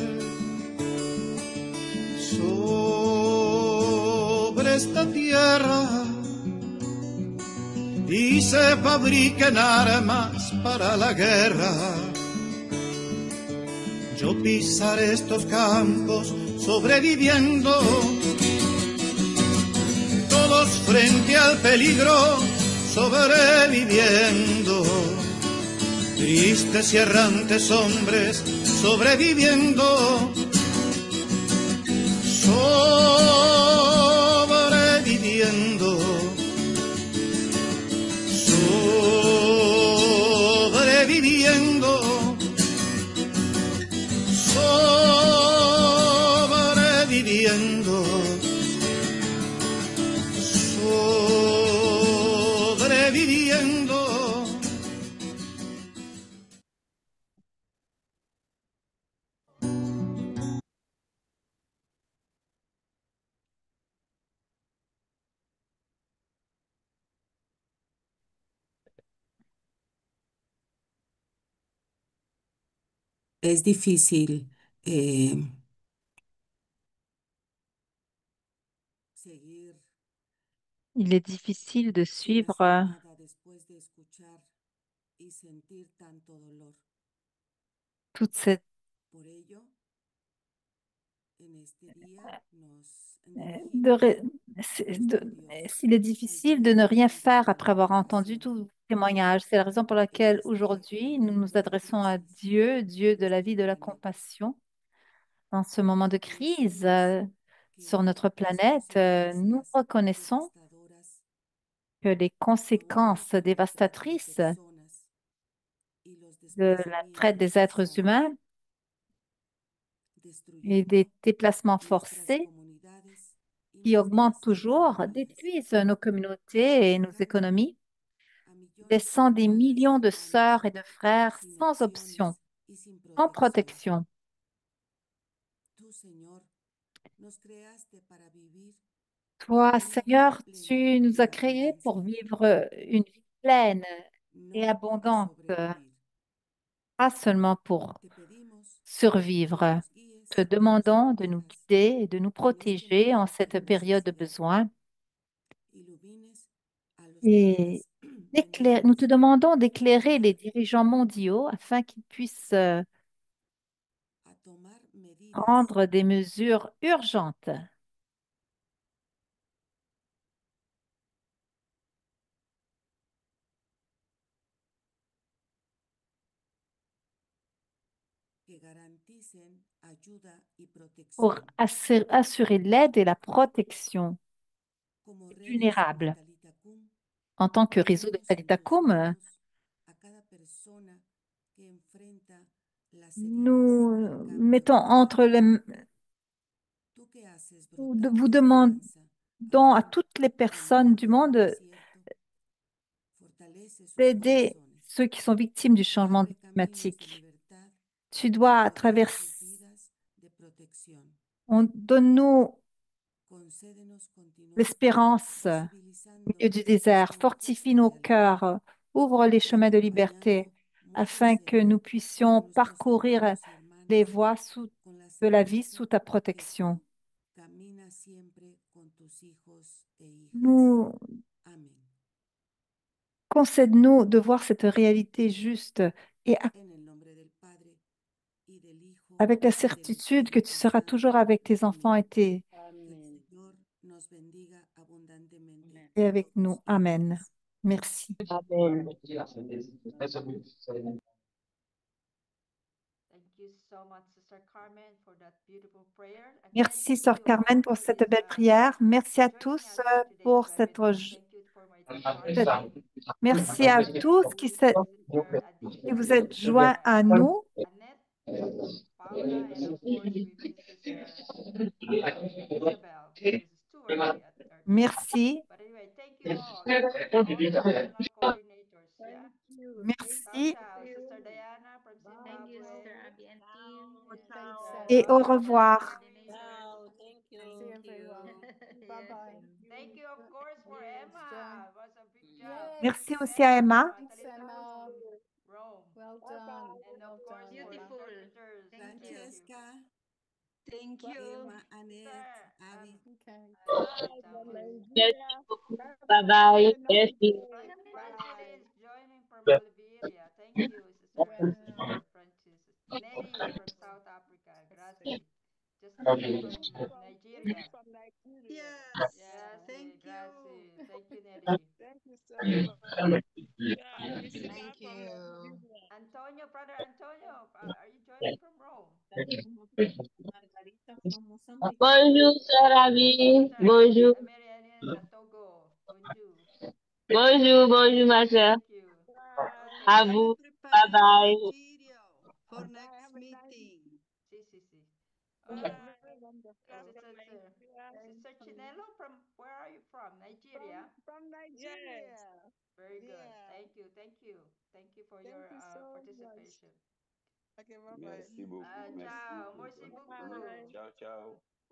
Speaker 9: sobre esta tierra y se fabriquen armas para la guerra, yo pisaré estos campos sobreviviendo, todos frente al peligro sobreviviendo, tristes y errantes hombres sobreviviendo, sobreviviendo, sobreviviendo, sobreviviendo, sobreviviendo.
Speaker 10: Es difícil seguir
Speaker 1: Il est difficile de
Speaker 10: sin
Speaker 1: suivre
Speaker 10: hacer nada después de escuchar y sentir tanto dolor.
Speaker 1: toute cette
Speaker 10: Por ello, en este día nos
Speaker 1: de ré- s'il est difficile de ne rien faire après avoir entendu tout le témoignage. C'est la raison pour laquelle aujourd'hui nous nous adressons à Dieu, Dieu de la vie, de la compassion. Dans ce moment de crise sur notre planète, nous reconnaissons que les conséquences dévastatrices de la traite des êtres humains et des déplacements forcés qui augmentent toujours, détruisent nos communautés et nos économies, laissant des millions de sœurs et de frères sans option, sans protection. Toi, Seigneur, tu nous as créés pour vivre une vie pleine et abondante, pas seulement pour survivre. Te demandons de nous guider et de nous protéger en cette période de besoin. Et nous te demandons d'éclairer les dirigeants mondiaux afin qu'ils puissent prendre des mesures urgentes pour assurer l'aide et la protection des vulnérables. En tant que réseau de Talitacum, nous mettons entre les... Vous demandons à toutes les personnes du monde d'aider ceux qui sont victimes du changement climatique. Tu dois traverser... Donne-nous l'espérance au milieu du désert, fortifie nos cœurs, ouvre les chemins de liberté afin que nous puissions parcourir les voies de la vie sous ta protection. Nous concède-nous de voir cette réalité juste et avec la certitude que tu seras toujours avec tes enfants et et avec nous. Amen. Merci.
Speaker 11: Amen.
Speaker 3: Thank you so much, Sister Carmen, for that beautiful prayer. Again,
Speaker 1: Merci,
Speaker 3: thank
Speaker 1: Sœur
Speaker 3: you
Speaker 1: Carmen,
Speaker 3: all
Speaker 1: pour
Speaker 3: who
Speaker 1: cette
Speaker 3: is
Speaker 1: belle prière. Merci à
Speaker 3: joining
Speaker 1: tous
Speaker 3: us in today's
Speaker 1: pour cette...
Speaker 3: webinar. Thank you for my dear partner,
Speaker 1: Merci à tous
Speaker 3: Sister Adi,
Speaker 1: qui vous êtes joints à nous.
Speaker 3: Annette, Paula, and of course we miss Sister Isabel because it's too early at our time.
Speaker 1: Merci.
Speaker 3: But anyway, thank you all. Thank you to all the national coordinators. Yeah.
Speaker 1: Merci
Speaker 3: Ciao, ciao. Sister Diana from Zimbabwe.
Speaker 1: et au revoir.
Speaker 6: Wow, thank you.
Speaker 7: See everyone. Bye bye.
Speaker 3: Thank you, of course, for Emma. It was a big job.
Speaker 1: Merci aussi à Emma.
Speaker 7: Thanks, Emma.
Speaker 3: Rome.
Speaker 7: Well done.
Speaker 3: And of
Speaker 7: Well
Speaker 3: course,
Speaker 7: done.
Speaker 3: for interpreters. Thank you.
Speaker 10: Francesca, Emma, Annette, Avi.
Speaker 7: Okay.
Speaker 11: Merci beaucoup. Bye bye. Merci.
Speaker 3: Francis is joining from Bolivia. Thank you, Sister Francis. Nelly from South Africa. Grazie. Justine from Nigeria.
Speaker 12: Yes.
Speaker 3: Yes,
Speaker 12: Thank you.
Speaker 3: grazie. Thank you, Nelly.
Speaker 12: Thank you so much.
Speaker 3: Thank you. Antonio, brother Antonio, are you joining from Rome?
Speaker 11: Bonjour, sœur Abby. Bonjour.
Speaker 3: Amérianiens à Togo. Bonjour.
Speaker 11: Bonjour, bonjour, ma sœur.
Speaker 3: Thank you.
Speaker 11: À vous. Bye bye.
Speaker 12: For next meeting.
Speaker 3: Si, si, si. Sister Chinelo, from where are you from? Nigeria?
Speaker 12: From Nigeria.
Speaker 3: Very good.
Speaker 12: Yeah.
Speaker 3: Thank you. Thank you. Thank you for your
Speaker 12: you so
Speaker 3: participation.
Speaker 12: much. Okay, bye bye.
Speaker 13: Merci beaucoup. Merci
Speaker 3: Ciao.
Speaker 13: beaucoup.
Speaker 3: Merci
Speaker 13: Bonne
Speaker 3: beaucoup.
Speaker 13: journée. Ciao, ciao.